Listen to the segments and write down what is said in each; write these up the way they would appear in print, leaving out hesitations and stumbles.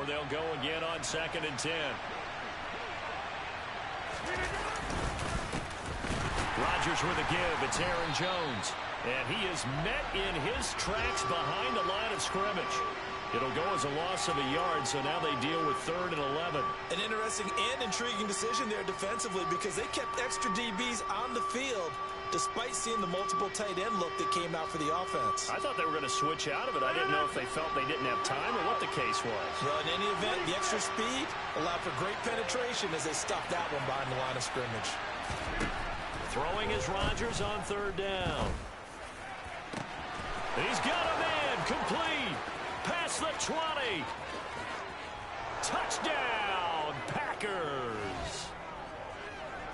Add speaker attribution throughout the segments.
Speaker 1: they'll go again on 2nd and 10. Rodgers with a give. It's Aaron Jones. And he is met in his tracks behind the line of scrimmage. It'll go as a loss of a yard, so now they deal with 3rd and 11.
Speaker 2: An interesting and intriguing decision there defensively because they kept extra DBs on the field despite seeing the multiple tight end look that came out for the offense.
Speaker 1: I thought they were going to switch out of it. I didn't know if they felt they didn't have time or what the case was.
Speaker 2: Well, in any event, the extra speed allowed for great penetration as they stuffed that one behind the line of scrimmage.
Speaker 1: Throwing is Rodgers on 3rd down. He's got a man complete. Past the 20. Touchdown, Packers.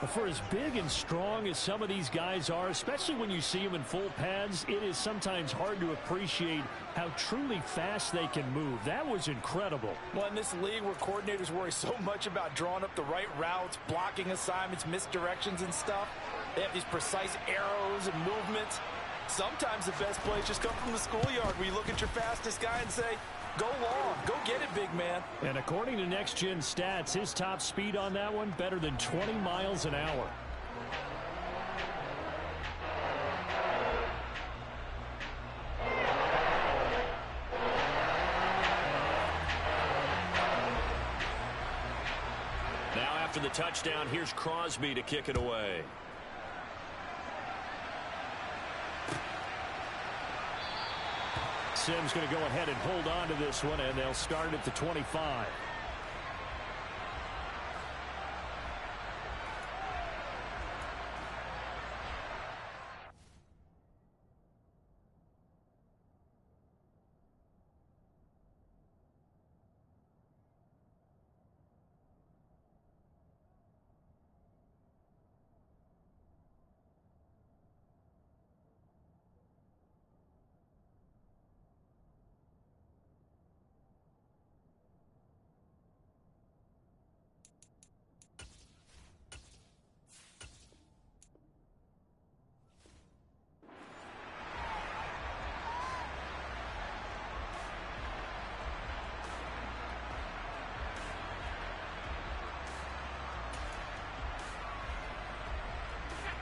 Speaker 1: For as big and strong as some of these guys are, especially when you see them in full pads, it is sometimes hard to appreciate how truly fast they can move. That was incredible.
Speaker 3: Well, in this league where coordinators worry so much about drawing up the right routes, blocking assignments, misdirections and stuff, they have these precise arrows and movements. Sometimes the best plays just come from the schoolyard where you look at your fastest guy and say, go long, go get it, big man.
Speaker 1: And according to Next Gen Stats, his top speed on that one, better than 20 miles an hour. Now after the touchdown, here's Crosby to kick it away. Simms going to go ahead and hold on to this one, and they'll start at the 25.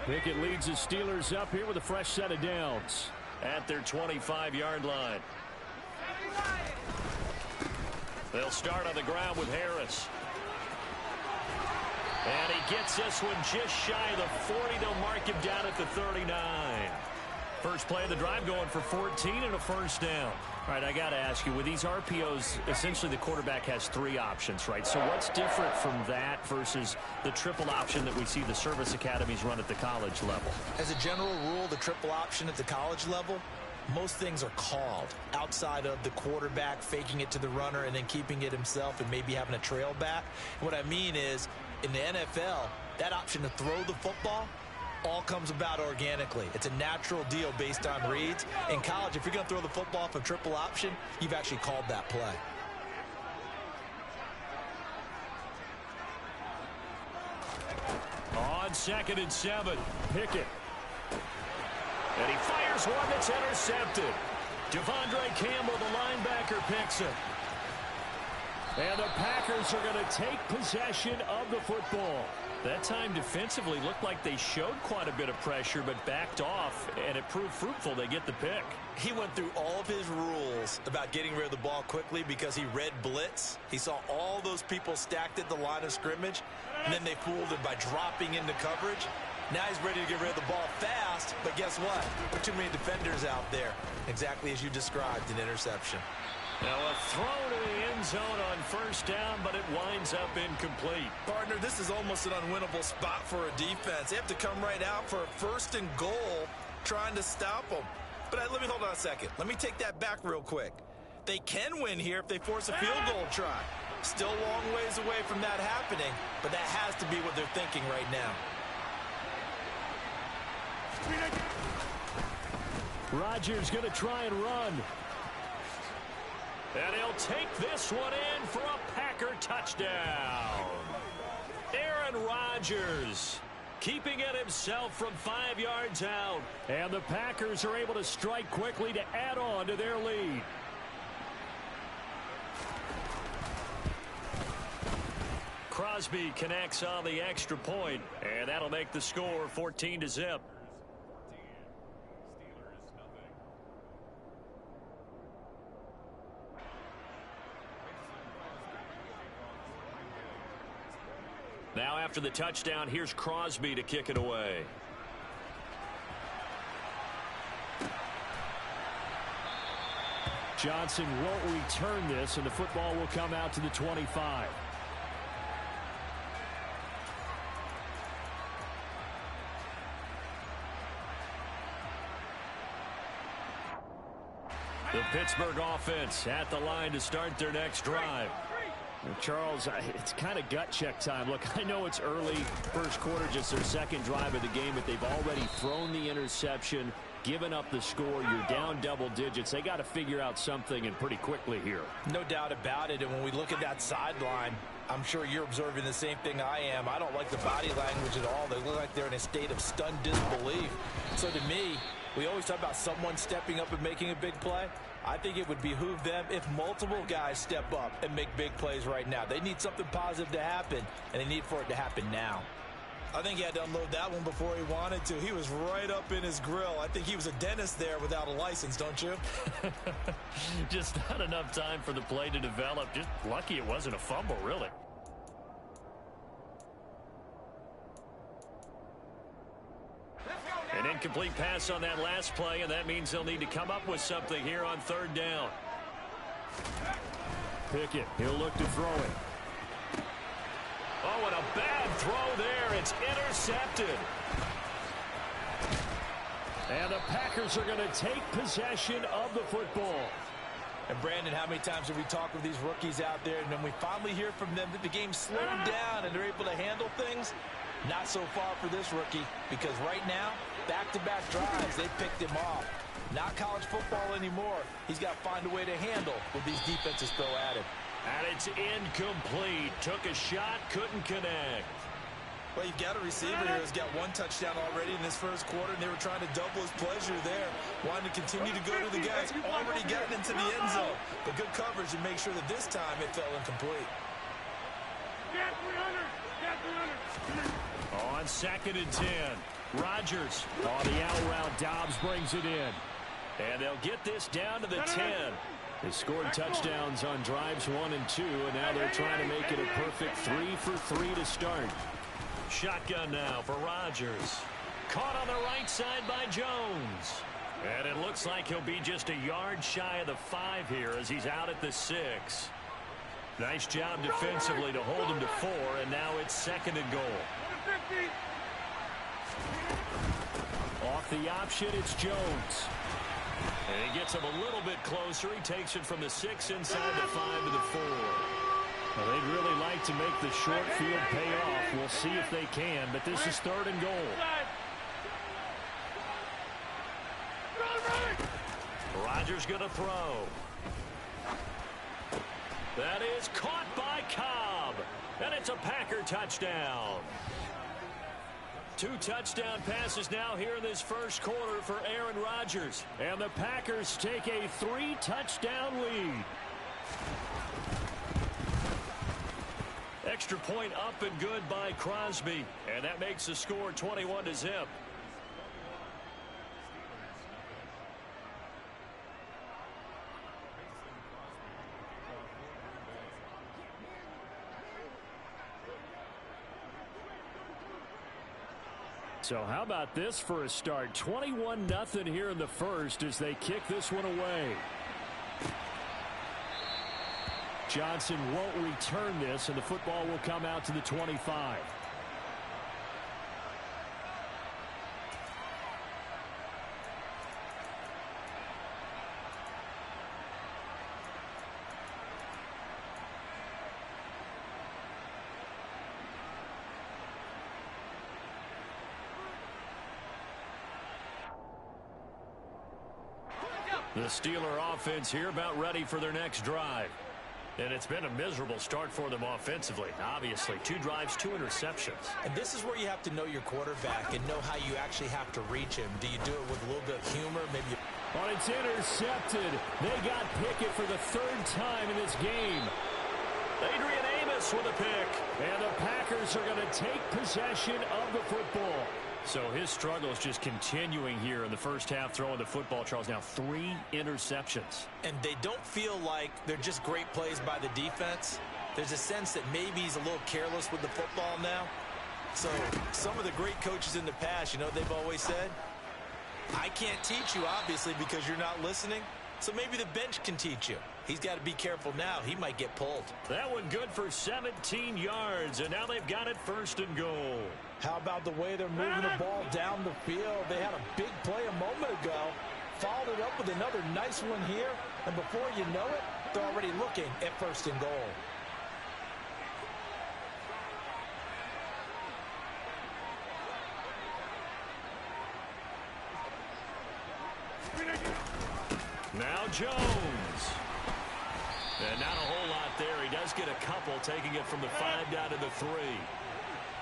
Speaker 1: Pickett leads the Steelers up here with a fresh set of downs at their 25-yard line. They'll start on the ground with Harris. And he gets this one just shy of the 40. They'll mark him down at the 39. First play of the drive going for 14 and a first down. All right, I got to ask you, with these RPOs, essentially the quarterback has 3 options, right? So what's different from that versus the triple option that we see the service academies run at the college level?
Speaker 2: As a general rule, the triple option at the college level, most things are called outside of the quarterback faking it to the runner and then keeping it himself and maybe having a trail back. What I mean is, in the NFL, that option to throw the football all comes about organically. It's a natural deal based on reads. In college, if you're going to throw the football off a triple option, you've actually called that play.
Speaker 1: On 2nd and 7, Pickett. And he fires one that's intercepted. Devondre Campbell, the linebacker, picks it. And the Packers are going to take possession of the football. That time defensively looked like they showed quite a bit of pressure but backed off, and it proved fruitful. They get the pick.
Speaker 2: He went through all of his rules about getting rid of the ball quickly because he read blitz. He saw all those people stacked at the line of scrimmage, and then they fooled him by dropping into coverage. Now he's ready to get rid of the ball fast, but guess what? There are too many defenders out there. Exactly as you described, an interception.
Speaker 1: Now a throw to the end zone on first down, but it winds up incomplete.
Speaker 2: Partner, this is almost an unwinnable spot for a defense. They have to come right out for a 1st and goal trying to stop them. But let me hold on a second. Let me take that back real quick. They can win here if they force a field goal try. Still a long ways away from that happening, but that has to be what they're thinking right now.
Speaker 1: Rodgers going to try and run. And he'll take this one in for a Packer touchdown. Aaron Rodgers keeping it himself from 5 yards out. And the Packers are able to strike quickly to add on to their lead. Crosby connects on the extra point, and that'll make the score 14-0. Now after the touchdown, here's Crosby to kick it away. Johnson won't return this, and the football will come out to the 25. The Pittsburgh offense at the line to start their next drive.
Speaker 4: Charles, it's kind of gut check time. Look, I know it's early, first quarter, just their second drive of the game, but they've already thrown the interception, given up the score. You're down double digits. They got to figure out something, and pretty quickly here.
Speaker 3: No doubt about it. And when we look at that sideline, I'm sure you're observing the same thing I am. I don't like the body language at all. They look like they're in a state of stunned disbelief. So to me, we always talk about someone stepping up and making a big play. I think it would behoove them if multiple guys step up and make big plays right now. They need something positive to happen, and they need for it to happen now.
Speaker 2: I think he had to unload that one before he wanted to. He was right up in his grill. I think he was a dentist there without a license, don't you?
Speaker 1: Just not enough time for the play to develop. Just lucky it wasn't a fumble, really. An incomplete pass on that last play, and that means they'll need to come up with something here on third down.
Speaker 4: Pickett, he'll look to throw it.
Speaker 1: Oh, and a bad throw there. It's intercepted.
Speaker 4: And the Packers are going to take possession of the football.
Speaker 3: And Brandon, how many times have we talked with these rookies out there, and then we finally hear from them that the game slowed down and they're able to handle things? Not so far for this rookie, because right now, back-to-back drives, they picked him off. Not college football anymore. He's got to find a way to handle what these defenses throw at him.
Speaker 1: And it's incomplete. Took a shot, couldn't connect.
Speaker 2: Well, you've got a receiver here who's got one touchdown already in this first quarter, and they were trying to double his pleasure there. Wanted to continue to go to the guys. Already gotten into the end zone. But good coverage and make sure that this time it fell incomplete.
Speaker 1: On 2nd and 10. Rodgers on the out route. Dobbs brings it in. And they'll get this down to the 10.
Speaker 4: They scored touchdowns on drives 1 and 2, and now they're trying to make it a perfect 3 for 3 to start.
Speaker 1: Shotgun now for Rodgers. Caught on the right side by Jones. And it looks like he'll be just a yard shy of the 5 here as he's out at the 6. Nice job defensively to hold him to 4, and now it's 2nd and goal. Off the option, it's Jones. And he gets him a little bit closer. He takes it from the 6 inside the 5 to the 4.
Speaker 4: Well, they'd really like to make the short field pay off. We'll see if they can, but this is 3rd and goal.
Speaker 1: Rodgers going to throw. That is caught by Cobb. And it's a Packer touchdown. 2 touchdown passes now here in this first quarter for Aaron Rodgers.
Speaker 4: And the Packers take a 3-touchdown lead.
Speaker 1: Extra point up and good by Crosby. And that makes the score 21-0.
Speaker 4: So how about this for a start? 21-0 here in the first as they kick this one away. Johnson won't return this, and the football will come out to the 25.
Speaker 1: The Steeler offense here about ready for their next drive. And it's been a miserable start for them offensively. Obviously, 2 drives, 2 interceptions.
Speaker 2: And this is where you have to know your quarterback and know how you actually have to reach him. Do you do it with a little bit of humor? Maybe.
Speaker 4: Oh, it's intercepted. They got Pickett for the 3rd time in this game.
Speaker 1: Adrian Amos Davis with a pick.
Speaker 4: And the Packers are going to take possession of the football.
Speaker 1: So his struggle is just continuing here in the first half throwing the football, Charles. Now 3 interceptions.
Speaker 2: And they don't feel like they're just great plays by the defense. There's a sense that maybe he's a little careless with the football now. So some of the great coaches in the past, you know, they've always said, I can't teach you, obviously, because you're not listening. So maybe the bench can teach you. He's got to be careful now. He might get pulled.
Speaker 1: That one good for 17 yards, and now they've got it 1st and goal.
Speaker 3: How about the way they're moving the ball down the field? They had a big play a moment ago, followed it up with another nice one here, and before you know it, they're already looking at 1st and goal.
Speaker 1: Now Jones. And not a whole lot there. He does get a couple, taking it from the 5 down to the 3.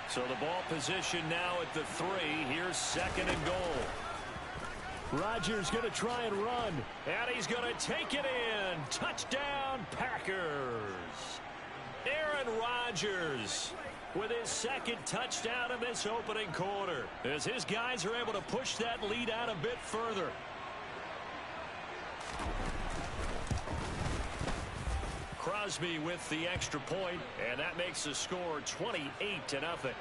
Speaker 1: So the ball position now at the 3. Here's 2nd and goal.
Speaker 4: Rodgers going to try and run.
Speaker 1: And he's going to take it in. Touchdown, Packers. Aaron Rodgers with his 2nd touchdown in this opening quarter, as his guys are able to push that lead out a bit further. Crosby with the extra point, and that makes the score 28-0.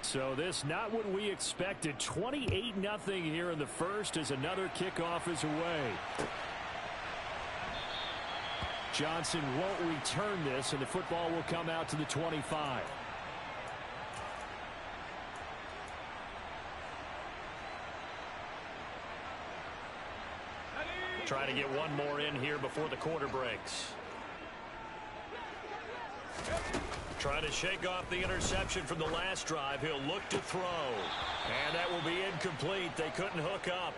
Speaker 4: So this not what we expected. 28-0 here in the first as another kickoff is away. Johnson won't return this, and the football will come out to the 25.
Speaker 1: Trying to get one more in here before the quarter breaks. Trying to shake off the interception from the last drive. He'll look to throw. And that will be incomplete. They couldn't hook up.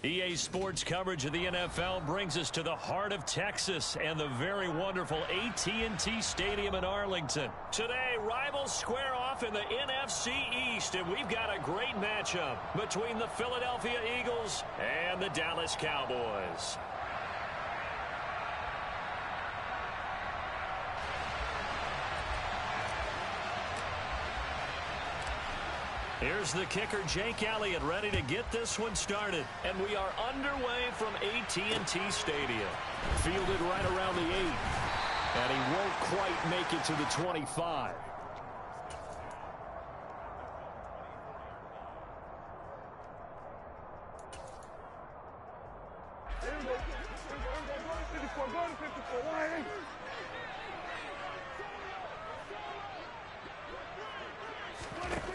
Speaker 1: EA Sports coverage of the NFL brings us to the heart of Texas and the very wonderful AT&T Stadium in Arlington. Today, rivals square off in the NFC East, and we've got a great matchup between the Philadelphia Eagles and the Dallas Cowboys. Here's the kicker, Jake Elliott, ready to get this one started. And we are underway from AT&T Stadium.
Speaker 4: Fielded right around the 8. And he won't quite make it to the 25.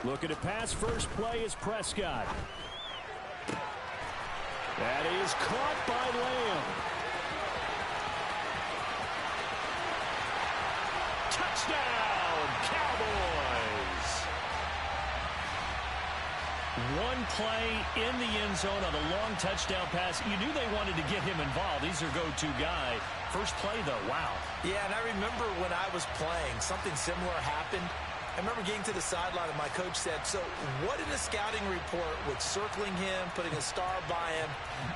Speaker 4: Looking to pass, first play is Prescott. That is caught by Lamb.
Speaker 1: Touchdown, Cowboys! One play in the end zone on a long touchdown pass. You knew they wanted to get him involved. He's their go-to guy. First play, though, wow.
Speaker 2: Yeah, and I remember when I was playing, something similar happened. I remember getting to the sideline and my coach said, so what in the scouting report with circling him, putting a star by him,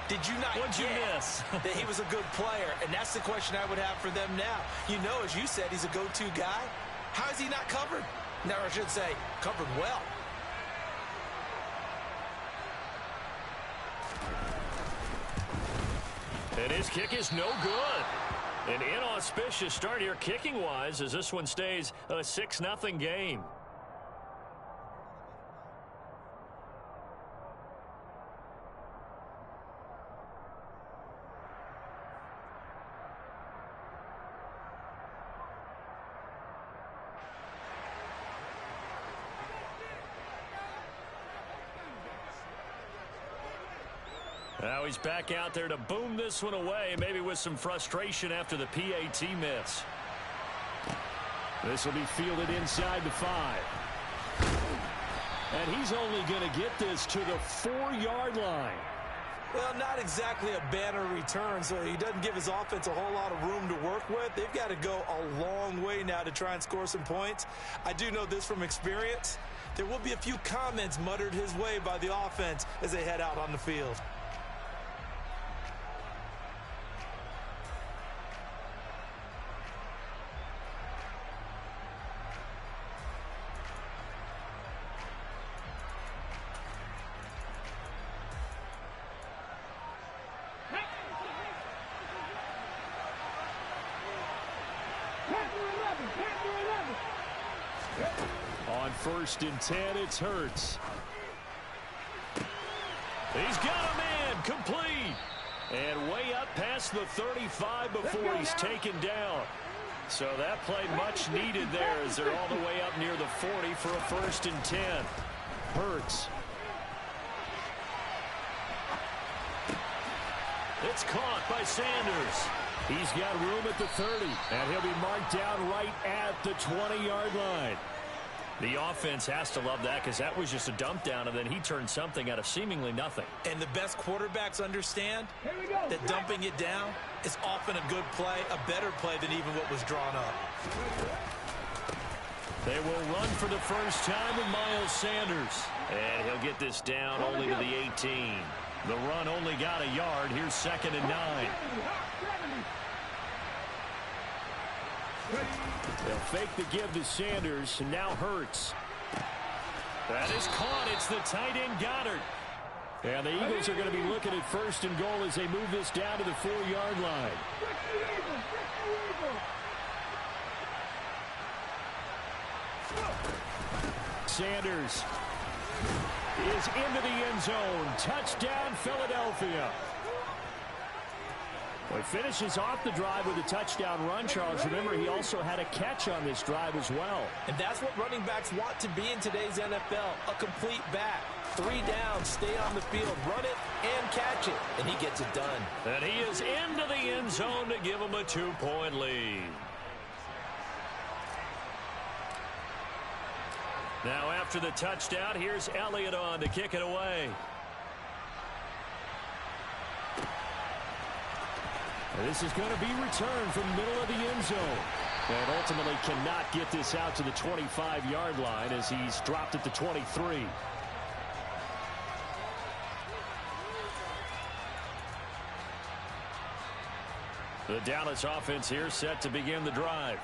Speaker 2: did you not
Speaker 1: What'd you
Speaker 2: get
Speaker 1: miss?
Speaker 2: that he was a good player? And that's the question I would have for them now. You know, as you said, he's a go-to guy. How is he not covered? No, I should say, covered well.
Speaker 1: And his kick is no good. An inauspicious start here kicking-wise as this one stays a 6-0 game. Now he's back out there to boom this one away, maybe with some frustration after the PAT miss.
Speaker 4: This will be fielded inside the 5. And he's only going to get this to the 4-yard line.
Speaker 3: Well, not exactly a banner return, so he doesn't give his offense a whole lot of room to work with. They've got to go a long way now to try and score some points. I do know this from experience. There will be a few comments muttered his way by the offense as they head out on the field.
Speaker 4: On 1st and 10, it's Hurts.
Speaker 1: He's got a man, complete. And way up past the 35 before he's taken down. So that play much needed there as they're all the way up near the 40 for a 1st and 10.
Speaker 4: Hurts.
Speaker 1: It's caught by Sanders.
Speaker 4: He's got room at the 30, and he'll be marked down right at the 20-yard line.
Speaker 1: The offense has to love that because that was just a dump down, and then he turned something out of seemingly nothing.
Speaker 3: And the best quarterbacks understand that dumping it down is often a good play, a better play than even what was drawn up.
Speaker 1: They will run for the first time with Miles Sanders. And he'll get this down only to the 18. The run only got a yard. Here's 2nd and 9.
Speaker 4: They'll fake the give to Sanders, and now Hurts.
Speaker 1: That is caught. It's the tight end Goddard.
Speaker 4: And the Eagles are going to be looking at 1st and goal as they move this down to the 4-yard line. Sanders is into the end zone. Touchdown, Philadelphia. Well, he finishes off the drive with a touchdown run, Charles. Remember, he also had a catch on this drive as well.
Speaker 3: And that's what running backs want to be in today's NFL, a complete back. 3 downs, stay on the field, run it, and catch it. And he gets it done.
Speaker 1: And he is into the end zone to give him a 2-point lead. Now after the touchdown, here's Elliott on to kick it away.
Speaker 4: And this is going to be returned from the middle of the end zone. And ultimately cannot get this out to the 25-yard line as he's dropped at the 23.
Speaker 1: The Dallas offense here set to begin the drive.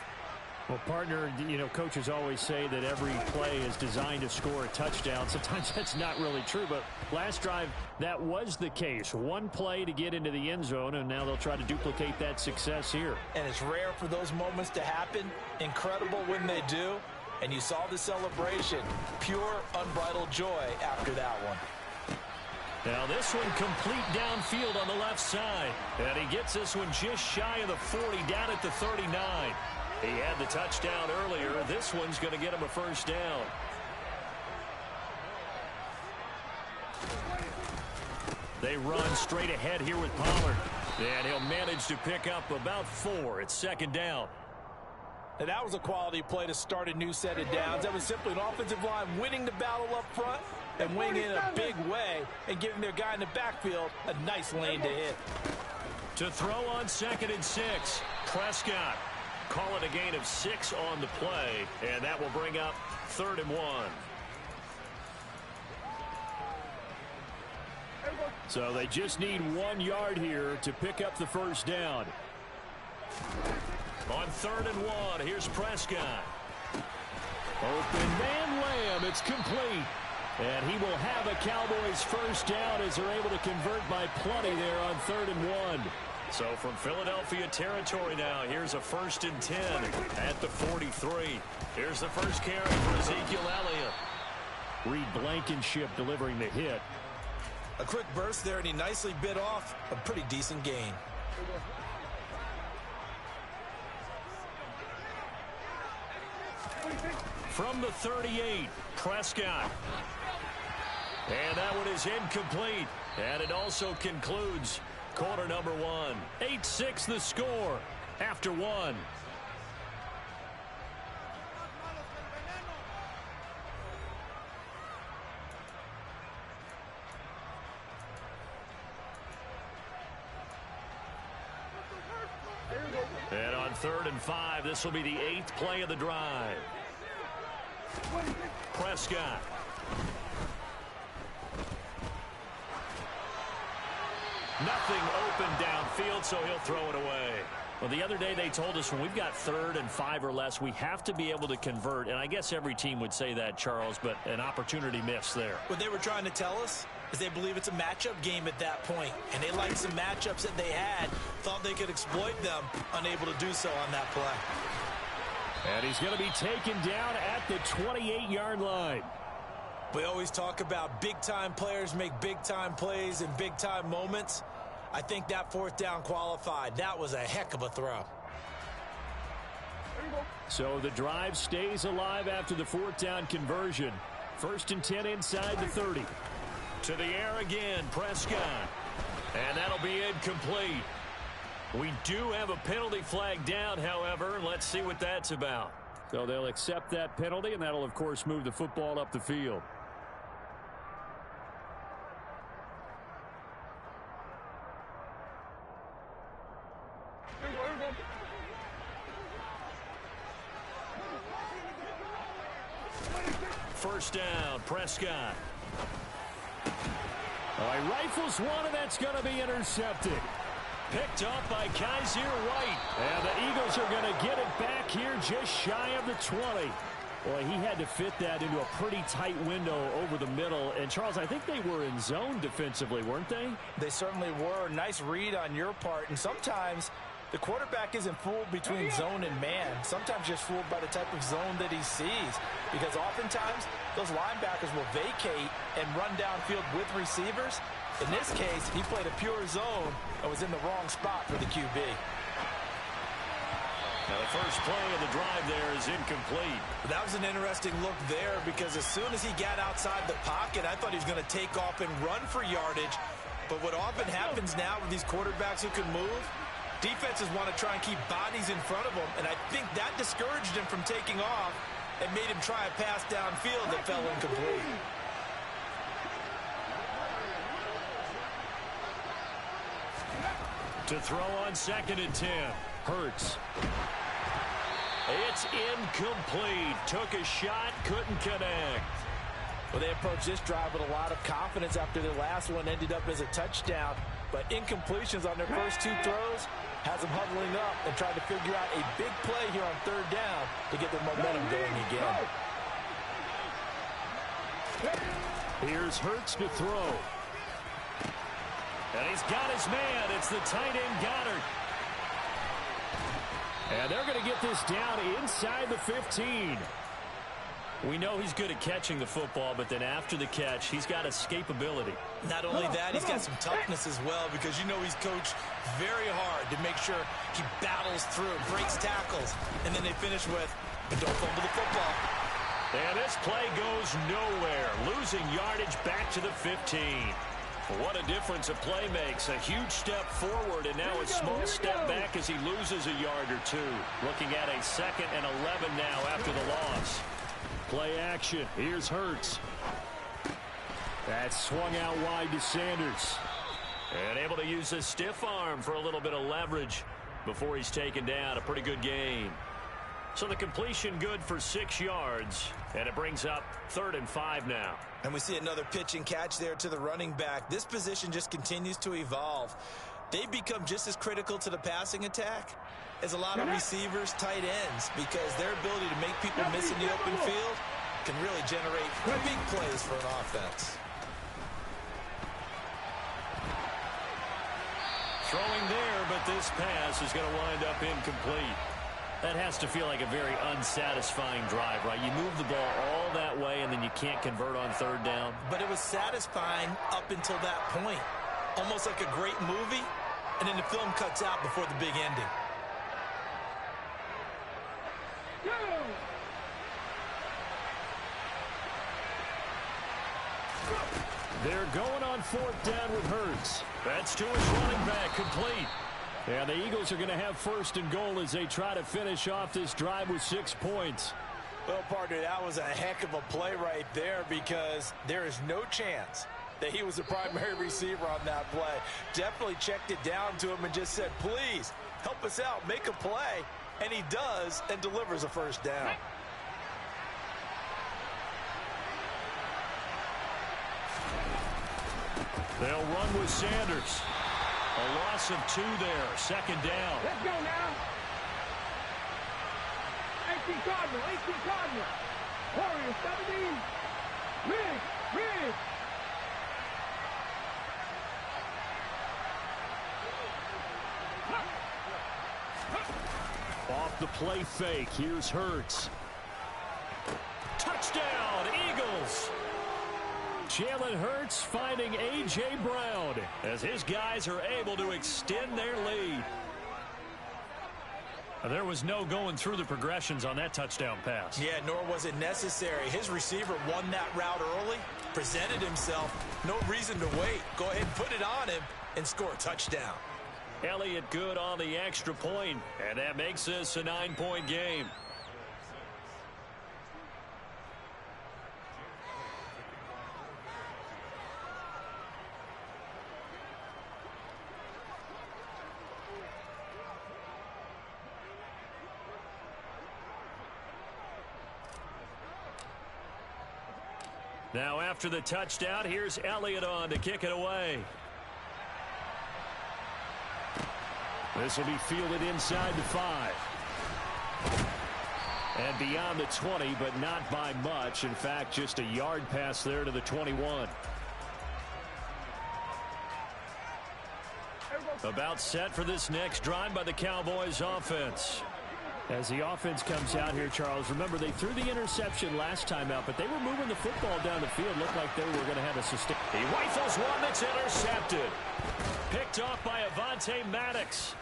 Speaker 4: Well, partner, you know, coaches always say that every play is designed to score a touchdown. Sometimes that's not really true, but last drive, that was the case. One play to get into the end zone, and now they'll try to duplicate that success here.
Speaker 3: And it's rare for those moments to happen. Incredible when they do. And you saw the celebration. Pure, unbridled joy after that one.
Speaker 1: Now this one complete downfield on the left side. And he gets this one just shy of the 40 down at the 39. He had the touchdown earlier. This one's going to get him a first down. They run straight ahead here with Pollard. And he'll manage to pick up about 4. It's 2nd down.
Speaker 3: Now that was a quality play to start a new set of downs. That was simply an offensive line winning the battle up front and winning in a big way and giving their guy in the backfield a nice lane to hit.
Speaker 1: To throw on 2nd and 6, Prescott. Call it a gain of 6 on the play, and that will bring up 3rd and 1.
Speaker 4: So they just need 1 yard here to pick up the first down.
Speaker 1: On 3rd and 1, here's Prescott.
Speaker 4: Open man Lamb, it's complete. And he will have a Cowboys first down as they're able to convert by plenty there on 3rd and 1.
Speaker 1: So from Philadelphia territory now, here's a 1st and 10 at the 43. Here's the first carry for Ezekiel Elliott.
Speaker 4: Reed Blankenship delivering the hit.
Speaker 3: A quick burst there, and he nicely bit off a pretty decent gain.
Speaker 1: From the 38, Prescott. And that one is incomplete. And it also concludes quarter number one. 8-6 the score after one. And on 3rd and 5, this will be the 8th play of the drive. Prescott. Nothing open downfield, so he'll throw it away. Well, the other day they told us when we've got 3rd and 5 or less, we have to be able to convert. And I guess every team would say that, Charles, but an opportunity missed there.
Speaker 2: What they were trying to tell us is they believe it's a matchup game at that point. And they liked some matchups that they had, thought they could exploit them, unable to do so on that play.
Speaker 1: And he's going to be taken down at the 28-yard line.
Speaker 2: We always talk about big-time players make big-time plays in big-time moments. I think that 4th down qualified. That was a heck of a throw.
Speaker 1: So the drive stays alive after the 4th down conversion. 1st and 10 inside the 30. To the air again, Prescott. And that'll be incomplete. We do have a penalty flag down, however, and let's see what that's about. So they'll accept that penalty, and that'll, of course, move the football up the field. First down, Prescott. He rifles one, and that's going to be intercepted. Picked up by Kaiser White. And the Eagles are going to get it back here just shy of the 20. Boy, he had to fit that into a pretty tight window over the middle. And, Charles, I think they were in zone defensively, weren't they?
Speaker 3: They certainly were. Nice read on your part. And sometimes the quarterback isn't fooled between zone and man. Sometimes just fooled by the type of zone that he sees. Because oftentimes, those linebackers will vacate and run downfield with receivers. In this case, he played a pure zone and was in the wrong spot for the QB.
Speaker 1: Now, the first play of the drive there is incomplete.
Speaker 2: That was an interesting look there because as soon as he got outside the pocket, I thought he was going to take off and run for yardage. But what often happens now with these quarterbacks who can move, defenses want to try and keep bodies in front of them, and I think that discouraged him from taking off and made him try a pass downfield that fell incomplete.
Speaker 1: To throw on 2nd and 10. Hurts. It's incomplete. Took a shot, couldn't connect.
Speaker 3: Well, they approached this drive with a lot of confidence after their last one ended up as a touchdown. But incompletions on their first 2 throws has them huddling up and trying to figure out a big play here on 3rd down to get their momentum going again.
Speaker 1: Here's Hurts to throw. And he's got his man. It's the tight end Goddard. And they're going to get this down inside the 15. We know he's good at catching the football, but then after the catch, he's got escapability.
Speaker 2: Not only that, he's got some toughness as well because you know he's coached very hard to make sure he battles through, breaks tackles, and then they finish with, but don't fumble the football.
Speaker 1: And this play goes nowhere, losing yardage back to the 15. What a difference a play makes. A huge step forward and now a small step back as he loses a yard or 2. Looking at a 2nd and 11 now after the loss. Play action. Here's Hurts. That's swung out wide to Sanders. And able to use his stiff arm for a little bit of leverage before he's taken down. A pretty good game. So the completion good for 6 yards. And it brings up 3rd and 5 now.
Speaker 2: And we see another pitch and catch there to the running back. This position just continues to evolve. They become just as critical to the passing attack as a lot of receivers, tight ends, because their ability to make people miss in the open field can really generate big plays for an offense.
Speaker 1: Throwing there, but this pass is going to wind up incomplete. That has to feel like a very unsatisfying drive, right? You move the ball all that way, and then you can't convert on 3rd down.
Speaker 2: But it was satisfying up until that point. Almost like a great movie, and then the film cuts out before the big ending.
Speaker 4: They're going on 4th down with Hurts.
Speaker 1: That's to his running back, complete.
Speaker 4: And the Eagles are going to have 1st and goal as they try to finish off this drive with 6 points.
Speaker 3: Well, partner, that was a heck of a play right there because there is no chance that he was the primary receiver on that play. Definitely checked it down to him and just said, please, help us out, make a play. And he does and delivers a 1st down.
Speaker 1: They'll run with Sanders. A loss of 2 there. 2nd down.
Speaker 5: Let's go now. 18 Cardinal, 18 Cardinal. Warriors, 17. Rig.
Speaker 4: Off the play fake. Here's Hurts.
Speaker 1: Touchdown, Eagles.
Speaker 4: Jalen Hurts finding A.J. Brown
Speaker 1: as his guys are able to extend their lead. There was no going through the progressions on that touchdown pass.
Speaker 2: Yeah, nor was it necessary. His receiver won that route early, presented himself. No reason to wait. Go ahead and put it on him and score a touchdown.
Speaker 1: Elliott good on the extra point, and that makes this a 9-point game. Now after the touchdown, here's Elliott on to kick it away. This will be fielded inside the 5. And beyond the 20, but not by much. In fact, just a yard pass there to the 21. About set for this next drive by the Cowboys offense. As the offense comes out here, Charles, remember they threw the interception last time out, but they were moving the football down the field. Looked like they were going to have a sustain. He rifles one that's intercepted. Picked off by Avonte Maddox.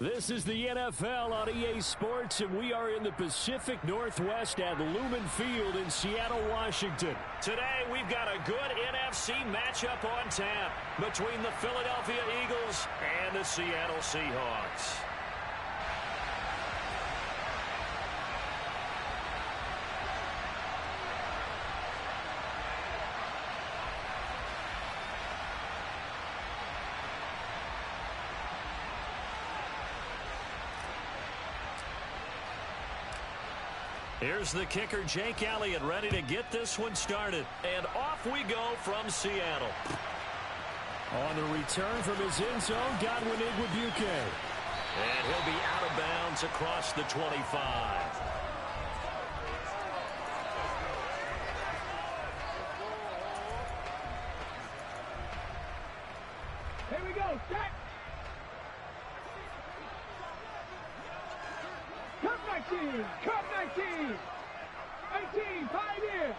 Speaker 1: This is the NFL on EA Sports, and we are in the Pacific Northwest at Lumen Field in Seattle, Washington. Today, we've got a good NFC matchup on tap between the Philadelphia Eagles and the Seattle Seahawks. Here's the kicker, Jake Elliott, ready to get this one started. And off we go from Seattle. On the return from his end zone, Godwin Igwebuike. And he'll be out of bounds across the 25.
Speaker 5: Set. Cut 19. Cut 19. 18. Pioneer.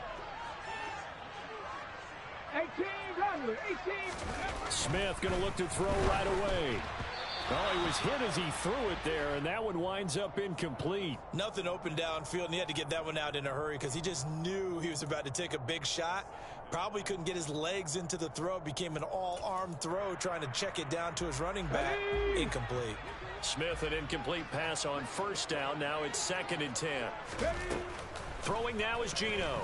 Speaker 5: 18. Runner. 18.
Speaker 1: Smith going to look to throw right away. Oh, he was hit as he threw it there, and that one winds up incomplete.
Speaker 2: Nothing open downfield, and he had to get that one out in a hurry because he just knew he was about to take a big shot. Probably couldn't get his legs into the throw. Became an all-arm throw trying to check it down to his running back. Incomplete.
Speaker 1: Smith, an incomplete pass on first down. Now it's 2nd and 10. Throwing now is Geno.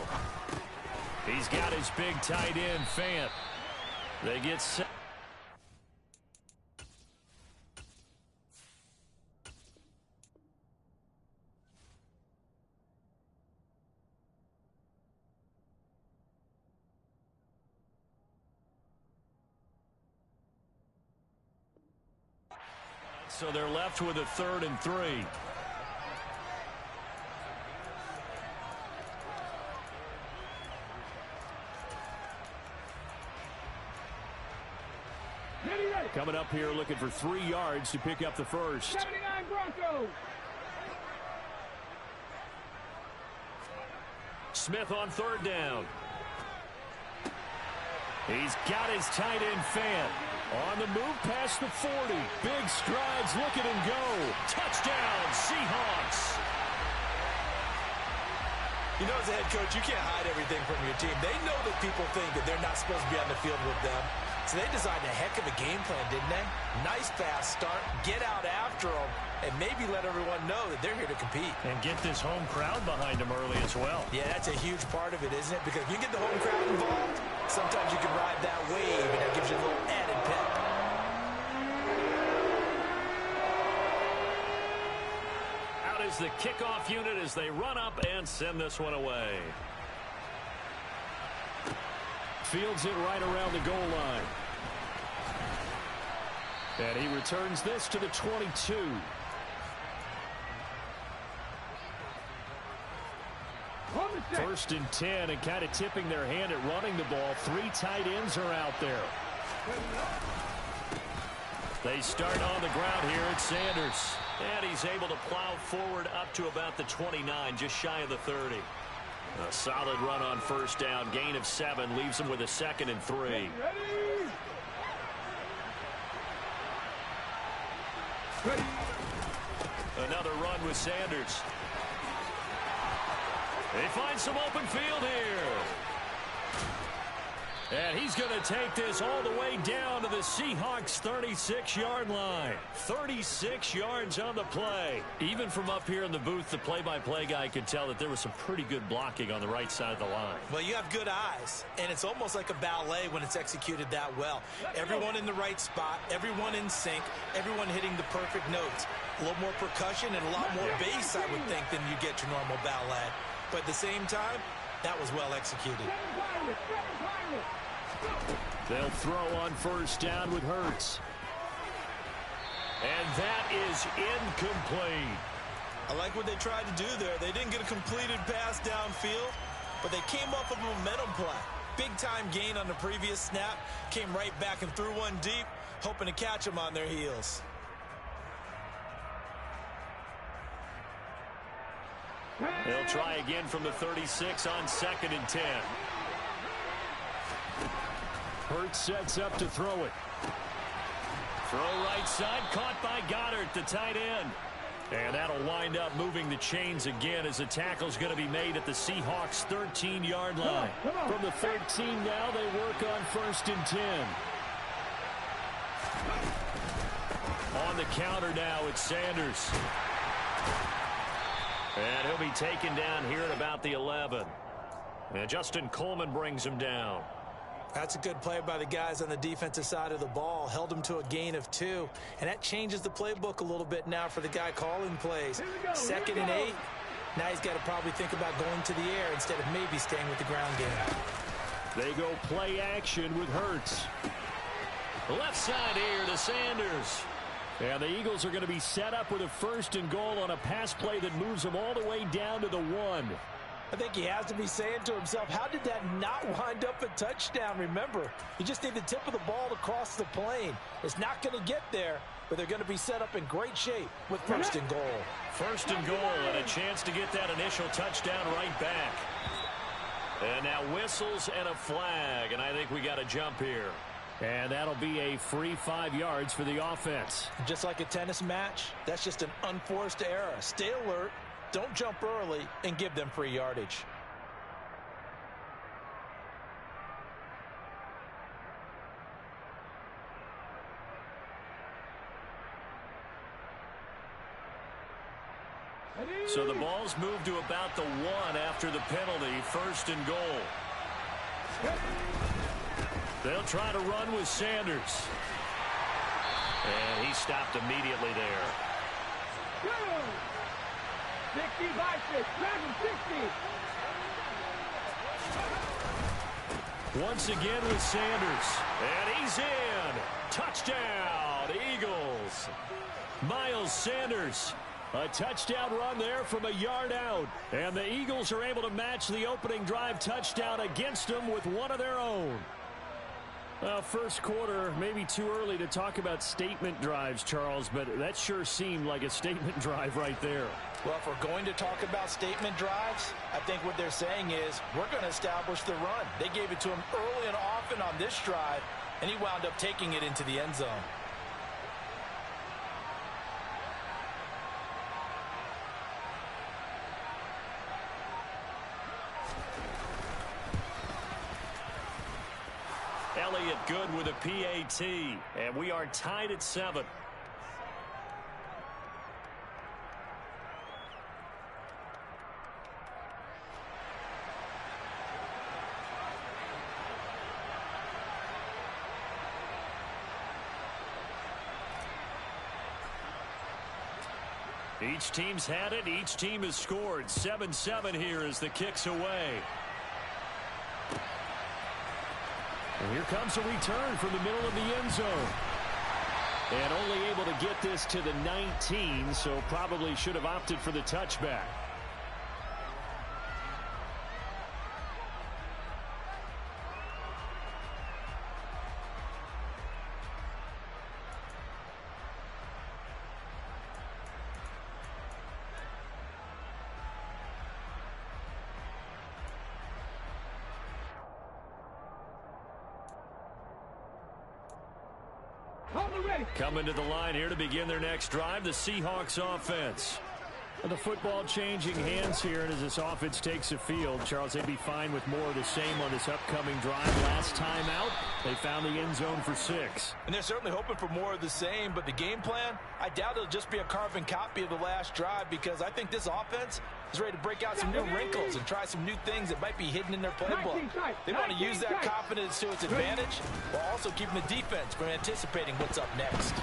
Speaker 1: He's got his big tight end, Fant. They get set. So they're left with a 3rd and 3. Coming up here looking for 3 yards to pick up the first.
Speaker 5: 79 Broncos.
Speaker 1: Smith on 3rd down. He's got his tight end Fant. On the move past the 40. Big strides, look at him go. Touchdown, Seahawks.
Speaker 2: You know, as a head coach, you can't hide everything from your team. They know that people think that they're not supposed to be on the field with them. So they designed a heck of a game plan, didn't they? Nice fast start, get out after them, and maybe let everyone know that they're here to compete.
Speaker 1: And get this home crowd behind them early as well.
Speaker 2: Yeah, that's a huge part of it, isn't it? Because if you get the home crowd involved, sometimes you can ride that wave, and that gives you a little added pep.
Speaker 1: Out is the kickoff unit as they run up and send this one away. Fields it right around the goal line. And he returns this to the 22. First and 10, and kind of tipping their hand at running the ball. 3 tight ends are out there. They start on the ground here at Sanders. And he's able to plow forward up to about the 29, just shy of the 30. A solid run on first down. Gain of 7 leaves him with a 2nd and 3. Another run with Sanders. They find some open field here. And he's going to take this all the way down to the Seahawks' 36-yard line. 36 yards on the play. Even from up here in the booth, the play-by-play guy could tell that there was some pretty good blocking on the right side of the line.
Speaker 2: Well, you have good eyes, and it's almost like a ballet when it's executed that well. Everyone in the right spot, everyone in sync, everyone hitting the perfect notes. A little more percussion and a lot more bass, I would think, than you get your normal ballet. But at the same time, that was well executed.
Speaker 1: They'll throw on first down with Hurts. And that is incomplete.
Speaker 2: I like what they tried to do there. They didn't get a completed pass downfield, but they came up with a momentum play. Big-time gain on the previous snap. Came right back and threw one deep, hoping to catch them on their heels.
Speaker 1: They'll try again from the 36 on 2nd and 10. Hurts sets up to throw it. Throw right side, caught by Goddard, the tight end. And that'll wind up moving the chains again as the tackle's going to be made at the Seahawks' 13-yard line. From the 13 now, they work on 1st and 10. On the counter now, it's Sanders. And he'll be taken down here at about the 11. And Justin Coleman brings him down.
Speaker 2: That's a good play by the guys on the defensive side of the ball. Held him to a gain of 2. And that changes the playbook a little bit now for the guy calling plays. 2nd and 8. Now he's got to probably think about going to the air instead of maybe staying with the ground game.
Speaker 1: They go play action with Hurts. Left side here to Sanders. And the Eagles are going to be set up with a 1st and goal on a pass play that moves them all the way down to the 1.
Speaker 3: I think he has to be saying to himself, how did that not wind up a touchdown? Remember, you just need the tip of the ball to cross the plane. It's not going to get there, but they're going to be set up in great shape with first and goal.
Speaker 1: First and goal, and a chance to get that initial touchdown right back. And now whistles and a flag, and I think we got a jump here.
Speaker 4: And that'll be a free 5 yards for the offense.
Speaker 3: Just like a tennis match, that's just an unforced error. Stay alert, don't jump early, and give them free yardage.
Speaker 1: So the ball's moved to about the 1 after the penalty, first and goal. They'll try to run with Sanders. And he stopped immediately there.
Speaker 5: 60-6, 60.
Speaker 1: Once again with Sanders. And he's in. Touchdown, Eagles. Miles Sanders. A touchdown run there from a yard out. And the Eagles are able to match the opening drive touchdown against them with one of their own.
Speaker 4: First quarter, maybe too early to talk about statement drives, Charles, but that sure seemed like a statement drive right there.
Speaker 3: Well, if we're going to talk about statement drives, I think what they're saying is we're going to establish the run. They gave it to him early and often on this drive, and he wound up taking it into the end zone.
Speaker 1: Elliott good with a PAT, and we are tied at 7. Each team's had it. Each team has scored. 7-7 here as the kick's away.
Speaker 4: And here comes a return from the middle of the end zone. And only able to get this to the 19, so probably should have opted for the touchback.
Speaker 1: Coming to the line here to begin their next drive, the Seahawks offense.
Speaker 4: The football changing hands here, and as this offense takes the field, Charles, they'd be fine with more of the same on this upcoming drive. Last time out, they found the end zone for 6.
Speaker 3: And they're certainly hoping for more of the same, but the game plan, I doubt it'll just be a carbon copy of the last drive, because I think this offense is ready to break out some new wrinkles and try some new things that might be hidden in their playbook. They want to use that confidence to its advantage while also keeping the defense from anticipating what's up next.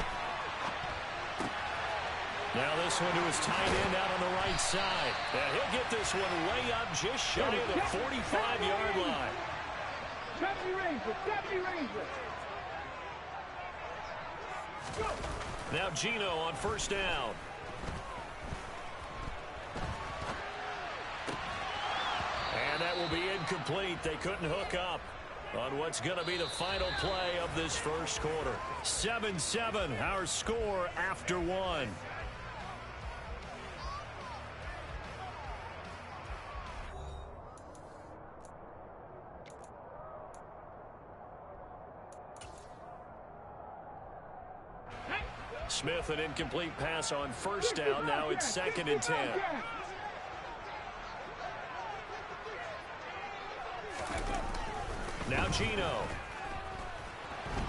Speaker 1: Now this one to his tight end out on the right side. And he'll get this one way up just shy of the 45-yard line.
Speaker 5: 70 Rangers, 70 Rangers. Go.
Speaker 1: Now Gino on first down. And that will be incomplete. They couldn't hook up on what's going to be the final play of this first quarter. 7-7, our score after 1. Smith, an incomplete pass on first down. Now it's 2nd and 10. Now Gino.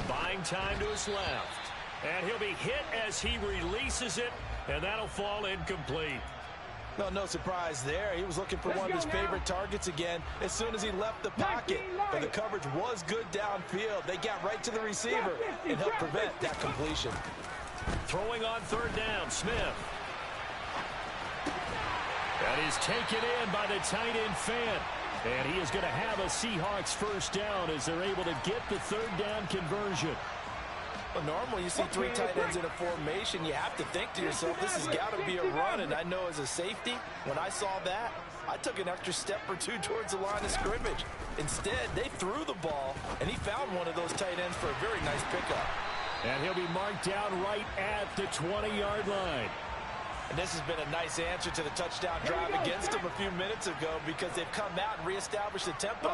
Speaker 1: Buying time to his left. And he'll be hit as he releases it, and that'll fall incomplete.
Speaker 3: Well, no surprise there. He was looking for one of his favorite targets again as soon as he left the pocket. But the coverage was good downfield. They got right to the receiver and helped prevent that completion.
Speaker 1: Throwing on 3rd down, Smith. That is taken in by the tight end Fant. And he is going to have a Seahawks first down as they're able to get the 3rd down conversion.
Speaker 3: Well, normally you see 3 tight ends in a formation. You have to think to yourself, this has got to be a run. And I know as a safety, when I saw that, I took an extra step or two towards the line of scrimmage. Instead, they threw the ball, and he found one of those tight ends for a very nice pickup.
Speaker 4: And he'll be marked down right at the 20-yard line.
Speaker 3: And this has been a nice answer to the touchdown drive against them a few minutes ago because they've come out and reestablished the tempo.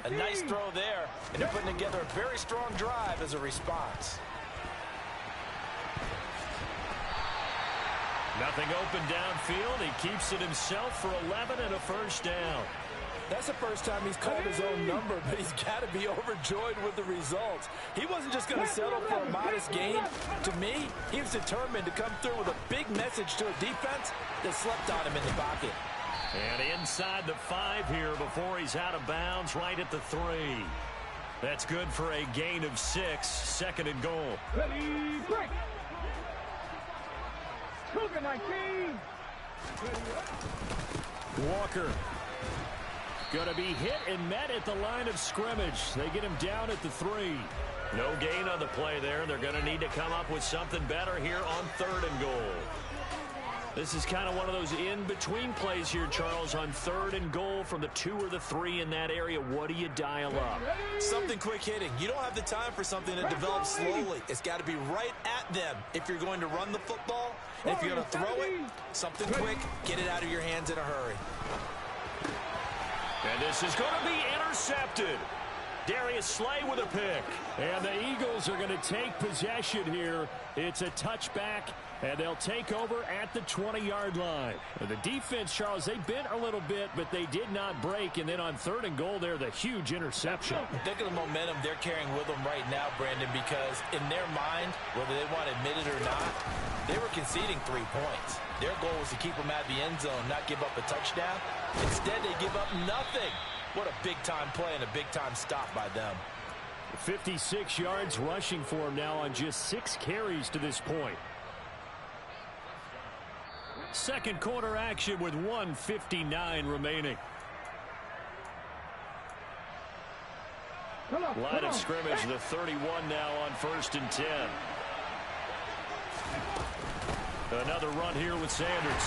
Speaker 3: A nice throw there, and they're putting together a very strong drive as a response.
Speaker 1: Nothing open downfield. He keeps it himself for 11 and a first down.
Speaker 3: That's the first time he's called his own number, but he's got to be overjoyed with the results. He wasn't just going to settle for a modest gain. To me, he was determined to come through with a big message to a defense that slept on him in the pocket.
Speaker 1: And inside the 5 here before he's out of bounds, right at the 3. That's good for a gain of 6, second and goal.
Speaker 5: Ready, break. Cougar 19.
Speaker 4: Walker going to be hit and met at the line of scrimmage. They get him down at the 3.
Speaker 1: No gain on the play there. They're going to need to come up with something better here on 3rd and goal. This is kind of one of those in-between plays here, Charles, on 3rd and goal from the 2 or the 3 in that area. What do you dial up?
Speaker 2: Something quick hitting. You don't have the time for something that develops slowly. It's got to be right at them if you're going to run the football. And if you're going to throw it, something quick, get it out of your hands in a hurry.
Speaker 1: And this is going to be intercepted. Darius Slay with a pick.
Speaker 4: And the Eagles are going to take possession here. It's a touchback, and they'll take over at the 20-yard line. The defense, Charles, they bent a little bit, but they did not break. And then on 3rd and goal there, the huge interception.
Speaker 3: Think of the momentum they're carrying with them right now, Brandon, because in their mind, whether they want to admit it or not, they were conceding 3 points. Their goal was to keep them out of the end zone, not give up a touchdown. Instead, they give up nothing. What a big-time play and a big-time stop by them.
Speaker 4: 56 yards rushing for him now on just 6 carries to this point.
Speaker 1: Second quarter action with 1:59 remaining. Line of scrimmage, the 31 now on 1st and 10. Another run here with Sanders.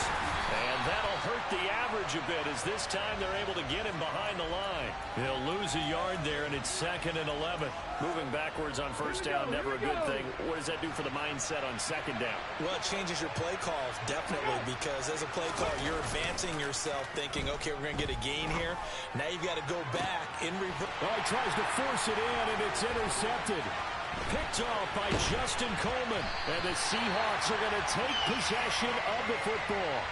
Speaker 1: And that'll hurt the average a bit as this time they're able to get him behind the line. He'll lose a yard there, and it's 2nd and 11.
Speaker 4: Moving backwards on 1st down, never a good thing. What does that do for the mindset on 2nd down?
Speaker 2: Well, it changes your play calls, definitely, because as a play caller, you're advancing yourself thinking, okay, we're going to get a gain here. Now you've got to go back in reverse.
Speaker 4: Oh, he tries to force it in, and it's intercepted.
Speaker 1: Picked off by Justin Coleman.
Speaker 4: And the Seahawks are going to take possession of the football.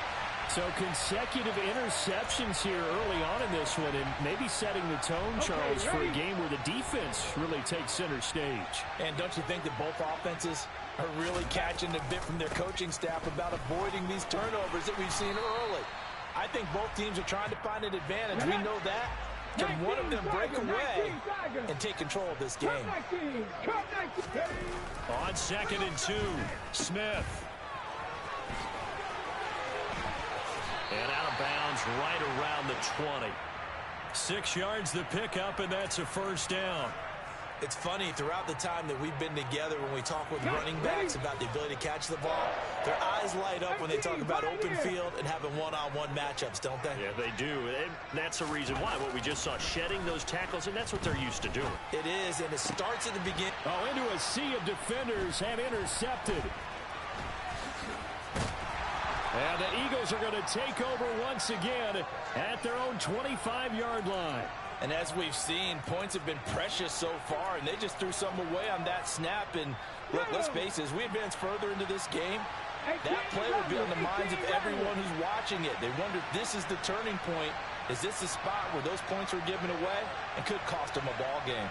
Speaker 4: So consecutive interceptions here early on in this one, and maybe setting the tone, Charles, for a game where the defense really takes center stage.
Speaker 3: And don't you think that both offenses are really catching a bit from their coaching staff about avoiding these turnovers that we've seen early? I think both teams are trying to find an advantage. We know that. Can one of them break away and take control of this game?
Speaker 1: On 2nd and 2, Smith. And out of bounds right around the 20. 6 yards the pickup, and that's a first down.
Speaker 2: It's funny, throughout the time that we've been together, when we talk with running backs about the ability to catch the ball, their eyes light up when they talk about open field and having one-on-one matchups, don't they?
Speaker 1: Yeah, they do. And that's the reason why. What we just saw, shedding those tackles, and that's what they're used to doing.
Speaker 2: It is, and it starts at the beginning.
Speaker 4: Oh, into a sea of defenders and intercepted. And the Eagles are going to take over once again at their own 25-yard line.
Speaker 3: And as we've seen, points have been precious so far, and they just threw some away on that snap. And look, let's face it, as we advance further into this game, that play will be on the minds of everyone who's watching it. They wonder if this is the turning point. Is this the spot where those points were given away and could cost them a ball game?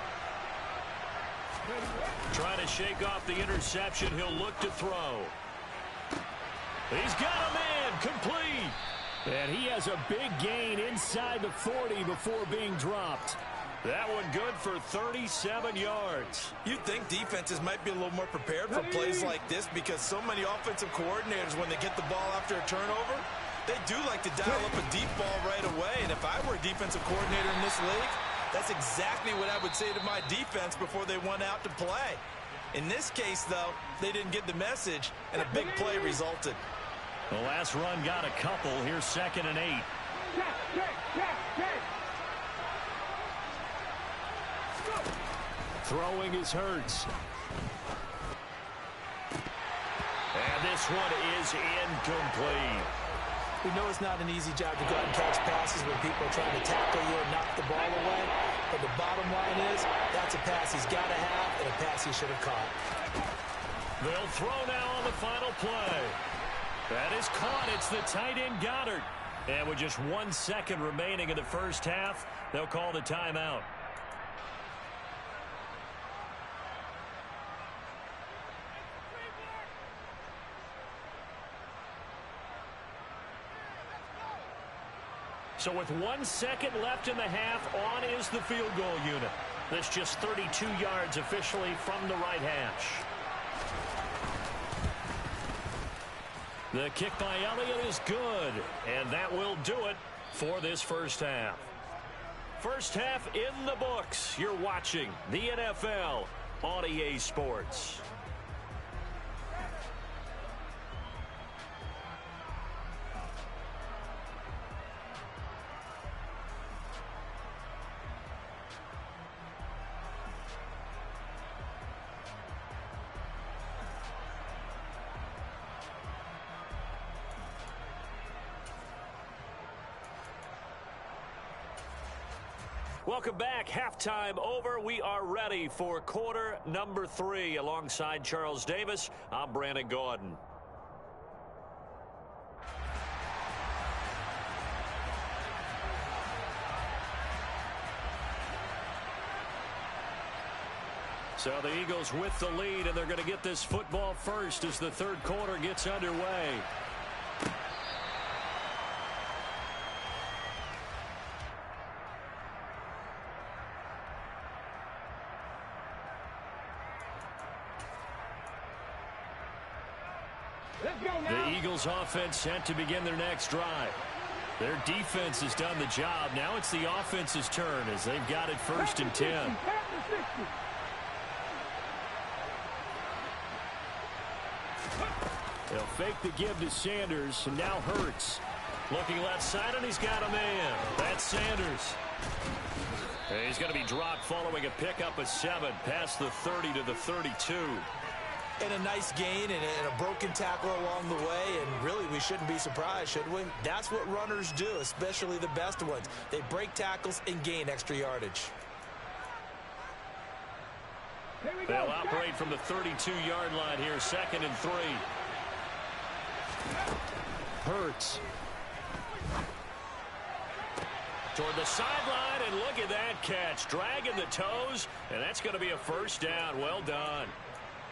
Speaker 1: Trying to shake off the interception. He'll look to throw. He's got him in. Complete.
Speaker 4: And he has a big gain inside the 40 before being dropped.
Speaker 1: That one good for 37 yards.
Speaker 2: You'd think defenses might be a little more prepared for plays like this because so many offensive coordinators, when they get the ball after a turnover, they do like to dial up a deep ball right away. And if I were a defensive coordinator in this league, that's exactly what I would say to my defense before they went out to play. In this case, though, they didn't get the message, and a big play resulted.
Speaker 1: The last run got a couple. Here's 2nd and 8. Throwing is Hurts. And this one is incomplete.
Speaker 2: We know it's not an easy job to go out and catch passes when people are trying to tackle you and knock the ball away. But the bottom line is, that's a pass he's got to have and a pass he should have caught.
Speaker 1: They'll throw now on the final play. That is caught. It's the tight end Goddard. And with just 1 second remaining in the first half, they'll call the timeout. So with 1 second left in the half, on is the field goal unit. That's just 32 yards officially from the right hash. The kick by Elliott is good, and that will do it for this first half. First half in the books. You're watching the NFL on EA Sports. Welcome back. Halftime over. We are ready for quarter number 3. Alongside Charles Davis, I'm Brandon Gordon. So the Eagles with the lead, and they're going to get this football first as the third quarter gets underway. The Eagles offense set to begin their next drive. Their defense has done the job. Now it's the offense's turn as they've got it 1st and 10. They'll fake the give to Sanders, and now Hurts. Looking left side, and he's got a man. That's Sanders. And he's going to be dropped following a pickup of 7 past the 30 to the 32.
Speaker 2: And a nice gain and a broken tackle along the way, and really we shouldn't be surprised, should we? That's what runners do, especially the best ones. They break tackles and gain extra yardage.
Speaker 1: They'll operate from the 32-yard line here, 2nd and 3. Hurts. Toward the sideline, and look at that catch. Dragging the toes, and that's going to be a first down. Well done.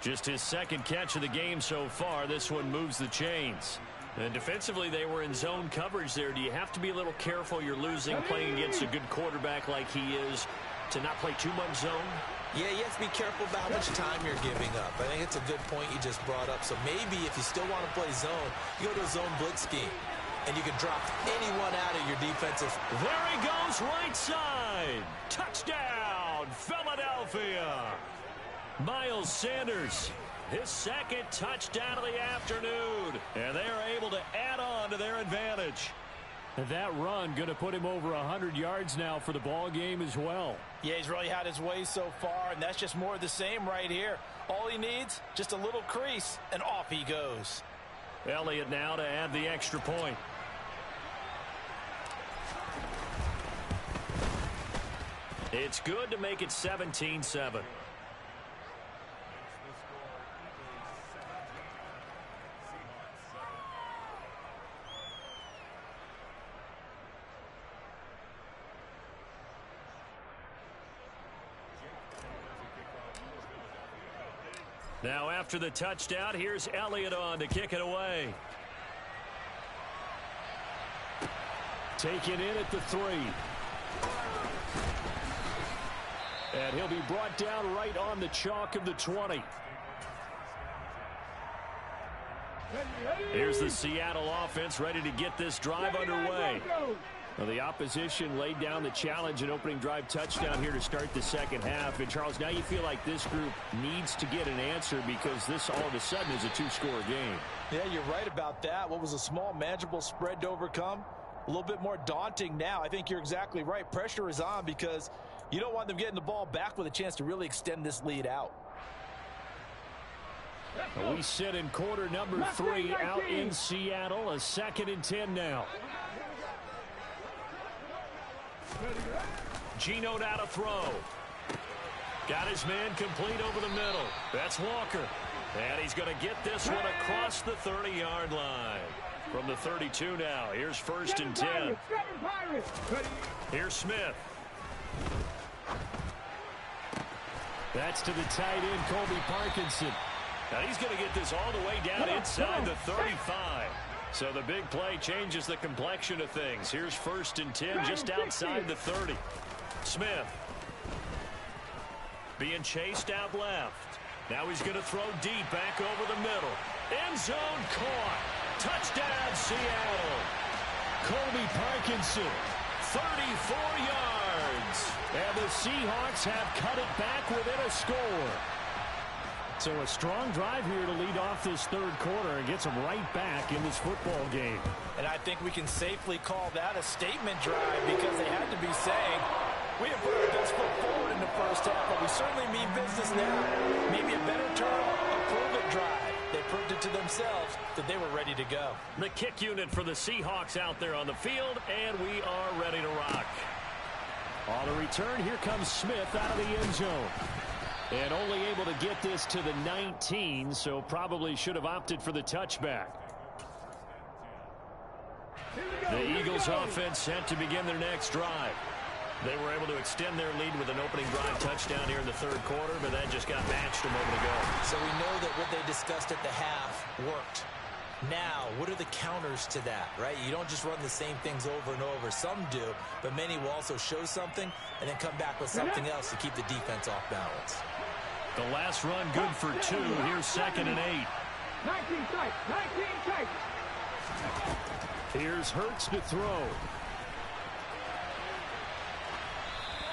Speaker 1: Just his 2nd catch of the game so far. This one moves the chains. And defensively, they were in zone coverage there. Do you have to be a little careful? You're losing playing against a good quarterback like he is to not play too much zone?
Speaker 2: Yeah, you have to be careful about how much time you're giving up. I think it's a good point you just brought up. So maybe if you still want to play zone, you go to a zone blitz scheme, and you can drop anyone out of your defensive.
Speaker 1: There he goes, right side. Touchdown, Philadelphia. Miles Sanders, his 2nd touchdown of the afternoon. And they are able to add on to their advantage.
Speaker 4: And that run going to put him over 100 yards now for the ball game as well.
Speaker 3: Yeah, he's really had his way so far, and that's just more of the same right here. All he needs, just a little crease, and off he goes.
Speaker 1: Elliott now to add the extra point. It's good to make it 17-7. Now after the touchdown, here's Elliott on to kick it away.
Speaker 4: Taken in at the 3. And he'll be brought down right on the chalk of the 20.
Speaker 1: Here's the Seattle offense ready to get this drive underway.
Speaker 4: Well, the opposition laid down the challenge and opening drive touchdown here to start the second half. And, Charles, now you feel like this group needs to get an answer because this all of a sudden is a 2-score game.
Speaker 3: Yeah, you're right about that. What was a small, manageable spread to overcome a little bit more daunting now. I think you're exactly right. Pressure is on because you don't want them getting the ball back with a chance to really extend this lead out.
Speaker 4: We sit in quarter number 3 out in Seattle. A 2nd and 10 now.
Speaker 1: Geno now to throw. Got his man complete over the middle. That's Walker. And he's going to get this one across the 30-yard line. From the 32 now. Here's 1st and 10. Here's Smith.
Speaker 4: That's to the tight end, Colby Parkinson.
Speaker 1: Now he's going to get this all the way down inside the 35. So the big play changes the complexion of things. Here's 1st and 10 just outside the 30. Smith being chased out left. Now he's going to throw deep back over the middle. End zone caught. Touchdown, Seattle.
Speaker 4: Colby Parkinson,
Speaker 1: 34 yards.
Speaker 4: and the Seahawks have cut it back within a score. So a strong drive here to lead off this third quarter and gets them right back in this football game.
Speaker 3: And I think we can safely call that a statement drive because they had to be saying, we have put our best foot forward in the first half, but we certainly mean business now. Maybe a better term, a prove-it drive. They proved it to themselves that they were ready to go.
Speaker 1: The kick unit for the Seahawks out there on the field, and we are ready to rock.
Speaker 4: On the return, here comes Smith out of the end zone. And only able to get this to the 19, so probably should have opted for the touchback.
Speaker 1: The Eagles offense set to begin their next drive. They were able to extend their lead with an opening drive touchdown here in the third quarter, but that just got matched a moment ago.
Speaker 2: So we know that what they discussed at the half worked. Now, what are the counters to that, right? You don't just run the same things over and over. Some do, but many will also show something and then come back with something else to keep the defense off balance.
Speaker 1: The last run good for 2. Here's 2nd and 8.
Speaker 5: 19 tight, 19 tight.
Speaker 4: Here's Hurts to throw.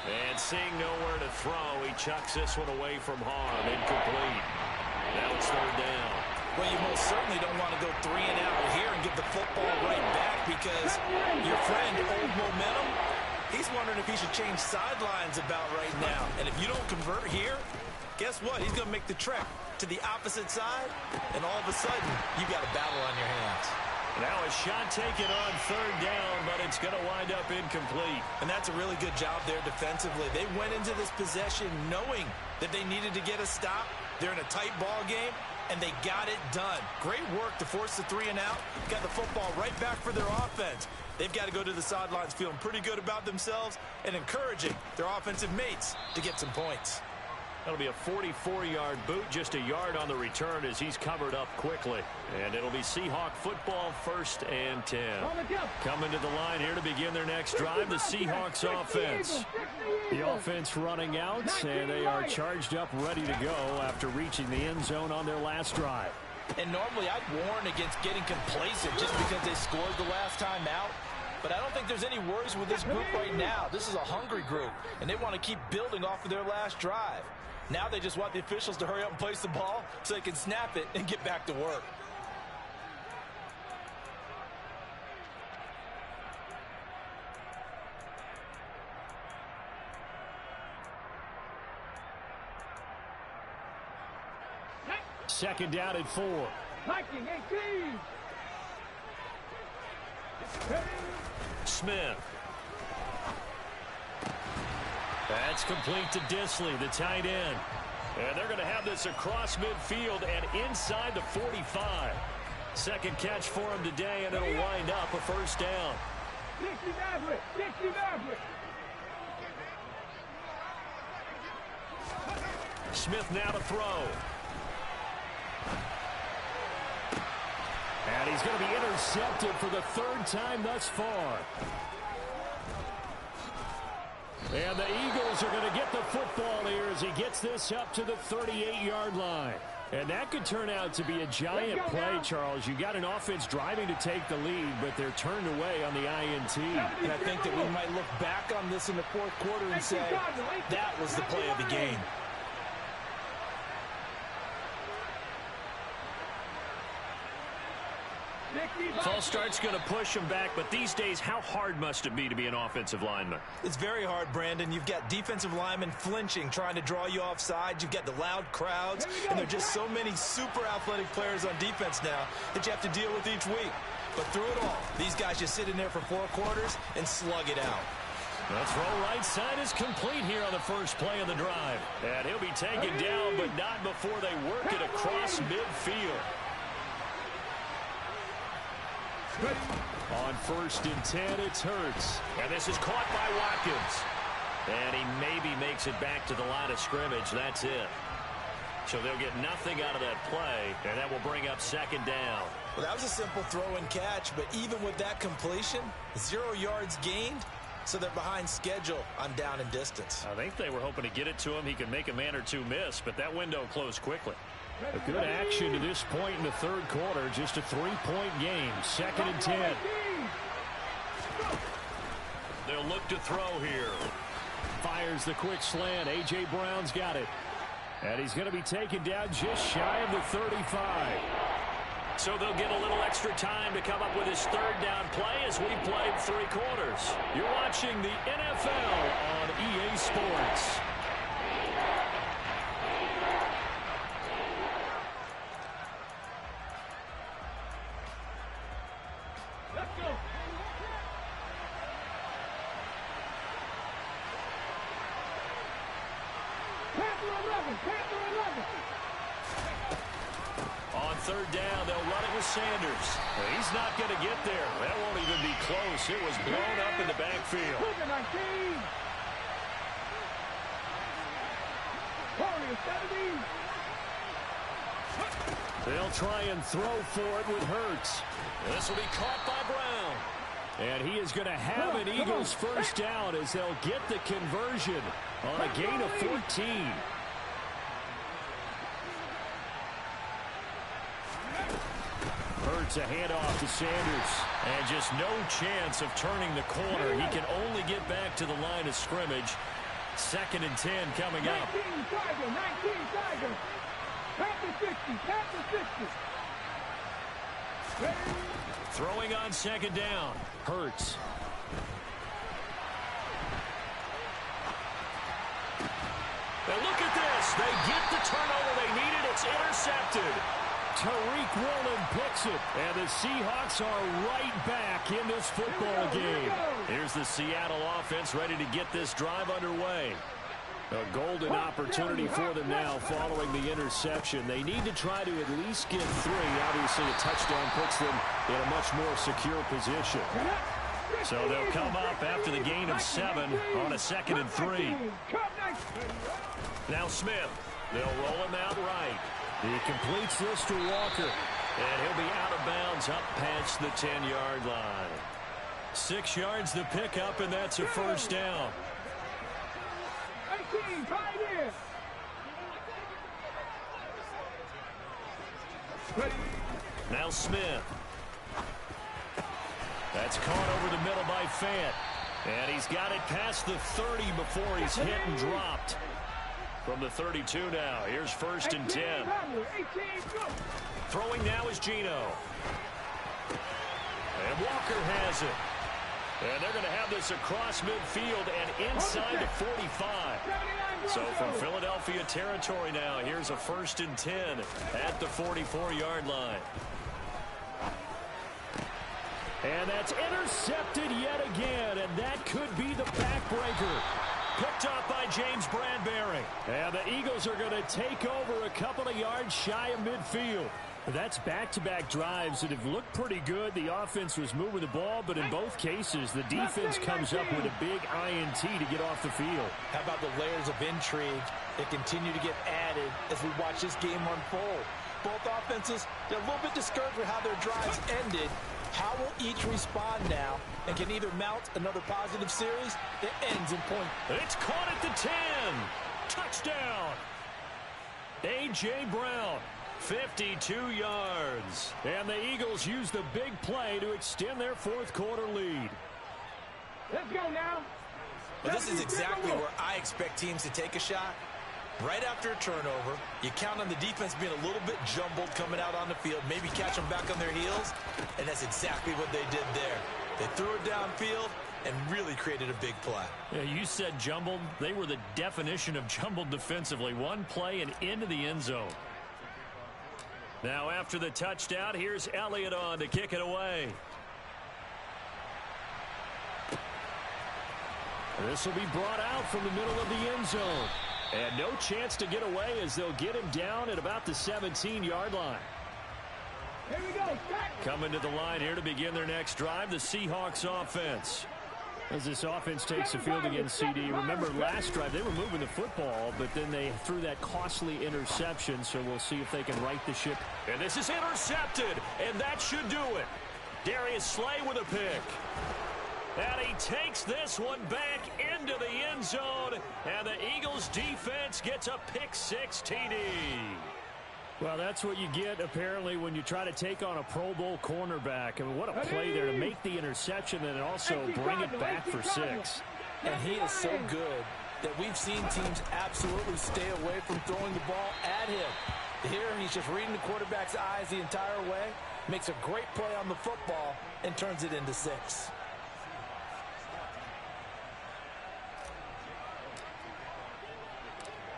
Speaker 1: And seeing nowhere to throw, he chucks this one away from harm. Incomplete. Now it's third down.
Speaker 3: Well, you most certainly don't want to go 3 and out here and get the football right back because your friend, Old Momentum, he's wondering if he should change sidelines about right now. And if you don't convert here, guess what? He's going to make the trek to the opposite side, and all of a sudden, you've got a battle on your hands.
Speaker 1: Now a shot taken on third down, but it's going to wind up incomplete.
Speaker 3: And that's a really good job there defensively. They went into this possession knowing that they needed to get a stop. They're in a tight ball game, and they got it done. Great work to force the 3 and out. Got the football right back for their offense. They've got to go to the sidelines feeling pretty good about themselves and encouraging their offensive mates to get some points.
Speaker 1: That'll be a 44-yard boot, just a yard on the return as he's covered up quickly. And it'll be Seahawk football, 1st and 10. Coming to the line here to begin their next drive, the Seahawks offense.
Speaker 4: The offense running out, and they are charged up, ready to go after reaching the end zone on their last drive.
Speaker 3: And normally I'd warn against getting complacent just because they scored the last time out. But I don't think there's any worries with this group right now. This is a hungry group, and they want to keep building off of their last drive. Now they just want the officials to hurry up and place the ball so they can snap it and get back to work.
Speaker 4: Second down at 4.
Speaker 5: Viking 18.
Speaker 1: Smith. That's complete to Disley, the tight end. And they're going to have this across midfield and inside the 45. Second catch for him today, and it'll wind up a first down.
Speaker 5: 60
Speaker 1: Smith now to throw.
Speaker 4: And he's going to be intercepted for the 3rd time thus far. And the Eagles are going to get the football here as he gets this up to the 38-yard line. And that could turn out to be a giant play, Charles. You got an offense driving to take the lead, but they're turned away on the INT.
Speaker 3: And I think that we might look back on this in the fourth quarter and say, that was the play of the game.
Speaker 1: False start's going to push him back, but these days, how hard must it be to be an offensive lineman?
Speaker 2: It's very hard, Brandon. You've got defensive linemen flinching, trying to draw you off sides. You've got the loud crowds, and there are just so many super athletic players on defense now that you have to deal with each week. But through it all, these guys just sit in there for 4 quarters and slug it out.
Speaker 1: The throw right side is complete here on the first play of the drive. And he'll be taken down, but not before they work it across midfield.
Speaker 4: On 1st and 10, it's Hurts.
Speaker 1: And this is caught by Watkins. And he maybe makes it back to the line of scrimmage. That's it. So they'll get nothing out of that play, and that will bring up 2nd down.
Speaker 2: Well, that was a simple throw and catch, but even with that completion, 0 yards gained, so they're behind schedule on down and distance.
Speaker 1: I think they were hoping to get it to him. He could make a man or two miss, but that window closed quickly.
Speaker 4: A good action to this point in the 3rd quarter. Just a 3-point game. 2nd and 10.
Speaker 1: They'll look to throw here.
Speaker 4: Fires the quick slant. A.J. Brown's got it. And he's going to be taken down just shy of the 35.
Speaker 1: So they'll get a little extra time to come up with his 3rd down play as we played 3 quarters. You're watching the NFL on EA Sports.
Speaker 5: Let's go. Panther 11.
Speaker 1: On 3rd down, they'll run it with Sanders. He's not going to get there. That won't even be close. It was blown up in the backfield.
Speaker 5: 19. Corey, 70.
Speaker 4: They'll try and throw for it with Hurts.
Speaker 1: This will be caught by Brown.
Speaker 4: And he is going to have an Eagles 1st down as they'll get the conversion on a gain of 14. Hurts a handoff to Sanders.
Speaker 1: And just no chance of turning the corner. He can only get back to the line of scrimmage. 2nd and 10 coming up.
Speaker 5: 19 Tiger. Panther 60.
Speaker 1: Throwing on 2nd down.
Speaker 4: Hurts.
Speaker 1: Now look at this. They get the turnover they needed. It's intercepted.
Speaker 4: Tariq Woolen picks it. And the Seahawks are right back in this football game.
Speaker 1: Here's the Seattle offense ready to get this drive underway.
Speaker 4: A golden opportunity for them now following the interception. They need to try to at least get 3. Obviously, a touchdown puts them in a much more secure position.
Speaker 1: So they'll come up after the gain of 7 on a 2nd and 3. Now Smith. They'll roll him out right.
Speaker 4: He completes this to Walker.
Speaker 1: And he'll be out of bounds up past the 10-yard line. 6 yards to pick up, and that's a 1st down.
Speaker 5: 18, tight end.
Speaker 1: Now Smith. That's caught over the middle by Fant. And he's got it past the 30 before he's hit and dropped. From the 32 now. Here's 1st and 10. Throwing now is Geno. And Walker has it. And they're going to have this across midfield and inside the 45. So from Philadelphia territory now, here's a 1st and 10 at the 44-yard line.
Speaker 4: And that's intercepted yet again, and that could be the backbreaker.
Speaker 1: Picked up by James Bradbury.
Speaker 4: And the Eagles are going to take over a couple of yards shy of midfield. That's back-to-back drives that have looked pretty good. The offense was moving the ball, but in both cases, the defense comes up with a big INT to get off the field.
Speaker 2: How about the layers of intrigue that continue to get added as we watch this game unfold? Both offenses, they're a little bit discouraged with how their drives ended. How will each respond now and can either mount another positive series that ends in point?
Speaker 1: It's caught at the 10. Touchdown. A.J. Brown. 52 yards.
Speaker 4: And the Eagles use the big play to extend their 4th quarter lead.
Speaker 5: Let's go now.
Speaker 2: Well, this is exactly where I expect teams to take a shot. Right after a turnover, you count on the defense being a little bit jumbled coming out on the field, maybe catch them back on their heels, and that's exactly what they did there. They threw it downfield and really created a big play.
Speaker 1: Yeah, you said jumbled. They were the definition of jumbled defensively. One play and into the end zone. Now after the touchdown, here's Elliott on to kick it away. This will be brought out from the middle of the end zone. And no chance to get away as they'll get him down at about the 17-yard line.
Speaker 5: Here we go.
Speaker 1: Coming to the line here to begin their next drive, the Seahawks offense. As this offense takes the field against CD, remember last drive they were moving the football, but then they threw that costly interception, so we'll see if they can right the ship. And this is intercepted, and that should do it. Darius Slay with a pick. And he takes this one back into the end zone, and the Eagles defense gets a pick-6 TD. Well, that's what you get, apparently, when you try to take on a Pro Bowl cornerback. I mean, what a play there to make the interception and also bring it back for 6.
Speaker 3: And he is so good that we've seen teams absolutely stay away from throwing the ball at him. Here, he's just reading the quarterback's eyes the entire way, makes a great play on the football, and turns it into 6.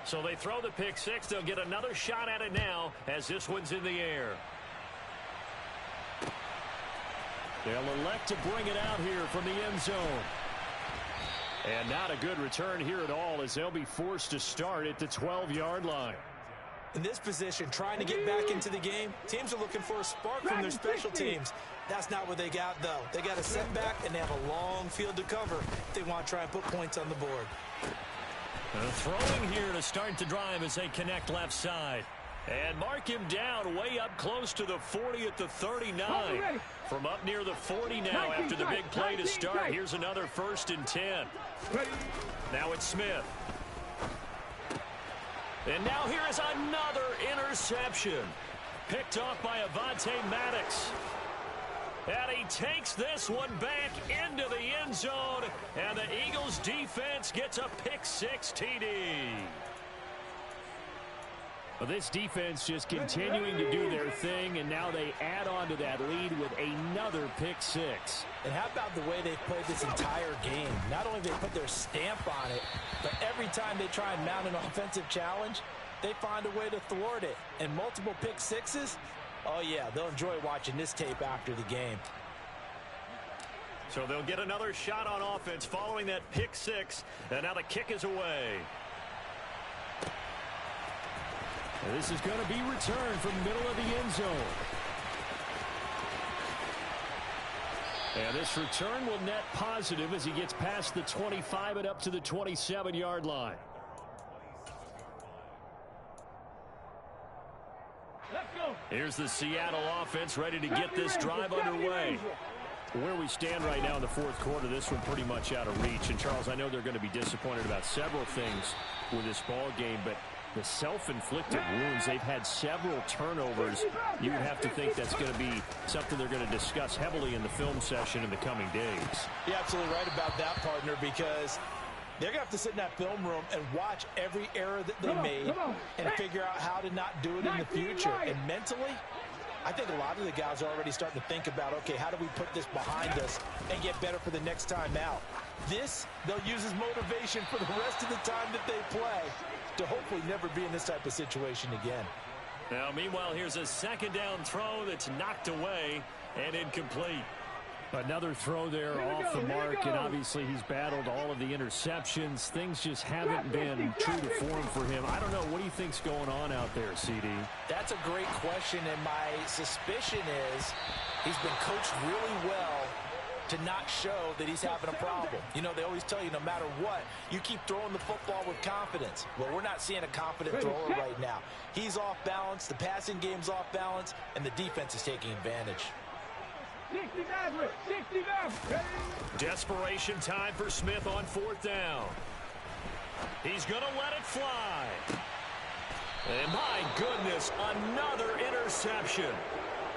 Speaker 1: So they throw the pick-6. They'll get another shot at it now as this one's in the air. They'll elect to bring it out here from the end zone. And not a good return here at all as they'll be forced to start at the 12-yard line.
Speaker 2: In this position, trying to get back into the game, teams are looking for a spark from their special teams. That's not what they got, though. They got a setback, and they have a long field to cover if they want to try and put points on the board.
Speaker 1: Throwing here to start the drive as they connect left side. And mark him down way up close to the 40 at the 39. From up near the 40 now after the big play to start. Here's another 1st and 10. Now it's Smith. And now here is another interception. Picked off by Avonte Maddox. And he takes this one back into the end zone. And the Eagles defense gets a pick-6 TD. Well, this defense just continuing to do their thing, and now they add on to that lead with another pick-6.
Speaker 3: And how about the way they've played this entire game? Not only they put their stamp on it, but every time they try and mount an offensive challenge, they find a way to thwart it. And multiple pick-6s, oh, yeah, they'll enjoy watching this tape after the game.
Speaker 1: So they'll get another shot on offense following that pick-6, and now the kick is away. And this is going to be returned from the middle of the end zone. And this return will net positive as he gets past the 25 and up to the 27-yard line. Here's the Seattle offense ready to get this drive underway. Where we stand right now in the fourth quarter, this one pretty much out of reach. And, Charles, I know they're going to be disappointed about several things with this ball game, but the self-inflicted wounds, they've had several turnovers. You would have to think that's going to be something they're going to discuss heavily in the film session in the coming days.
Speaker 3: You're absolutely right about that, partner, because they're going to have to sit in that film room and watch every error that they made and figure out how to not do it in the future. And mentally, I think a lot of the guys are already starting to think about, okay, how do we put this behind us and get better for the next time out? This, they'll use as motivation for the rest of the time that they play to hopefully never be in this type of situation again.
Speaker 1: Now, meanwhile, here's a second down throw that's knocked away and incomplete. Another throw there off the mark, and obviously he's battled all of the interceptions. Things just haven't been true to form for him. I don't know. What do you think's going on out there, CD?
Speaker 3: That's a great question, and my suspicion is he's been coached really well to not show that he's having a problem. You know, they always tell you no matter what, you keep throwing the football with confidence. Well, we're not seeing a confident thrower right now. He's off balance, the passing game's off balance, and the defense is taking advantage.
Speaker 1: Desperation time for Smith on 4th down. He's going to let it fly. And my goodness, another interception.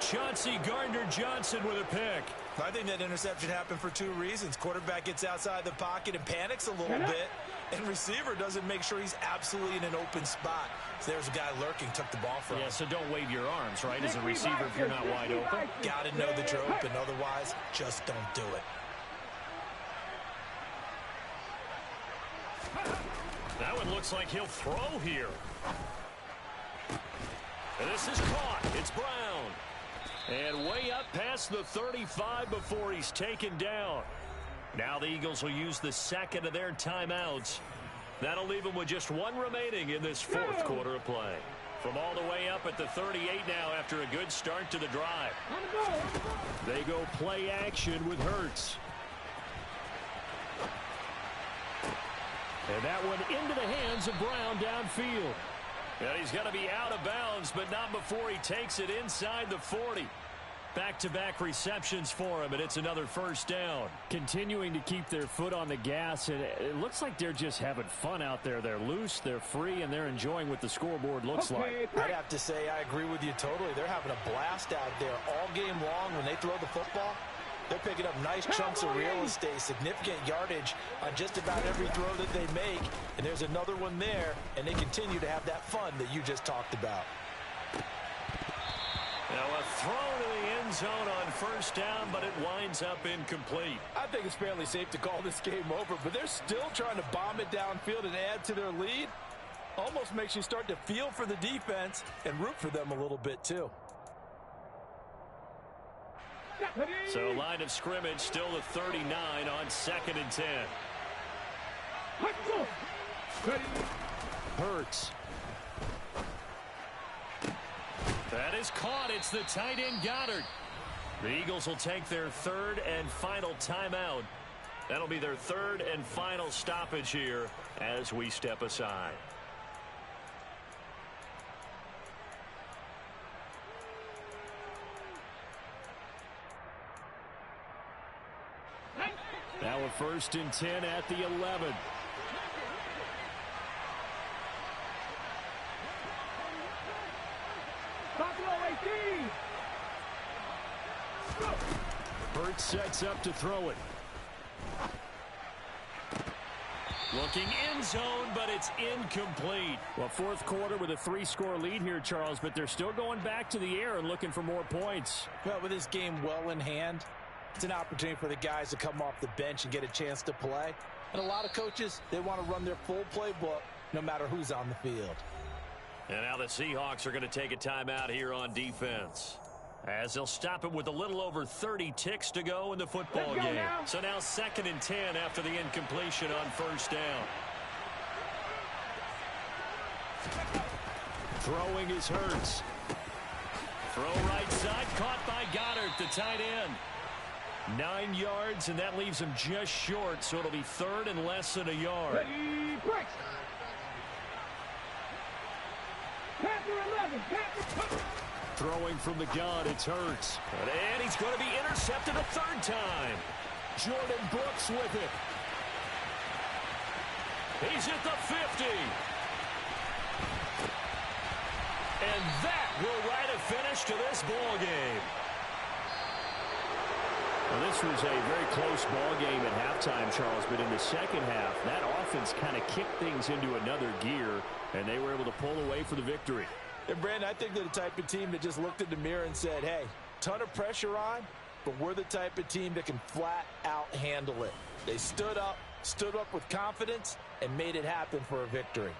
Speaker 1: Chauncey Gardner-Johnson with a pick.
Speaker 2: I think that interception happened for 2 reasons. Quarterback gets outside the pocket and panics a little bit, And receiver doesn't make sure he's absolutely in an open spot. So there's a guy lurking, took the ball from him.
Speaker 4: Yeah, so don't wave your arms, right, as a receiver if you're not wide open.
Speaker 2: Got to know that you're open. Otherwise, just don't do it.
Speaker 1: That one looks like he'll throw here. And this is caught. It's Brown. And way up past the 35 before he's taken down. Now the Eagles will use the second of their timeouts. That'll leave them with just one remaining in this fourth quarter of play. From all the way up at the 38 now after a good start to the drive. They go play action with Hurts. And that one into the hands of Brown downfield. And he's going to be out of bounds, but not before he takes it inside the 40. Back-to-back receptions for him, and it's another first down. Continuing to keep their foot on the gas, and it looks like they're just having fun out there. They're loose, they're free, and they're enjoying what the scoreboard looks like.
Speaker 3: I'd have to say I agree with you totally. They're having a blast out there all game long when they throw the football. They're picking up nice chunks of real estate, significant yardage on just about every throw that they make. And there's another one there, and they continue to have that fun that you just talked about.
Speaker 1: Now a throw to the end zone on first down, but it winds up incomplete.
Speaker 3: I think it's fairly safe to call this game over, but they're still trying to bomb it downfield and add to their lead. Almost makes you start to feel for the defense and root for them a little bit too.
Speaker 1: So line of scrimmage still the 39 on 2nd and 10.
Speaker 4: Hurts.
Speaker 1: That is caught. It's the tight end Goddard. The Eagles will take their third and final timeout. That'll be their third and final stoppage here as we step aside.
Speaker 4: Now a 1st and 10 at the 11. Hurts sets up to throw it.
Speaker 1: Looking end zone, but it's incomplete.
Speaker 4: Well, fourth quarter with a 3-score lead here, Charles, but they're still going back to the air and looking for more points.
Speaker 3: Well, with this game well in hand, it's an opportunity for the guys to come off the bench and get a chance to play. And a lot of coaches, they want to run their full playbook no matter who's on the field.
Speaker 1: And now the Seahawks are going to take a timeout here on defense, as they'll stop it with a little over 30 ticks to go in the football game.
Speaker 5: Now.
Speaker 1: So now 2nd and 10 after the incompletion on first down.
Speaker 4: Throwing is Hurts.
Speaker 1: Throw right side, caught by Goddard, the tight end. 9 yards, and that leaves him just short, so it'll be 3rd and less than a yard.
Speaker 5: Ready, break. Panther 11, Panther.
Speaker 4: Throwing from the gun, it's Hurts.
Speaker 1: And he's going to be intercepted a 3rd time.
Speaker 4: Jordan Brooks with it.
Speaker 1: He's at the 50. And that will write a finish to this ball game.
Speaker 4: Well, this was a very close ball game at halftime, Charles, but in the second half, that offense kind of kicked things into another gear, and they were able to pull away for the victory.
Speaker 3: And, Brandon, I think they're the type of team that just looked in the mirror and said, hey, ton of pressure on, but we're the type of team that can flat out handle it. They stood up with confidence, and made it happen for a victory.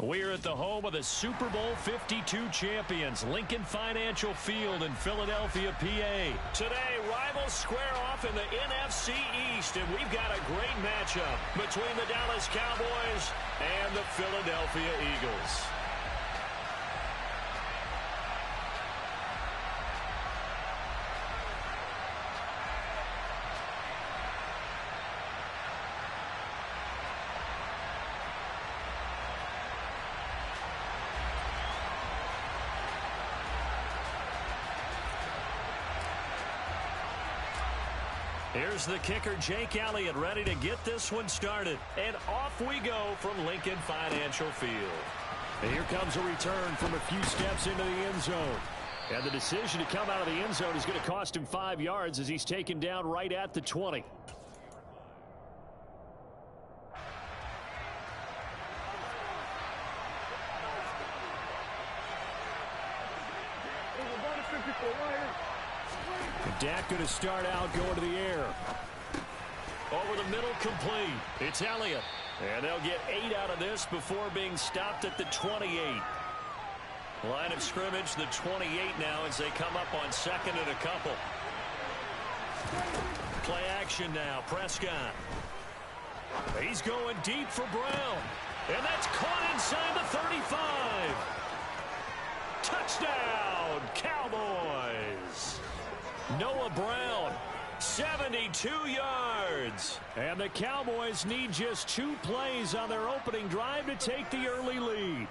Speaker 1: We're at the home of the Super Bowl 52 champions, Lincoln Financial Field in Philadelphia, PA. Today, rivals square off in the NFC East, and we've got a great matchup between the Dallas Cowboys and the Philadelphia Eagles. Here's the kicker, Jake Elliott, ready to get this one started. And off we go from Lincoln Financial Field.
Speaker 4: And here comes a return from a few steps into the end zone. And the decision to come out of the end zone is going to cost him 5 yards as he's taken down right at the 20. Dak going to start out going to the air.
Speaker 1: Over the middle, complete. It's Elliott. And they'll get 8 out of this before being stopped at the 28. Line of scrimmage, the 28 now as they come up on second and a couple. Play action now, Prescott. He's going deep for Brown. And that's caught inside the 35. Touchdown, Cowboys. Noah Brown, 72 yards.
Speaker 4: And the Cowboys need just 2 plays on their opening drive to take the early lead.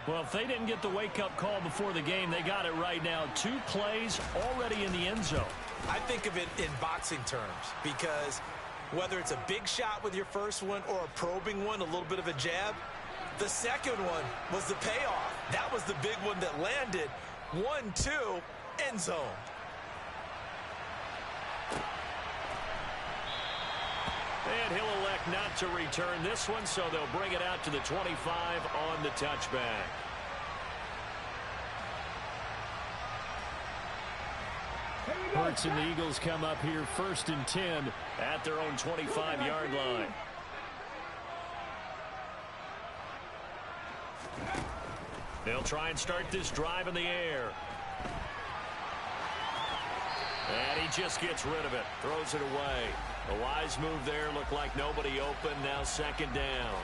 Speaker 1: Well, if they didn't get the wake-up call before the game, they got it right now. 2 plays already in the end zone.
Speaker 2: I think of it in boxing terms because whether it's a big shot with your first one or a probing one, a little bit of a jab, the second one was the payoff. That was the big one that landed. 1-2, end zone.
Speaker 1: And he'll elect not to return this one, so they'll bring it out to the 25 on the touchback.
Speaker 4: Hurts and the Eagles come up here 1st and 10
Speaker 1: at their own 25-yard line. They'll try and start this drive in the air. And he just gets rid of it. Throws it away. A wise move there. Looked like nobody open. Now second down.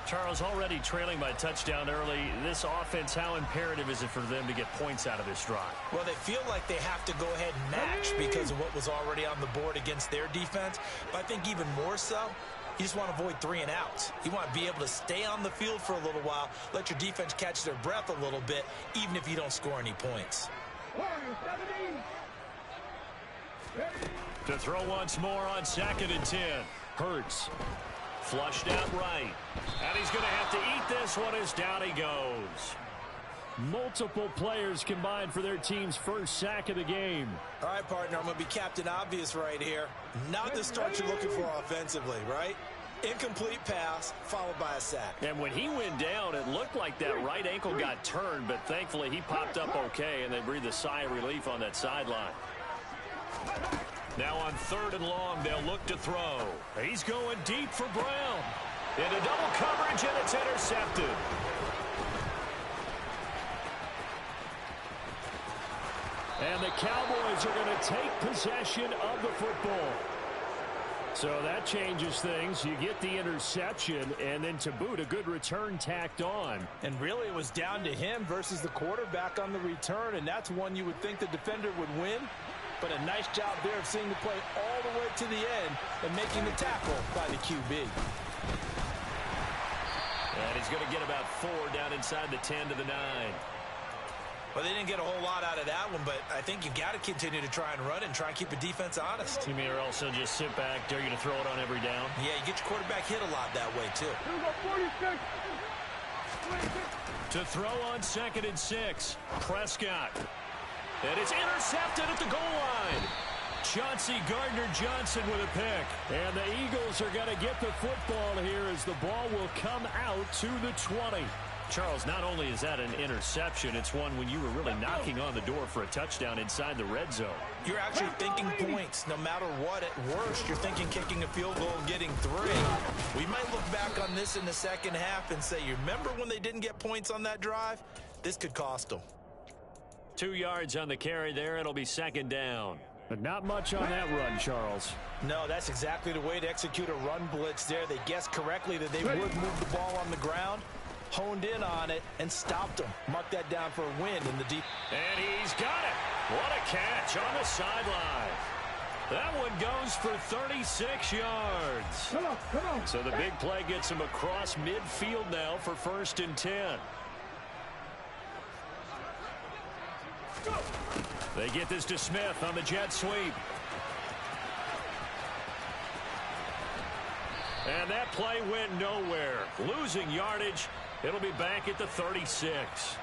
Speaker 1: Charles, already trailing by touchdown early. This offense, how imperative is it for them to get points out of this drive?
Speaker 2: Well, they feel like they have to go ahead and match because of what was already on the board against their defense. But I think even more so, you just want to avoid 3 and outs. You want to be able to stay on the field for a little while, let your defense catch their breath a little bit, even if you don't score any points.
Speaker 1: To throw once more on 2nd and 10. Hurts. Flushed out right. And he's going to have to eat this one as down he goes.
Speaker 4: Multiple players combined for their team's first sack of the game.
Speaker 2: All right, partner, I'm going to be Captain Obvious right here. Not the start you're looking for offensively, right? Incomplete pass, followed by a sack.
Speaker 1: And when he went down, it looked like that right ankle got turned, but thankfully he popped up okay, and they breathed a sigh of relief on that sideline. Now on 3rd and long, they'll look to throw. He's going deep for Brown. Into double coverage, and it's intercepted.
Speaker 4: And the Cowboys are going to take possession of the football. So that changes things. You get the interception, and then to boot, a good return tacked on.
Speaker 3: And really, it was down to him versus the quarterback on the return, and that's one you would think the defender would win. But a nice job there of seeing the play all the way to the end and making the tackle by the QB.
Speaker 1: And he's going to get about 4 down inside the 10 to the 9.
Speaker 2: Well, they didn't get a whole lot out of that one, but I think you've got to continue to try and run and try and keep the defense honest.
Speaker 1: You mean or also just sit back, dare you to throw it on every down?
Speaker 2: Yeah, you get your quarterback hit a lot that way, too.
Speaker 1: To throw on 2nd and 6, Prescott. And it's intercepted at the goal line. Chauncey Gardner-Johnson with a pick.
Speaker 4: And the Eagles are going to get the football here as the ball will come out to the 20.
Speaker 1: Charles, not only is that an interception, it's one when you were really knocking on the door for a touchdown inside the red zone.
Speaker 2: You're actually thinking points. No matter what, at worst, you're thinking kicking a field goal and getting 3. We might look back on this in the second half and say, you remember when they didn't get points on that drive? This could cost them.
Speaker 1: 2 yards on the carry there. It'll be second down.
Speaker 4: But not much on that run, Charles.
Speaker 3: No, that's exactly the way to execute a run blitz there. They guessed correctly that they would move the ball on the ground, honed in on it, and stopped them. Mark that down for a win in the deep.
Speaker 1: And he's got it. What a catch on the sideline. That one goes for 36 yards.
Speaker 5: Come on.
Speaker 1: So the big play gets him across midfield now for 1st and 10. They get this to Smith on the jet sweep. And that play went nowhere. Losing yardage. It'll be back at the 36.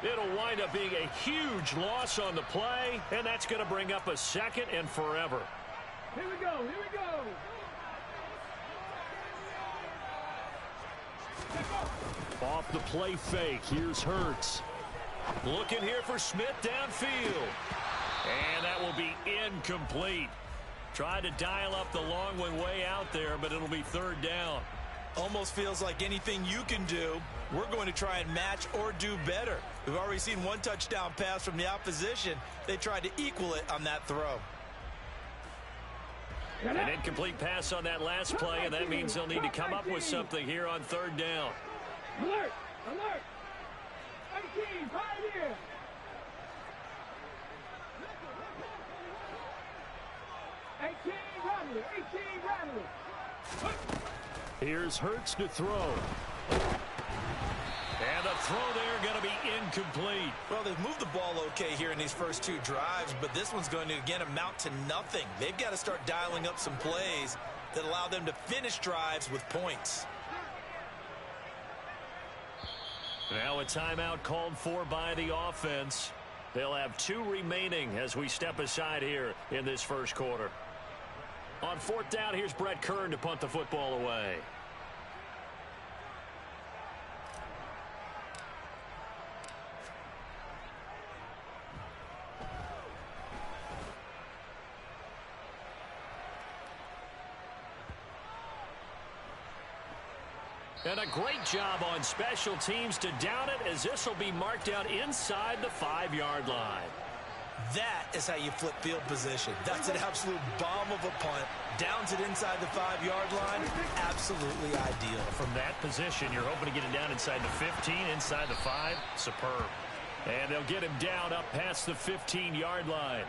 Speaker 1: It'll wind up being a huge loss on the play, and that's going to bring up a 2nd and forever.
Speaker 5: Here we go.
Speaker 1: Off the play fake. Here's Hurts. Looking here for Smith downfield. And that will be incomplete. Tried to dial up the long one way out there, but it'll be 3rd down.
Speaker 2: Almost feels like anything you can do, we're going to try and match or do better. We've already seen 1 touchdown pass from the opposition. They tried to equal it on that throw.
Speaker 1: An incomplete pass on that last play, and that means they'll need to come up with something here on 3rd down.
Speaker 5: Alert. 18, Pioneer.
Speaker 1: Here's Hurts to throw. And the throw there going to be incomplete.
Speaker 2: Well, they've moved the ball okay here in these first 2 drives, but this one's going to, again, amount to nothing. They've got to start dialing up some plays that allow them to finish drives with points.
Speaker 1: Now a timeout called for by the offense. They'll have 2 remaining as we step aside here in this first quarter. On 4th down, here's Brett Kern to punt the football away. And a great job on special teams to down it, as this will be marked out inside the 5-yard line.
Speaker 2: That is how you flip field position. That's an absolute bomb of a punt. Downs it inside the 5-yard line. Absolutely ideal.
Speaker 1: From that position, you're hoping to get it down inside the 15, inside the 5. Superb. And they'll get him down up past the 15-yard line.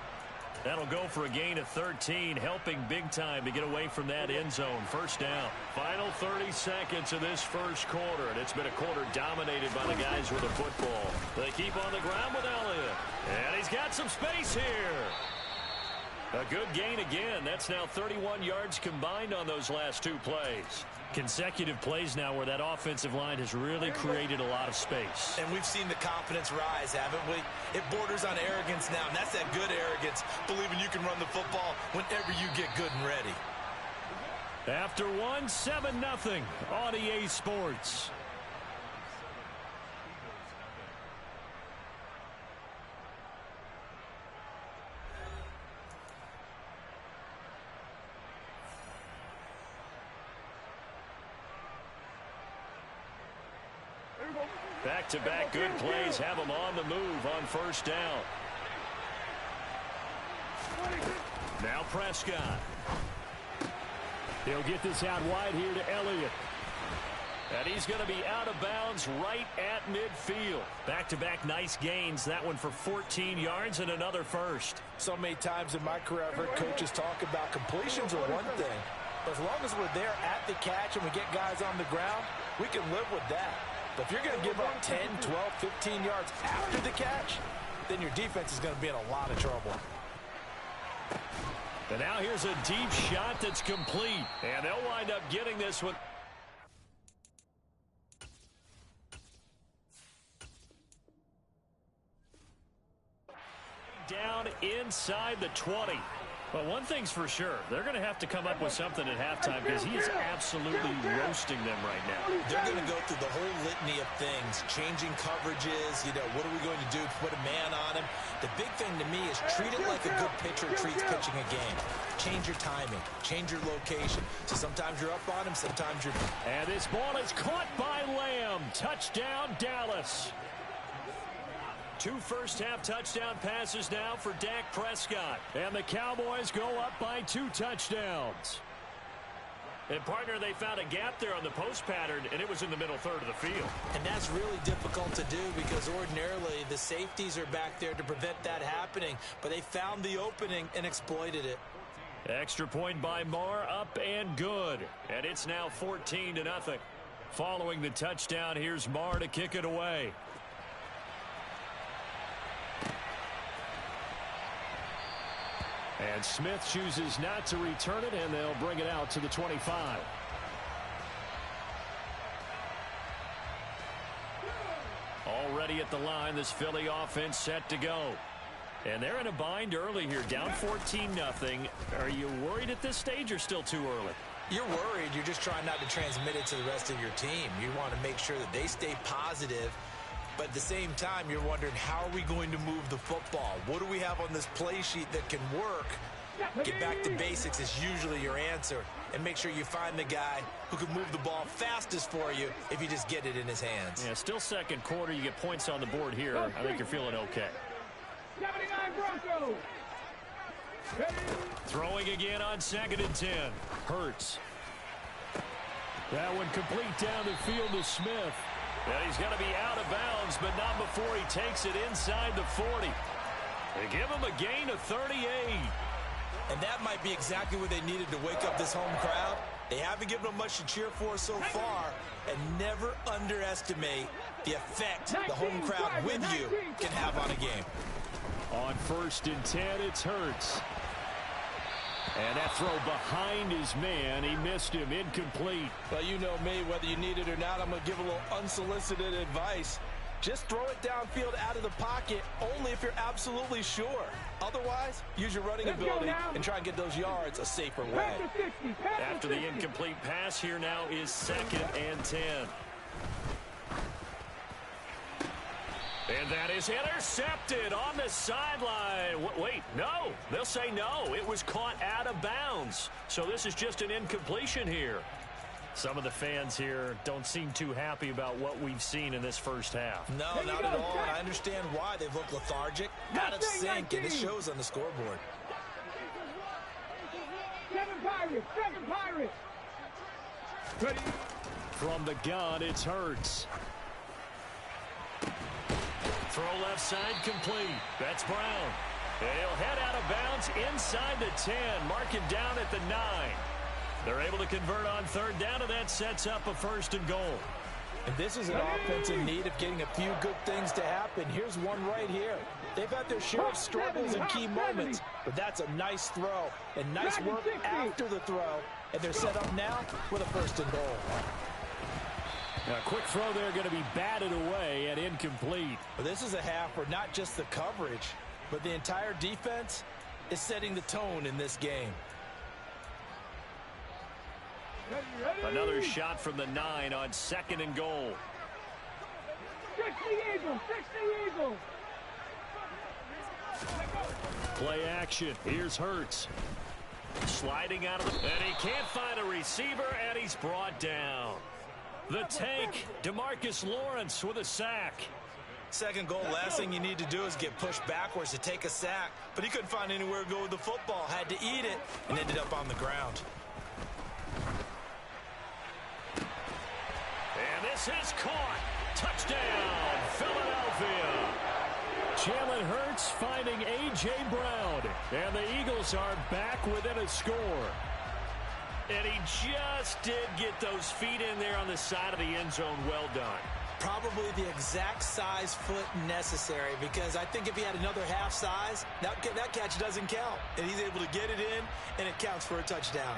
Speaker 1: That'll go for a gain of 13, helping big time to get away from that end zone. 1st down. Final 30 seconds of this first quarter, and it's been a quarter dominated by the guys with the football. They keep on the ground with Elliott, and he's got some space here. A good gain again. That's now 31 yards combined on those last 2 plays. Consecutive plays now where that offensive line has really created a lot of space.
Speaker 2: And we've seen the confidence rise, haven't we? It borders on arrogance now, and that's that good arrogance, believing you can run the football whenever you get good and ready.
Speaker 1: After 1, 7-0 on EA Sports. Back-to-back good plays have them on the move on 1st down. Now Prescott.
Speaker 4: They'll get this out wide here to Elliott.
Speaker 1: And he's going to be out of bounds right at midfield. Back-to-back nice gains. That one for 14 yards and another first.
Speaker 3: So many times in my career I've heard coaches talk about completions are one thing. But as long as we're there at the catch and we get guys on the ground, we can live with that. But if you're going to give up 10, 12, 15 yards after the catch, then your defense is going to be in a lot of trouble.
Speaker 1: And now here's a deep shot that's complete. And they'll wind up getting this one. Down inside the 20. Well, one thing's for sure. They're going to have to come up with something at halftime because he is absolutely roasting them right now.
Speaker 2: They're going to go through the whole litany of things, changing coverages, what are we going to do to put a man on him? The big thing to me is treat it like a good pitcher treats pitching a game. Change your timing, change your location. So sometimes you're up on him, sometimes you're...
Speaker 1: And this ball is caught by Lamb. Touchdown, Dallas. 2 first-half touchdown passes now for Dak Prescott. And the Cowboys go up by 2 touchdowns. And, partner, they found a gap there on the post pattern, and it was in the middle third of the field.
Speaker 2: And that's really difficult to do because ordinarily the safeties are back there to prevent that happening. But they found the opening and exploited it.
Speaker 1: Extra point by Marr, up and good. And it's now 14-0. Following the touchdown, here's Marr to kick it away. And Smith chooses not to return it, and they'll bring it out to the 25. Already at the line, this Philly offense set to go. And they're in a bind early here, down 14-0. Are you worried at this stage or still too early?
Speaker 2: You're worried. You're just trying not to transmit it to the rest of your team. You want to make sure that they stay positive. But at the same time, you're wondering, how are we going to move the football? What do we have on this play sheet that can work? Get back to basics is usually your answer. And make sure you find the guy who can move the ball fastest for you if you just get it in his hands.
Speaker 1: Yeah, still second quarter. You get points on the board here. I think you're feeling okay.
Speaker 5: 79 Broncos.
Speaker 1: Throwing again on 2nd and 10. Hurts. That one complete down the field to Smith. And he's going to be out of bounds, but not before he takes it inside the 40. They give him a gain of 38.
Speaker 2: And that might be exactly what they needed to wake up this home crowd. They haven't given them much to cheer for so far. And never underestimate the effect the home crowd with you can have on a game.
Speaker 1: On 1st and 10, it's Hurts. And that throw behind his man, he missed him, incomplete.
Speaker 3: Well, you know me, whether you need it or not, I'm going to give a little unsolicited advice. Just throw it downfield out of the pocket, only if you're absolutely sure. Otherwise, use your running ability and try and get those yards a safer way.
Speaker 1: After the incomplete pass, here now is 2nd and 10. And that is intercepted on the sideline. Wait, no. They'll say no. It was caught out of bounds. So this is just an incompletion here. Some of the fans here don't seem too happy about what we've seen in this first half.
Speaker 2: No, not at all. And I understand why. They've looked lethargic, out of sync, and it shows on the scoreboard.
Speaker 5: 7 Pirates. 7 Pirates.
Speaker 1: Ready. From the gun, it's Hurts. Throw left side complete. That's Brown. And he'll head out of bounds inside the 10. Mark him down at the 9. They're able to convert on 3rd down, and that sets up a 1st and goal.
Speaker 3: And this is an offense in need of getting a few good things to happen. Here's one right here. They've had their share of struggles in key moments, but that's a nice throw and nice work after the throw. And they're set up now with a 1st and goal.
Speaker 1: A quick throw there going to be batted away and incomplete.
Speaker 3: But this is a half where not just the coverage, but the entire defense is setting the tone in this game.
Speaker 1: Another shot from the 9 on 2nd and goal.
Speaker 5: 60 Eagles. 60 Eagles.
Speaker 1: Play action. Here's Hurts. Sliding out of the... And he can't find a receiver, and he's brought down. The tank, DeMarcus Lawrence with a sack.
Speaker 2: 2nd goal, last thing you need to do is get pushed backwards to take a sack. But he couldn't find anywhere to go with the football. Had to eat it and ended up on the ground.
Speaker 1: And this is caught. Touchdown, Philadelphia. Jalen Hurts finding A.J. Brown. And the Eagles are back within a score. And he just did get those feet in there on the side of the end zone. Well done.
Speaker 2: Probably the exact size foot necessary, because I think if he had another half size, that catch doesn't count. And he's able to get it in, and it counts for a touchdown.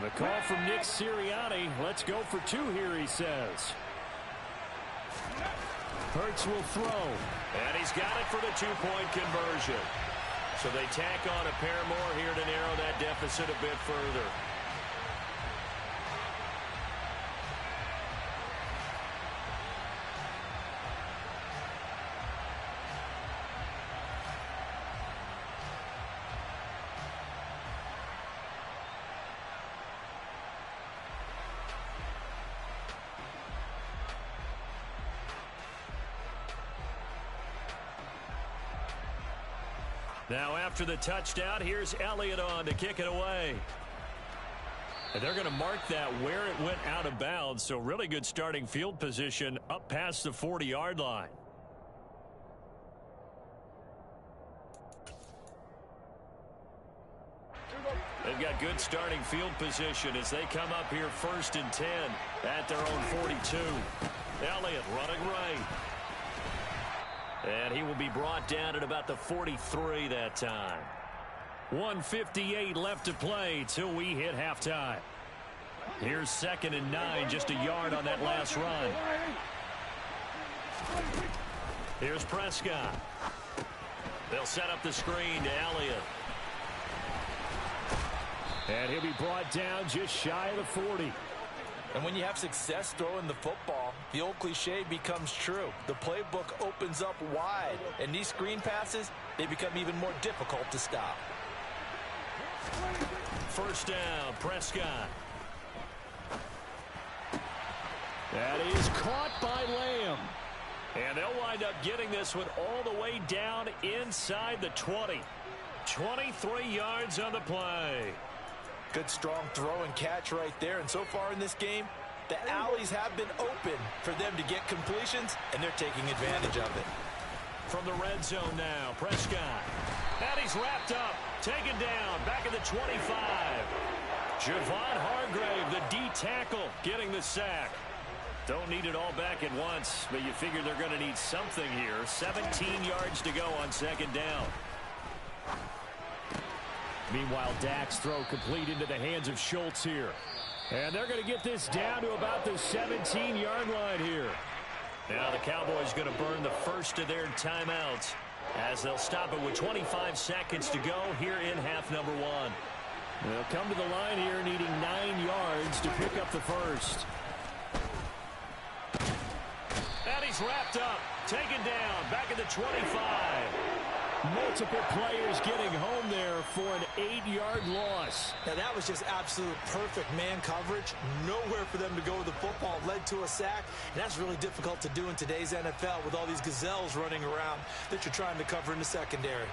Speaker 1: The call from Nick Sirianni. Let's go for 2 here, he says.
Speaker 4: Hurts will throw.
Speaker 1: And he's got it for the two-point conversion. So they tack on a pair more here to narrow that deficit a bit further. Now after the touchdown, here's Elliott on to kick it away. And they're going to mark that where it went out of bounds. So really good starting field position up past the 40-yard line. They've got good starting field position as they come up here 1st and 10 at their own 42. Elliott running right. And he will be brought down at about the 43 that time. 1:58 left to play till we hit halftime. Here's 2nd and 9, just a yard on that last run. Here's Prescott. They'll set up the screen to Elliott.
Speaker 4: And he'll be brought down just shy of the 40.
Speaker 3: And when you have success throwing the football, the old cliche becomes true. The playbook opens up wide, and these screen passes, they become even more difficult to stop.
Speaker 1: 1st down, Prescott.
Speaker 4: That is caught by Lamb.
Speaker 1: And they'll wind up getting this one all the way down inside the 20. 23 yards on the play.
Speaker 3: Good strong throw and catch right there. And so far in this game, the alleys have been open for them to get completions, and they're taking advantage of it.
Speaker 1: From the red zone now, Prescott. And he's wrapped up, taken down, back at the 25. Javon Hargrave, the D tackle, getting the sack. Don't need it all back at once, but you figure they're going to need something here. 17 yards to go on 2nd down.
Speaker 4: Meanwhile, Dak's throw complete into the hands of Schultz here. And they're going to get this down to about the 17-yard line here.
Speaker 1: Now the Cowboys going to burn the first of their timeouts as they'll stop it with 25 seconds to go here in half number 1.
Speaker 4: They'll come to the line here needing 9 yards to pick up the first.
Speaker 1: And he's wrapped up, taken down, back at the 25.
Speaker 4: Multiple players getting home there for an 8-yard loss.
Speaker 2: Now that was just absolute perfect man coverage. Nowhere for them to go with the football. Led to a sack. And that's really difficult to do in today's NFL with all these gazelles running around that you're trying to cover in the secondary.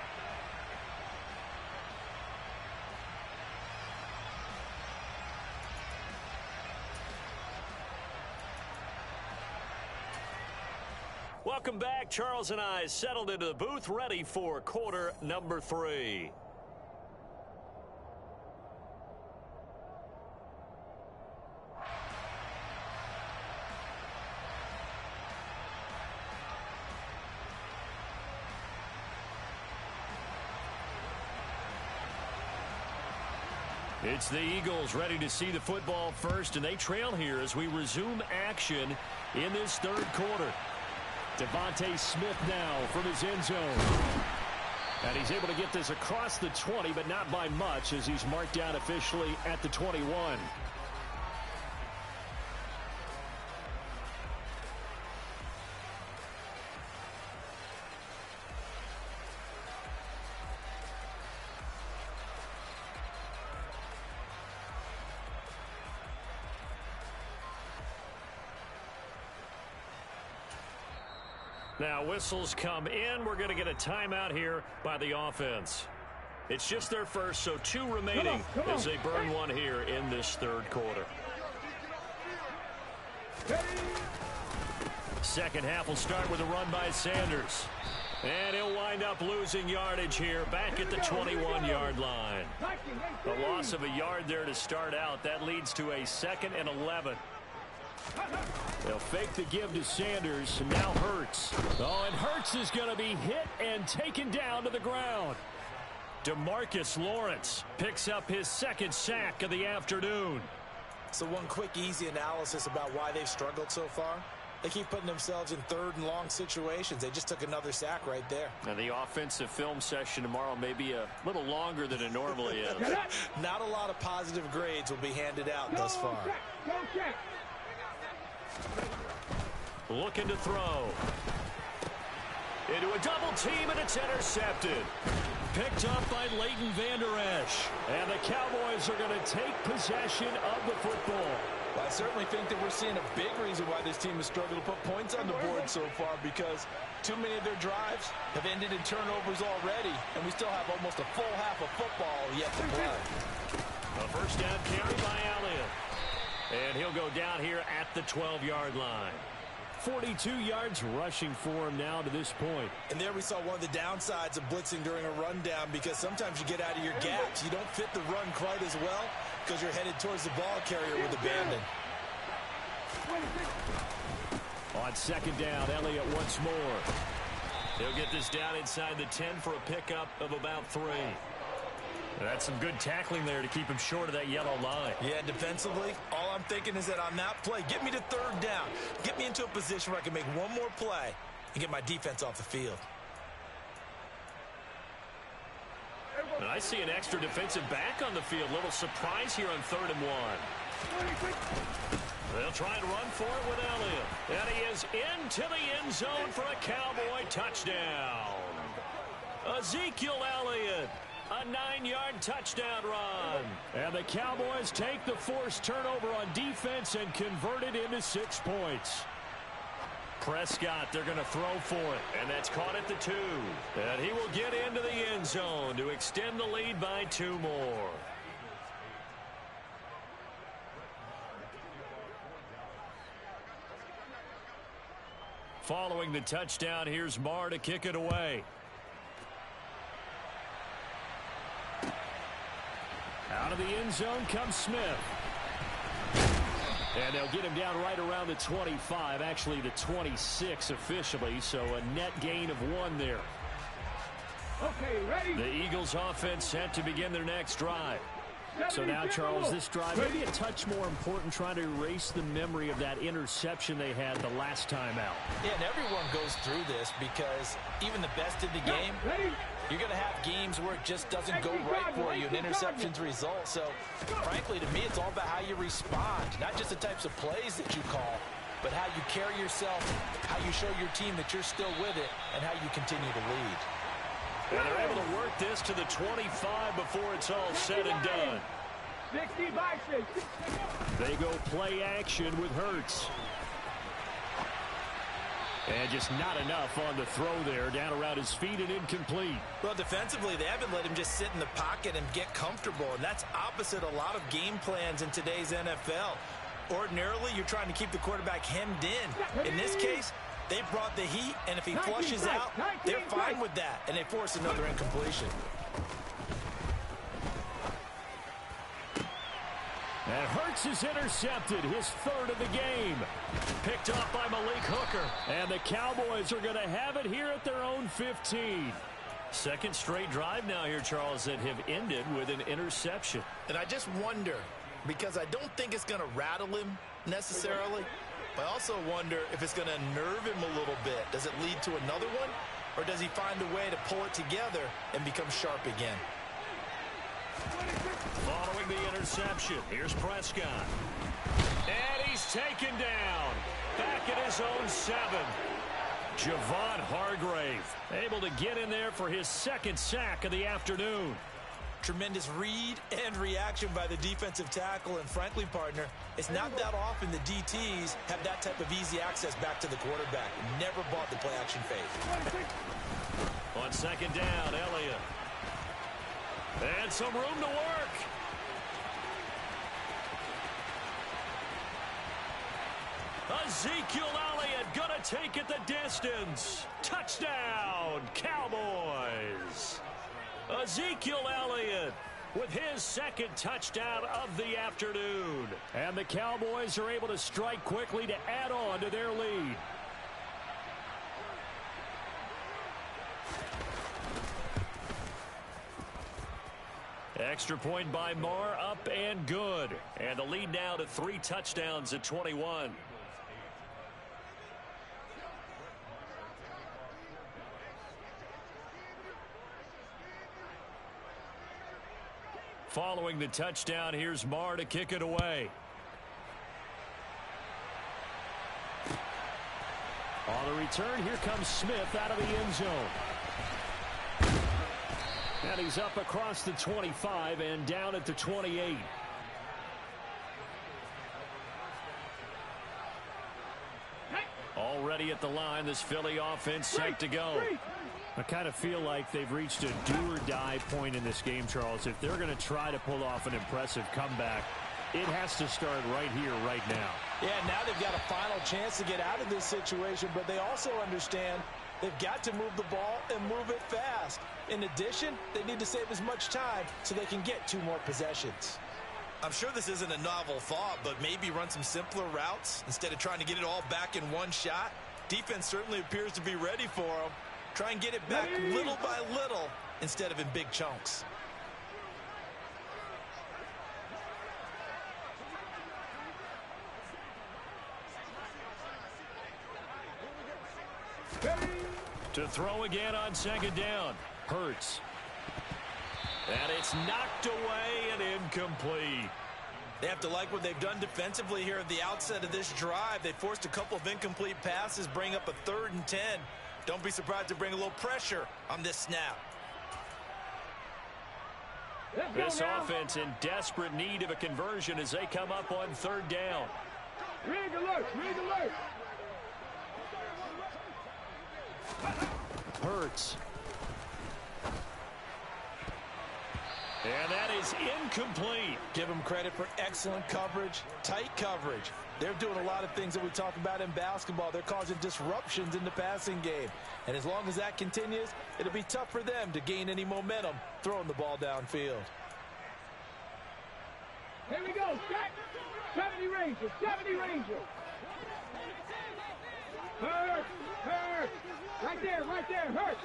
Speaker 1: Welcome back. Charles and I settled into the booth, ready for quarter number 3. It's the Eagles ready to see the football first, and they trail here as we resume action in this 3rd quarter.
Speaker 4: Devontae Smith now from his end zone. And he's able to get this across the 20, but not by much as he's marked down officially at the 21.
Speaker 1: Now whistles come in. We're going to get a timeout here by the offense. It's just their first, so 2 remaining as they burn one here in this 3rd quarter. Second half will start with a run by Sanders. And he'll wind up losing yardage here back at the 21-yard line. A loss of a yard there to start out. That leads to a 2nd and 11.
Speaker 4: They'll fake the give to Sanders, and now Hurts. Oh, and Hurts is going to be hit and taken down to the ground.
Speaker 1: DeMarcus Lawrence picks up his 2nd sack of the afternoon.
Speaker 2: So one quick, easy analysis about why they've struggled so far. They keep putting themselves in third and long situations. They just took another sack right there.
Speaker 4: Now the offensive film session tomorrow may be a little longer than it normally is.
Speaker 2: Not a lot of positive grades will be handed out thus far.
Speaker 5: Check.
Speaker 1: Looking to throw. Into a double team, and it's intercepted. Picked up by Leighton Vander Esch. And the Cowboys are going to take possession of the football.
Speaker 3: Well, I certainly think that we're seeing a big reason why this team has struggled to put points on the board so far, because too many of their drives have ended in turnovers already, and we still have almost a full half of football yet to play.
Speaker 1: A first down carry by Elliott. And he'll go down here at the 12-yard line.
Speaker 4: 42 yards rushing for him now to this point.
Speaker 2: And there we saw one of the downsides of blitzing during a rundown, because sometimes you get out of your gaps. You don't fit the run quite as well because you're headed towards the ball carrier with abandon.
Speaker 4: On second down, Elliott once more.
Speaker 1: He'll get this down inside the 10 for a pickup of about 3. That's some good tackling there to keep him short of that yellow line.
Speaker 2: Yeah, defensively, all I'm thinking is that on that play, get me to third down. Get me into a position where I can make one more play and get my defense off the field.
Speaker 1: And I see an extra defensive back on the field. Little surprise here on 3rd and 1. They'll try and run for it with Elliott. And he is into the end zone for a Cowboy touchdown. Ezekiel Elliott. A 9-yard touchdown run.
Speaker 4: And the Cowboys take the forced turnover on defense and convert it into 6 points.
Speaker 1: Prescott, they're going to throw for it. And that's caught at the 2. And he will get into the end zone to extend the lead by 2 more. Following the touchdown, here's Marr to kick it away.
Speaker 4: Out of the end zone comes Smith. And they'll get him down right around the 25, actually the 26 officially, so a net gain of 1 there.
Speaker 5: Okay, ready?
Speaker 1: The Eagles offense set to begin their next drive.
Speaker 4: So now, Charles, this drive maybe a touch more important, trying to erase the memory of that interception they had the last time out.
Speaker 2: Yeah, and everyone goes through this, because even the best in the game, you're going to have games where it just doesn't go right for you, and interceptions result. So, frankly, to me, it's all about how you respond, not just the types of plays that you call, but how you carry yourself, how you show your team that you're still with it, and how you continue to lead.
Speaker 1: And they're able to work this to the 25 before it's all said and done.
Speaker 5: 60 by 6.
Speaker 4: They go play action with Hurts. And just not enough on the throw there, down around his feet and incomplete.
Speaker 2: Well, defensively, they haven't let him just sit in the pocket and get comfortable, and that's opposite a lot of game plans in today's NFL. Ordinarily, you're trying to keep the quarterback hemmed in. In this case, they brought the heat, and if he flushes out, they're fine with that, and they force another incompletion.
Speaker 4: And Hurts is intercepted, his 3rd of the game.
Speaker 1: Picked off by Malik Hooker.
Speaker 4: And the Cowboys are going to have it here at their own 15.
Speaker 1: Second straight drive now here, Charles, that have ended with an interception.
Speaker 2: And I just wonder, because I don't think it's going to rattle him necessarily, but I also wonder if it's going to nerve him a little bit. Does it lead to another one, or does he find a way to pull it together and become sharp again?
Speaker 1: Following the interception, here's Prescott. And he's taken down. Back at his own 7. Javon Hargrave able to get in there for his 2nd sack of the afternoon.
Speaker 2: Tremendous read and reaction by the defensive tackle, and frankly, partner, it's not that often the DTs have that type of easy access back to the quarterback. Never bought the play action fake.
Speaker 1: On second down, Elliott. And some room to work. Ezekiel Elliott gonna take it the distance. Touchdown, Cowboys. Ezekiel Elliott with his 2nd touchdown of the afternoon.
Speaker 4: And the Cowboys are able to strike quickly to add on to their lead.
Speaker 1: Extra point by Marr, up and good. And the lead now to 3 touchdowns at 21. Following the touchdown, here's Marr to kick it away.
Speaker 4: On the return, here comes Smith out of the end zone. And he's up across the 25 and down at the 28. Already at the line, this Philly offense set to go. I kind of feel like they've reached a do-or-die point in this game, Charles. If they're going to try to pull off an impressive comeback, it has to start right here, right now.
Speaker 3: Yeah, now they've got a final chance to get out of this situation, but they also understand they've got to move the ball and move it fast. In addition, they need to save as much time so they can get 2 more possessions.
Speaker 2: I'm sure this isn't a novel thought, but maybe run some simpler routes instead of trying to get it all back in one shot. Defense certainly appears to be ready for them. Try and get it back little by little instead of in big chunks.
Speaker 1: To throw again on second down. Hurts. And it's knocked away and incomplete.
Speaker 2: They have to like what they've done defensively here at the outset of this drive. They forced a couple of incomplete passes, bring up a 3rd and 10. Don't be surprised to bring a little pressure on this snap.
Speaker 1: This offense in desperate need of a conversion as they come up on 3rd down.
Speaker 5: Rig alert! Rig alert!
Speaker 4: Hurts.
Speaker 1: And that is incomplete.
Speaker 3: Give them credit for excellent coverage, tight coverage. They're doing a lot of things that we talk about in basketball. They're causing disruptions in the passing game. And as long as that continues, it'll be tough for them to gain any momentum throwing the ball downfield.
Speaker 5: Here we go, set! 70 Ranger, 70 Ranger! Hurt! Hurt! Right there, hurt!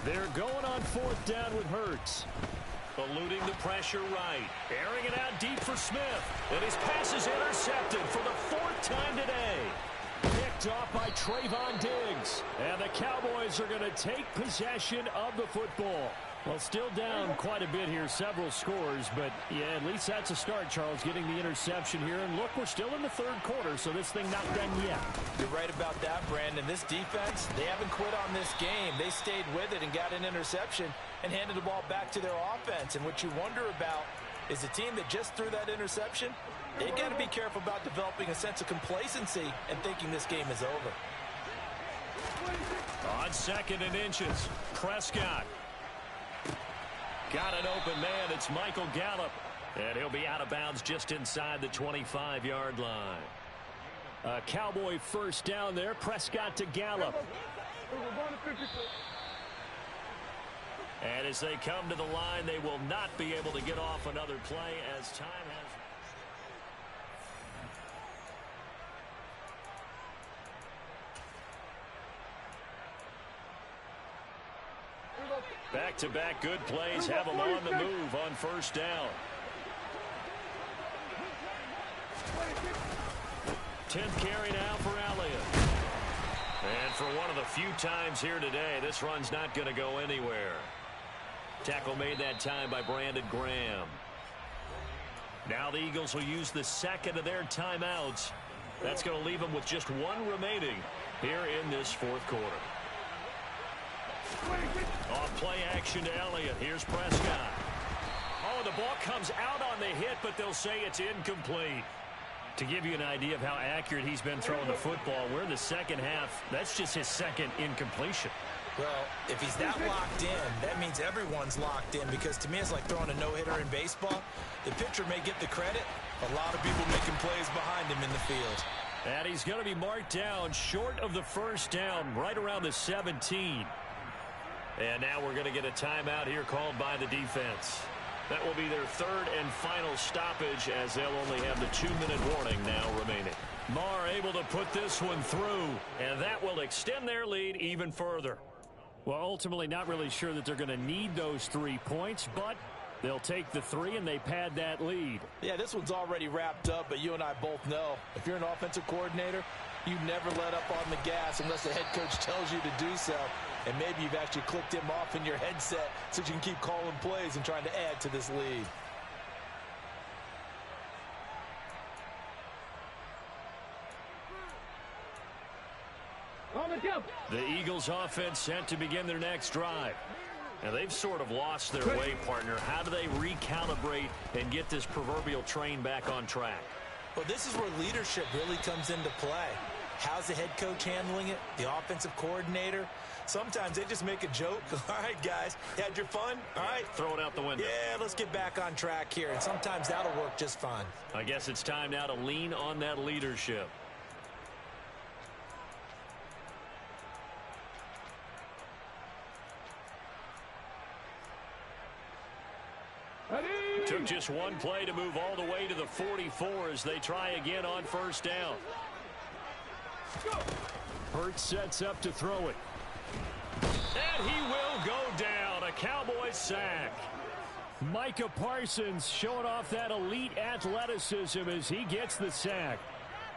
Speaker 4: They're going on 4th down with Hurts.
Speaker 1: Eluding the pressure right. Airing it out deep for Smith. And his pass is intercepted for the 4th time today. Picked off by Trayvon Diggs. And the Cowboys are going to take possession of the football. Well, still down quite a bit here, several scores, but yeah, at least that's a start, Charles, getting the interception here. And look, we're still in the 3rd quarter, so this thing not done yet.
Speaker 3: You're right about that, Brandon. This defense, they haven't quit on this game. They stayed with it and got an interception and handed the ball back to their offense. And what you wonder about is the team that just threw that interception, they've got to be careful about developing a sense of complacency and thinking this game is over.
Speaker 1: On 2nd and inches, Prescott. Got an open man. It's Michael Gallup. And he'll be out of bounds just inside the 25-yard line.
Speaker 4: A Cowboy 1st down there. Prescott to Gallup.
Speaker 1: And as they come to the line, they will not be able to get off another play as time has... Back-to-back good plays have them on the move on 1st down. 10th carry now for Elliott. And for one of the few times here today, this run's not going to go anywhere. Tackle made that time by Brandon Graham. Now the Eagles will use the 2nd of their timeouts. That's going to leave them with just 1 remaining here in this 4th quarter. Off play action to Elliott. Here's Prescott. Oh, the ball comes out on the hit, but they'll say it's incomplete. To give you an idea of how accurate he's been throwing the football, we're in the 2nd half. That's just his 2nd incompletion.
Speaker 2: Well, if he's that locked in, that means everyone's locked in, because to me it's like throwing a no-hitter in baseball. The pitcher may get the credit, a lot of people making plays behind him in the field.
Speaker 1: And he's going to be marked down short of the 1st down, right around the 17. And now we're going to get a timeout here called by the defense. That will be their 3rd and final stoppage, as they'll only have the 2-minute warning now remaining. Marr able to put this one through, and that will extend their lead even further.
Speaker 4: Well, ultimately not really sure that they're going to need those 3 points, but they'll take the 3 and they pad that lead.
Speaker 3: Yeah, this one's already wrapped up, but you and I both know if you're an offensive coordinator, You never let up on the gas unless the head coach tells you to do so. And maybe you've actually clicked him off in your headset so you can keep calling plays and trying to add to this lead.
Speaker 1: The Eagles offense set to begin their next drive. Now they've sort of lost their way, partner. How do they recalibrate and get this proverbial train back on track?
Speaker 2: Well, this is where leadership really comes into play. How's the head coach handling it? The offensive coordinator? Sometimes they just make a joke. All right, guys, you had your fun? All right.
Speaker 1: Throw it out the window.
Speaker 2: Yeah, let's get back on track here. And sometimes that'll work just fine.
Speaker 1: I guess it's time now to lean on that leadership. Took just one play to move all the way to the 44 as they try again on first down.
Speaker 4: Hurts sets up to throw it.
Speaker 1: And he will go down. A Cowboys sack.
Speaker 4: Micah Parsons showing off that elite athleticism as he gets the sack.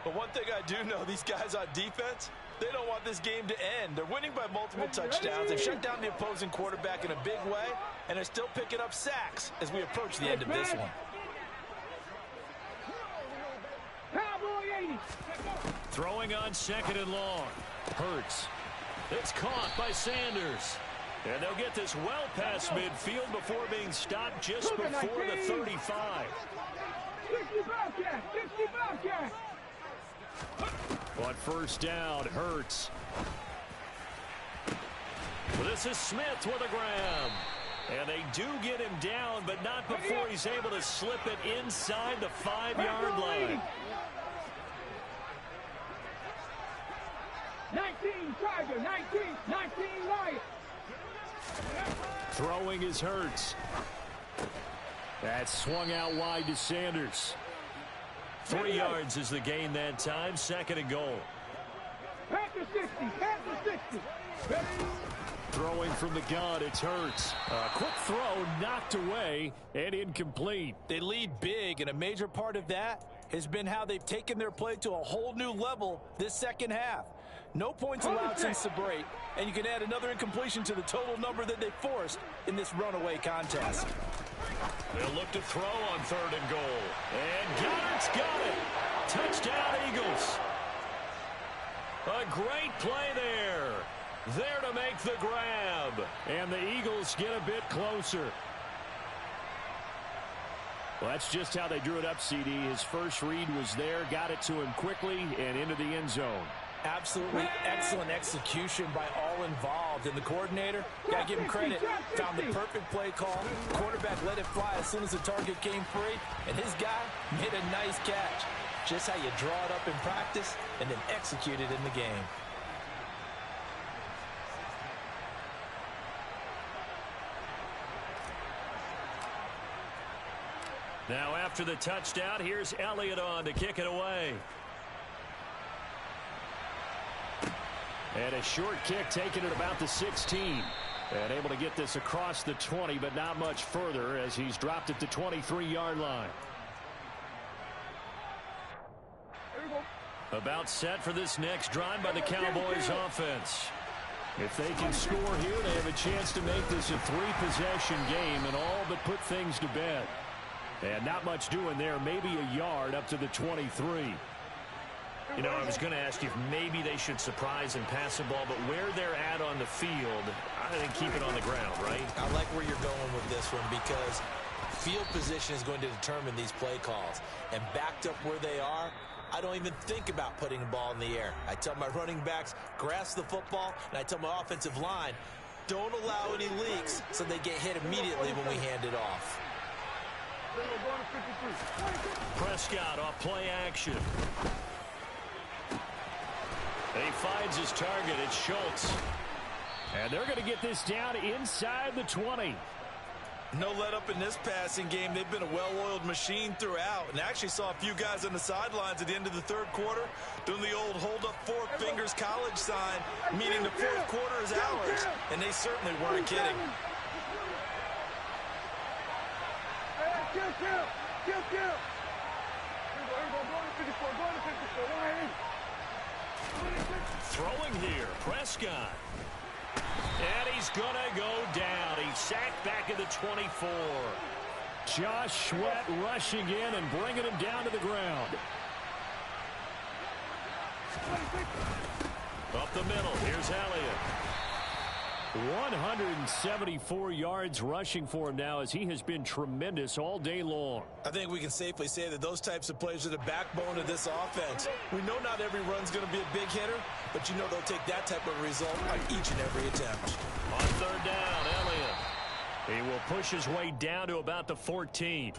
Speaker 3: But one thing I do know, these guys on defense, they don't want this game to end. They're winning by multiple touchdowns. They've shut down the opposing quarterback in a big way, and they're still picking up sacks as we approach the end of this one.
Speaker 1: Throwing on second and long. Hurts. It's caught by Sanders. And they'll get this well past midfield before being stopped just before the 35.
Speaker 5: 65
Speaker 4: On first down, Hurts.
Speaker 1: This is Smith with a grab. And they do get him down, but not before he's able to slip it inside the 5-yard line.
Speaker 5: 19 Tiger, 19 Lion.
Speaker 4: Throwing is Hurts. That swung out wide to Sanders.
Speaker 1: 3 yards is the gain that time. Second and goal.
Speaker 5: Panther 60, Panther 60. Ready?
Speaker 4: Throwing from the gun, it's Hurts. A quick throw knocked away and incomplete.
Speaker 3: They lead big, and a major part of that has been how they've taken their play to a whole new level this second half. No points allowed since the break, and you can add another incompletion to the total number that they forced in this runaway contest.
Speaker 1: They'll look to throw on third and goal. And Goddard's got it. Touchdown, Eagles. A great play there. There to make the grab.
Speaker 4: And the Eagles get a bit closer. Well, that's just how they drew it up, CD. His first read was there, got it to him quickly, and into the end zone.
Speaker 3: Absolutely excellent execution by all involved. And the coordinator, got to give him credit, found the perfect play call. Quarterback let it fly as soon as the target came free. And his guy made a nice catch. Just how you draw it up in practice and then execute it in the game.
Speaker 1: Now after the touchdown, here's Elliott on to kick it away.
Speaker 4: And a short kick taken at about the 16. And able to get this across the 20, but not much further as he's dropped it to 23-yard line.
Speaker 1: About set for this next drive by the Cowboys offense.
Speaker 4: If they can score here, they have a chance to make this a 3-possession game and all but put things to bed. And not much doing there, maybe a yard up to the 23.
Speaker 1: You know, I was going to ask you if maybe they should surprise and pass the ball, but where they're at on the field, I think keep it on the ground, right?
Speaker 2: I like where you're going with this one because field position is going to determine these play calls. And backed up where they are, I don't even think about putting the ball in the air. I tell my running backs, grasp the football, and I tell my offensive line, don't allow any leaks so they get hit immediately when we hand it off.
Speaker 1: Prescott off play action. And he finds his target. It's Schultz.
Speaker 4: And they're going to get this down inside the 20.
Speaker 3: No let up in this passing game. They've been a well-oiled machine throughout. And actually saw a few guys on the sidelines at the end of the third quarter doing the old hold up 4 fingers college sign, meaning the fourth quarter is ours. And they certainly weren't kidding.
Speaker 1: throwing here. Prescott. And he's going to go down. He's sacked back at the 24.
Speaker 4: Josh Sweat rushing in and bringing him down to the ground.
Speaker 1: Up the middle. Here's Elliott.
Speaker 4: 174 yards rushing for him now, as he has been tremendous all day long.
Speaker 2: I think we can safely say that those types of plays are the backbone of this offense. We know not every run's going to be a big hitter, but you know they'll take that type of result on each and every attempt.
Speaker 1: On third down, Elliott. He will push his way down to about the 14.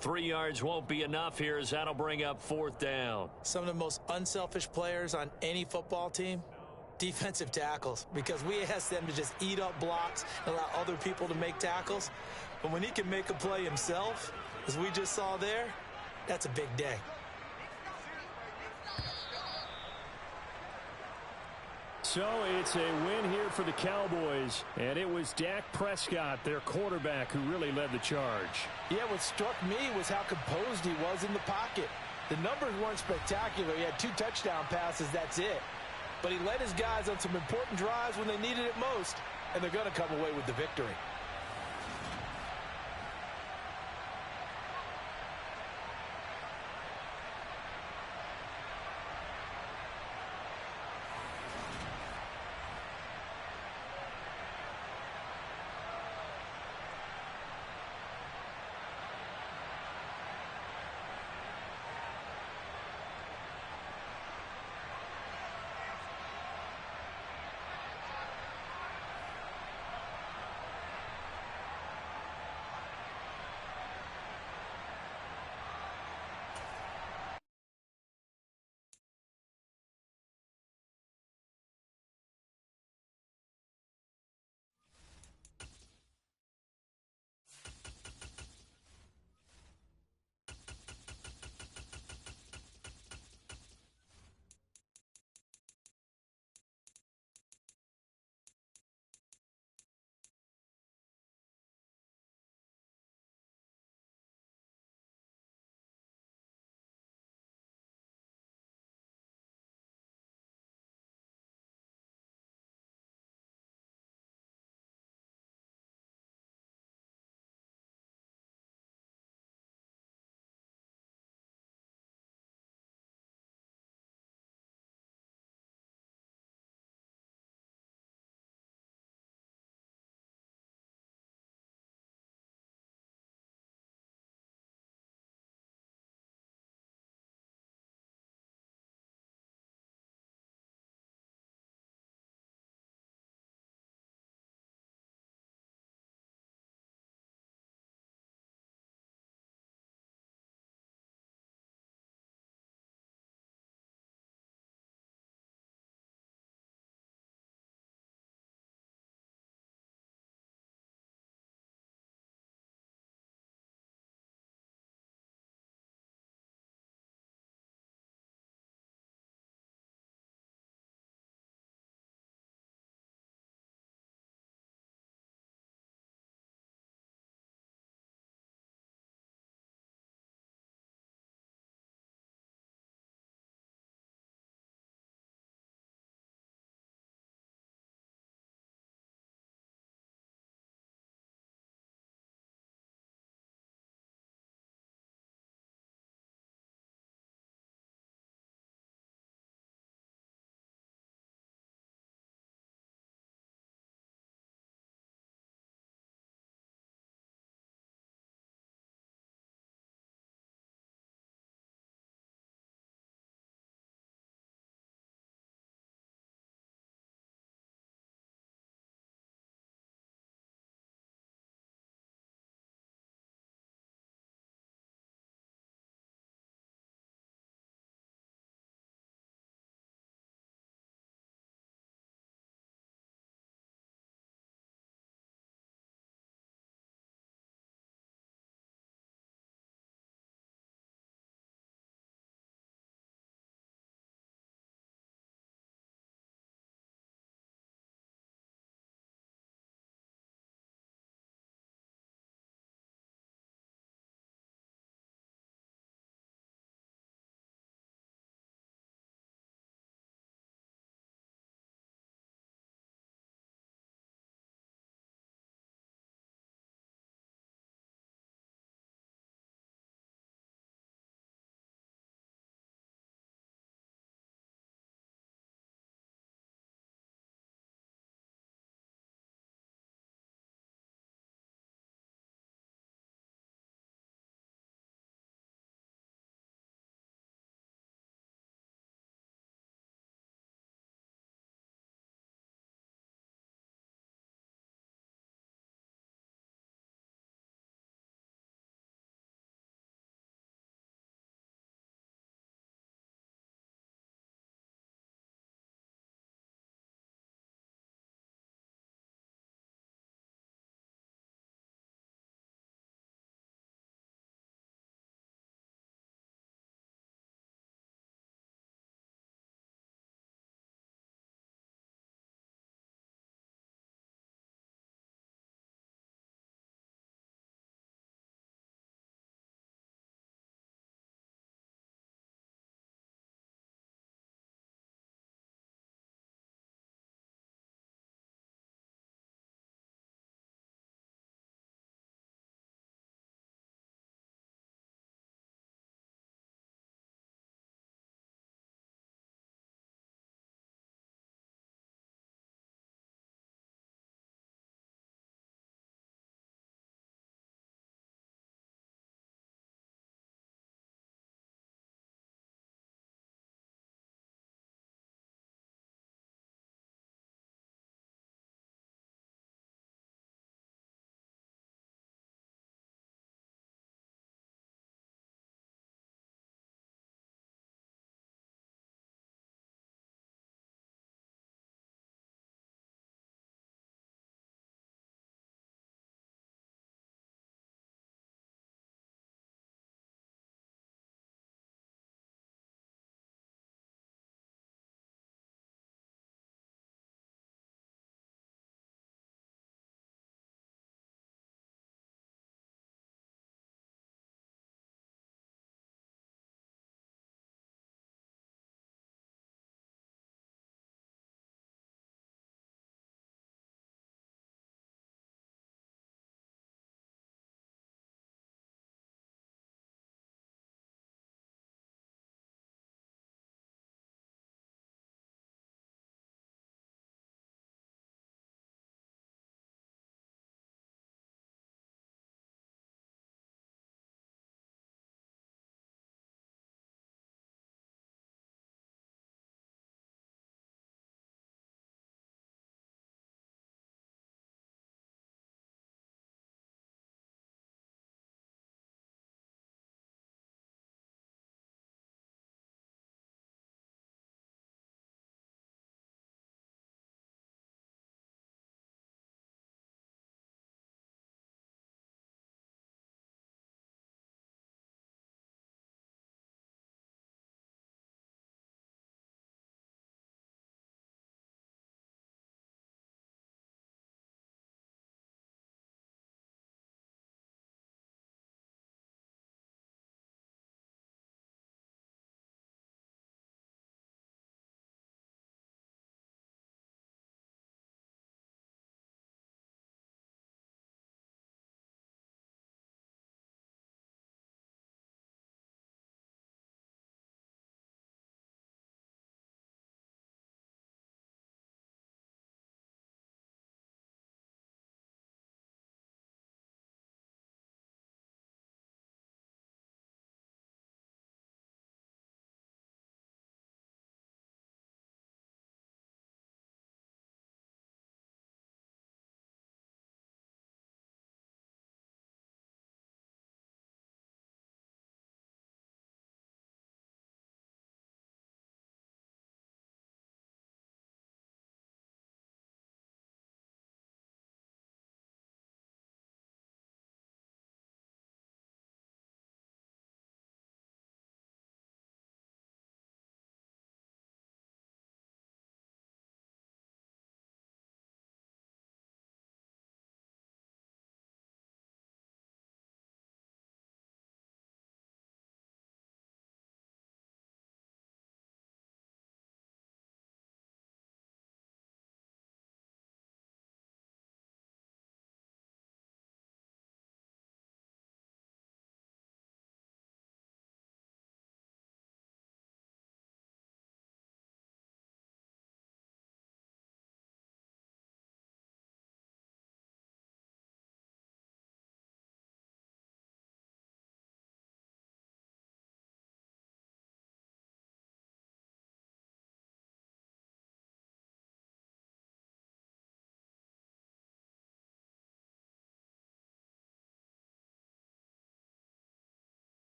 Speaker 1: 3 yards won't be enough here, as that'll bring up fourth down.
Speaker 2: Some of the most unselfish players on any football team, defensive tackles, because we ask them to just eat up blocks and allow other people to make tackles. But when he can make a play himself, as we just saw there, that's a big day.
Speaker 4: So it's a win here for the Cowboys, and it was Dak Prescott, their quarterback, who really led the charge.
Speaker 3: Yeah, what struck me was how composed he was in the pocket. The numbers weren't spectacular. He had 2 touchdown passes, that's it. But he led his guys on some important drives when they needed it most, and they're going to come away with the victory.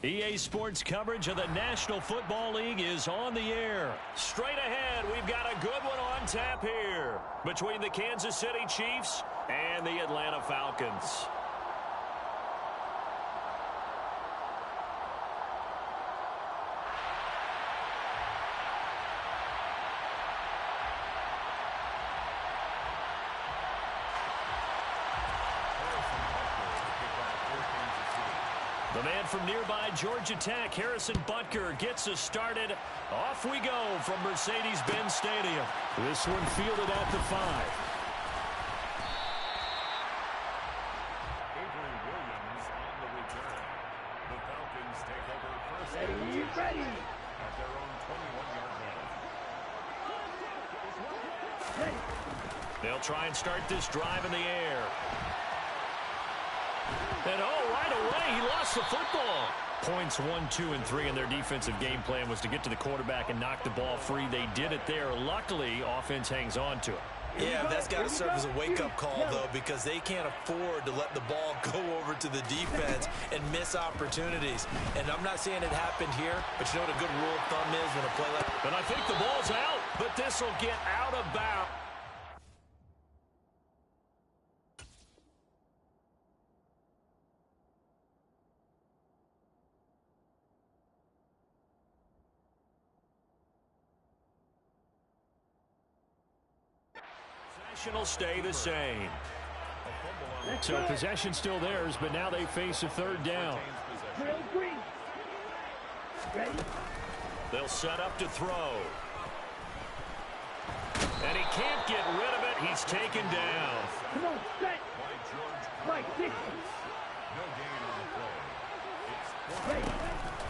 Speaker 1: EA Sports coverage of the National Football League is on the air. Straight ahead, we've got a good one on tap here between the Kansas City Chiefs and the Atlanta Falcons. The man from nearby Georgia Tech, Harrison Butker, gets us started. Off we go from Mercedes-Benz Stadium. This one fielded at the 5.
Speaker 6: Avery Williams on the return. The Falcons take over first
Speaker 5: Ready.
Speaker 6: at their own 21-yard line.
Speaker 5: Ready.
Speaker 1: They'll try and start this drive in the air. And right away, he lost the football. Points 1, 2, and 3 in their defensive game plan was to get to the quarterback and knock the ball free. They did it there. Luckily, offense hangs on to it.
Speaker 2: Yeah, that's got to serve as a wake-up call, though, because they can't afford to let the ball go over to the defense and miss opportunities. And I'm not saying it happened here, but you know what a good rule of thumb is when a play like that?
Speaker 1: And I think the ball's out, but this will get out of bounds. Will stay the same.
Speaker 4: So possession still theirs, but now they face a third down.
Speaker 5: Ready.
Speaker 1: They'll set up to throw. And he can't get rid of it. He's taken down.
Speaker 5: Come on, set. Mike, 60.
Speaker 6: No gain on the play.
Speaker 5: Ready.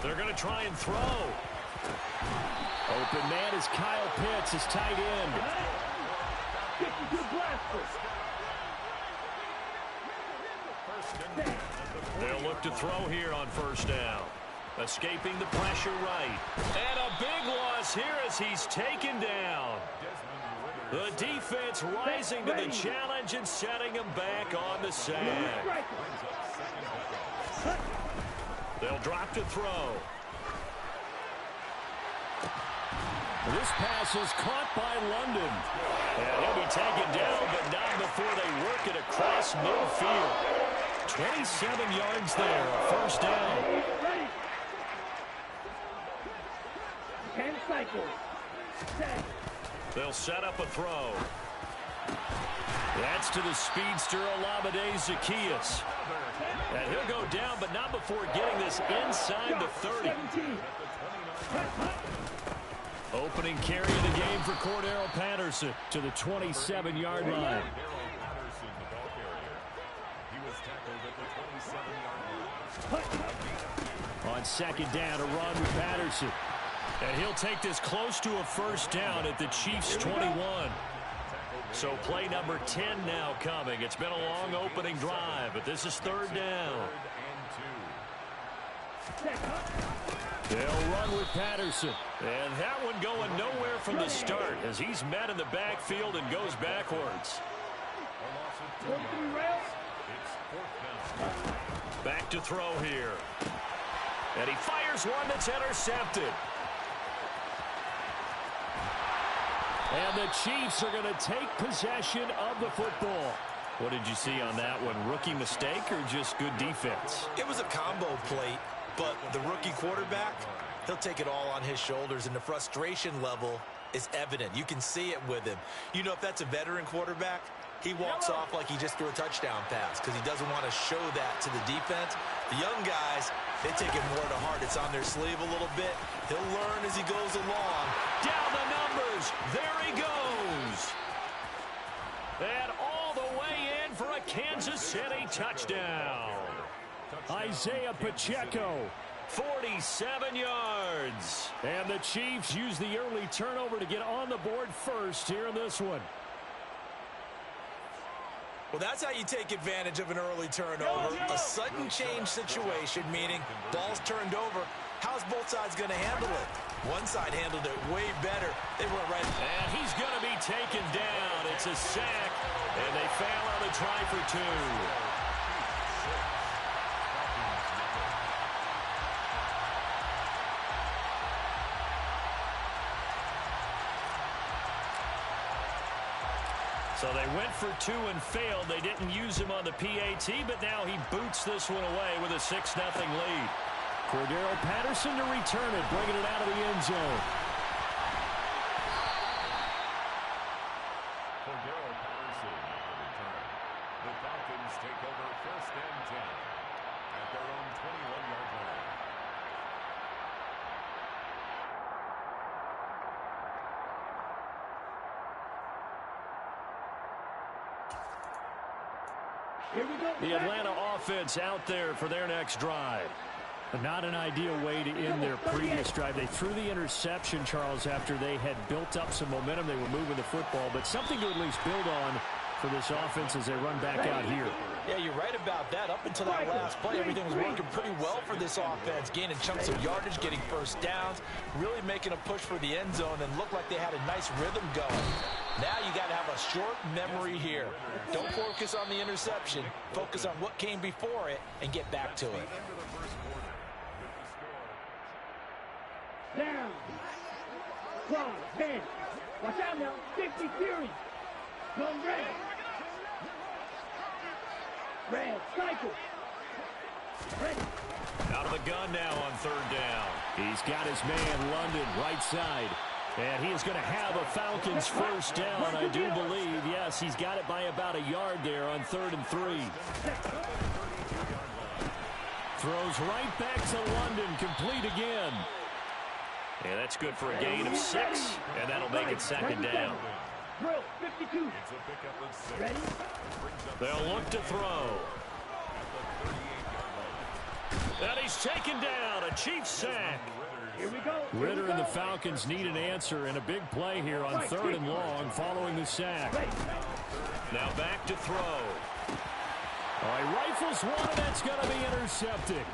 Speaker 1: They're going to try and throw.
Speaker 4: Open man is Kyle Pitts, his tight end.
Speaker 5: 52 blasters.
Speaker 1: They'll look to throw here on first down. Escaping the pressure right. And a big loss here as he's taken down. The defense rising to the challenge and setting him back on the sack. They'll drop to throw.
Speaker 4: This pass is caught by London.
Speaker 1: And he'll be taken down, but not before they work it across midfield. 27 yards there, first down.
Speaker 5: Ready. 10 cycles. Set.
Speaker 1: They'll set up a throw. That's to the speedster Olamide Zaccheaus. And he'll go down, but not before getting this inside the 30.
Speaker 5: 17.
Speaker 1: Opening carry of the game for Cordero Patterson to the 27-yard line.
Speaker 6: Patterson, the ball carrier. He was tackled at the 27-yard line.
Speaker 4: On second down, a run with Patterson.
Speaker 1: And he'll take this close to a first down at the Chiefs' 21. So play number 10 now coming. It's been a long opening drive, but this is third down.
Speaker 4: They'll run with Patterson.
Speaker 1: And that one going nowhere from the start as he's met in the backfield and goes backwards. Back to throw here. And he fires one that's intercepted.
Speaker 4: And the Chiefs are going to take possession of the football.
Speaker 1: What did you see on that one? Rookie mistake or just good defense?
Speaker 2: It was a combo plate, but the rookie quarterback, he'll take it all on his shoulders, and the frustration level is evident. You can see it with him. You know, if that's a veteran quarterback, he walks off like he just threw a touchdown pass because he doesn't want to show that to the defense. The young guys, they take it more to heart. It's on their sleeve a little bit. He'll learn as he goes along.
Speaker 1: Down the numbers. There he goes. And all the way in for a Kansas City touchdown.
Speaker 4: Isaiah Pacheco.
Speaker 1: 47 yards.
Speaker 4: And the Chiefs use the early turnover to get on the board first here in this one.
Speaker 2: Well, that's how you take advantage of an early turnover. A sudden change situation, meaning ball's turned over. How's both sides going to handle it? One side handled it way better. They went right.
Speaker 1: And he's going to be taken down. It's a sack, and they fail on the try for two. So they went for 2 and failed. They didn't use him on the PAT, but now he boots this one away with a 6-0 lead.
Speaker 4: Cordero Patterson to return it, bringing it out of the end zone.
Speaker 6: Cordero Patterson at the return. The Falcons take over 1st and 10 at their own 21-yard line.
Speaker 1: The Atlanta offense out there for their next drive.
Speaker 4: Not an ideal way to end their previous drive. They threw the interception, Charles, after they had built up some momentum. They were moving the football, but something to at least build on for this offense as they run back out here.
Speaker 3: Yeah, you're right about that. Up until that last play, everything was working pretty well for this offense. Gaining chunks of yardage, getting first downs, really making a push for the end zone, and looked like they had a nice rhythm going. Now you got to have a short memory here. Don't focus on the interception. Focus on what came before it and get back to it.
Speaker 5: Down. Cross. 10. Watch out now. 50 Fury. Come red. Red. Cycle. Ready.
Speaker 1: Out of the gun now on 3rd down.
Speaker 4: He's got his man, London, right side. And he is going to have a Falcons first down, I do believe. Yes, he's got it by about a yard there on 3rd and 3. Throws right back to London, complete again.
Speaker 1: Yeah, that's good for a gain of 6, and that'll make it 2nd down.
Speaker 5: Drill. 52.
Speaker 6: It's a pickup of 6.
Speaker 5: Ready.
Speaker 1: They'll look to throw. And he's taken down, a Chiefs sack.
Speaker 5: Here we go.
Speaker 4: Ritter and the Falcons need an answer and a big play here on 3rd and long following the sack.
Speaker 1: Now back to throw.
Speaker 4: All right, rifles one, and that's going to be intercepted.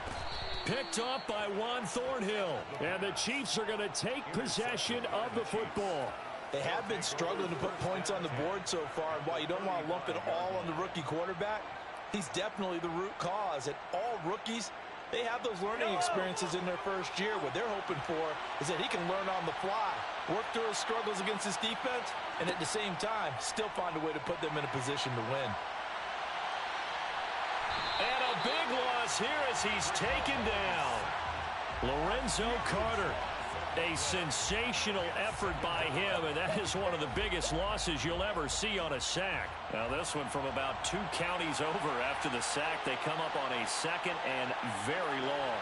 Speaker 1: Picked off by Juan Thornhill.
Speaker 4: And the Chiefs are going to take possession of the football.
Speaker 3: They have been struggling to put points on the board so far, and while you don't want to lump it all on the rookie quarterback, he's definitely the root cause. And all rookies, they have those learning experiences in their first year. What they're hoping for is that he can learn on the fly, work through his struggles against his defense, and at the same time, still find a way to put them in a position to win.
Speaker 1: And a big loss here as he's taken down.
Speaker 4: Lorenzo Carter.
Speaker 1: A sensational effort by him, and that is one of the biggest losses you'll ever see on a sack. Now this one from about 2 counties over after the sack. They come up on a 2nd and very long.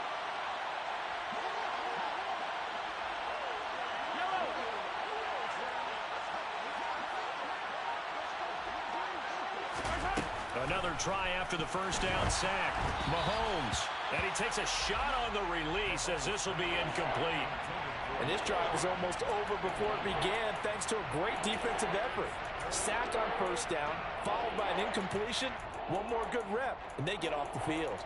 Speaker 1: Another try after the first down sack. Mahomes, and he takes a shot on the release as this will be incomplete.
Speaker 3: And this drive was almost over before it began thanks to a great defensive effort. Sack on first down, followed by an incompletion. One more good rep, and they get off the field.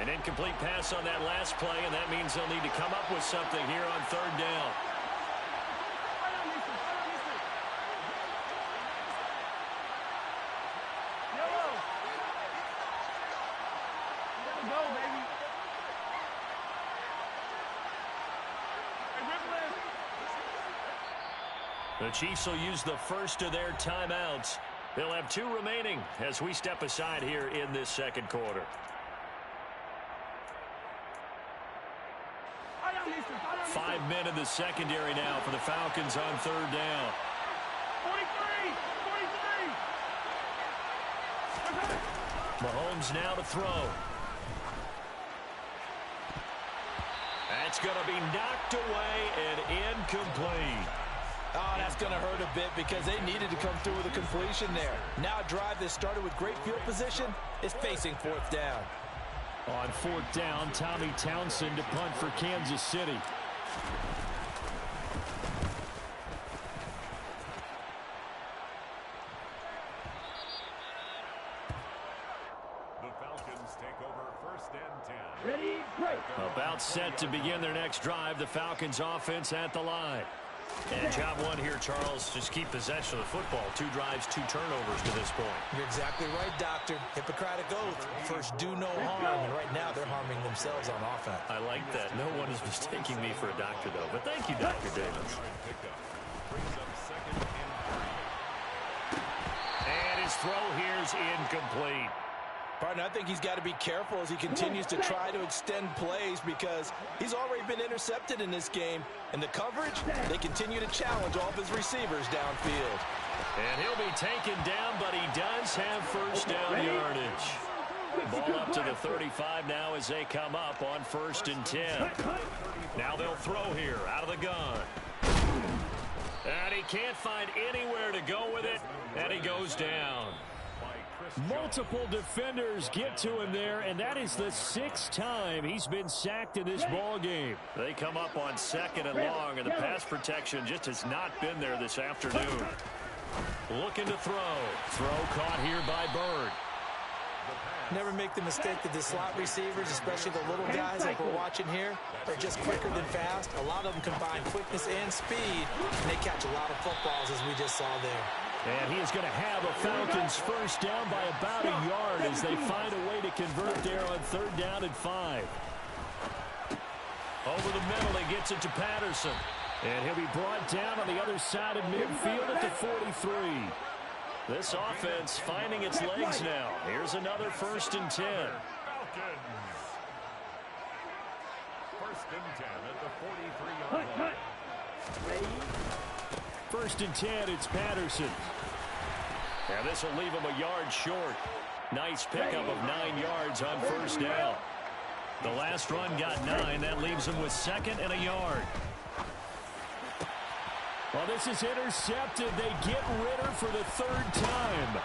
Speaker 1: An incomplete pass on that last play, and that means they'll need to come up with something here on 3rd down. The Chiefs will use the first of their timeouts. They'll have 2 remaining as we step aside here in this 2nd quarter. Five men in the secondary now for the Falcons on 3rd down.
Speaker 5: 43.
Speaker 1: Mahomes now to throw. That's going to be knocked away and incomplete.
Speaker 3: Oh, that's going to hurt a bit because they needed to come through with a completion there. Now a drive that started with great field position is facing 4th down.
Speaker 4: On 4th down, Tommy Townsend to punt for Kansas City.
Speaker 6: The Falcons take over 1st and 10.
Speaker 5: Ready, break.
Speaker 1: About set to begin their next drive. The Falcons offense at the line. And job one here, Charles, just keep possession of the football. 2 drives, 2 turnovers to this point.
Speaker 3: You're exactly right, Doctor. Hippocratic oath. First, do no harm. And right now, they're harming
Speaker 2: themselves on offense.
Speaker 4: I like that. No one is mistaking me for a doctor, though. But thank you, Dr. Davis.
Speaker 1: And his throw here is incomplete.
Speaker 3: Partner, I think he's got to be careful as he continues to try to extend plays because he's already been intercepted in this game. And the coverage, they continue to challenge all of his receivers downfield.
Speaker 1: And he'll be taken down, but he does have first down yardage. Ball up to the 35 now as they come up on 1st and 10. Now they'll throw here out of the gun. And he can't find anywhere to go with it, and he goes down.
Speaker 4: Multiple defenders get to him there, and that is the 6th time he's been sacked in this ball game.
Speaker 1: They come up on 2nd and long, and the pass protection just has not been there this afternoon. Looking to throw. Throw caught here by Bird.
Speaker 2: Never make the mistake that the slot receivers, especially the little guys like we're watching here, are just quicker than fast. A lot of them combine quickness and speed, and they catch a lot of footballs, as we just saw there.
Speaker 4: And he is going to have a Falcons first down by about a yard as they find a way to convert there on 3rd down and 5.
Speaker 1: Over the middle, he gets it to Patterson.
Speaker 4: And he'll be brought down on the other side of midfield at the 43.
Speaker 1: This offense finding its legs now. Here's another 1st and 10.
Speaker 6: Falcons. 1st and 10 at the 43-yard line.
Speaker 4: 1st and 10, it's Patterson.
Speaker 1: And this will leave him a yard short. Nice pickup of 9 yards on 1st down. The last run got 9. That leaves him with 2nd and a yard.
Speaker 4: Well, this is intercepted. They get Ritter for the 3rd time.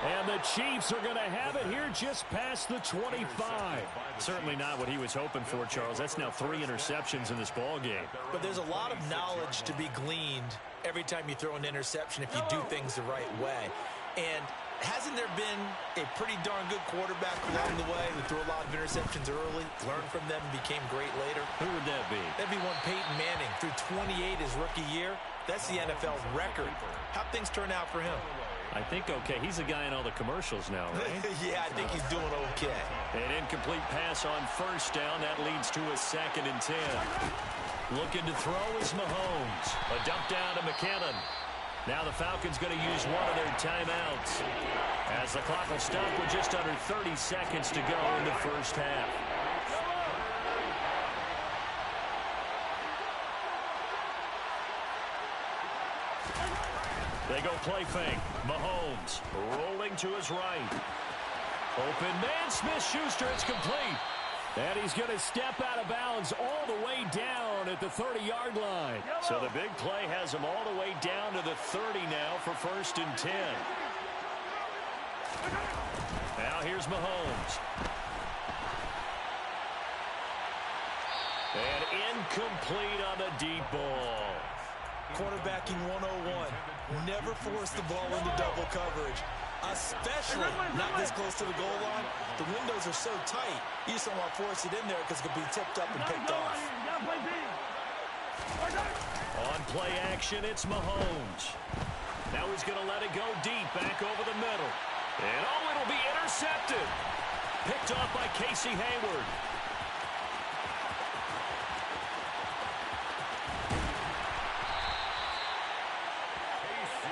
Speaker 4: And the Chiefs are going to have it here just past the 25.
Speaker 1: Certainly not what he was hoping for, Charles. That's now 3 interceptions in this ball game.
Speaker 2: But there's a lot of knowledge to be gleaned every time you throw an interception if you do things the right way. And hasn't there been a pretty darn good quarterback along the way who threw a lot of interceptions early, learned from them, and became great later?
Speaker 1: Who would that be?
Speaker 2: That'd be one Peyton Manning. Threw 28 his rookie year. That's the NFL record. How'd things turn out for him?
Speaker 1: I think okay. He's the guy in all the commercials now, right?
Speaker 2: Yeah, I think he's doing okay.
Speaker 1: An incomplete pass on 1st down. That leads to a 2nd and 10. Looking to throw is Mahomes. A dump down to McKinnon. Now the Falcons going to use one of their timeouts as the clock will stop with just under 30 seconds to go in the 1st half. They go play fake. Mahomes rolling to his right. Open man, Smith-Schuster. It's complete.
Speaker 4: And he's going to step out of bounds all the way down at the 30-yard line.
Speaker 1: So the big play has him all the way down to the 30 now for 1st and 10. Now here's Mahomes. And incomplete on the deep ball.
Speaker 2: Quarterbacking 101. Never force the ball into double coverage, especially not this close to the goal line. The windows are so tight, you just don't want to force it in there because it could be tipped up and picked off.
Speaker 1: On play action, it's Mahomes. Now he's going to let it go deep, back over the middle. And oh, it'll be intercepted. Picked off by Casey Hayward.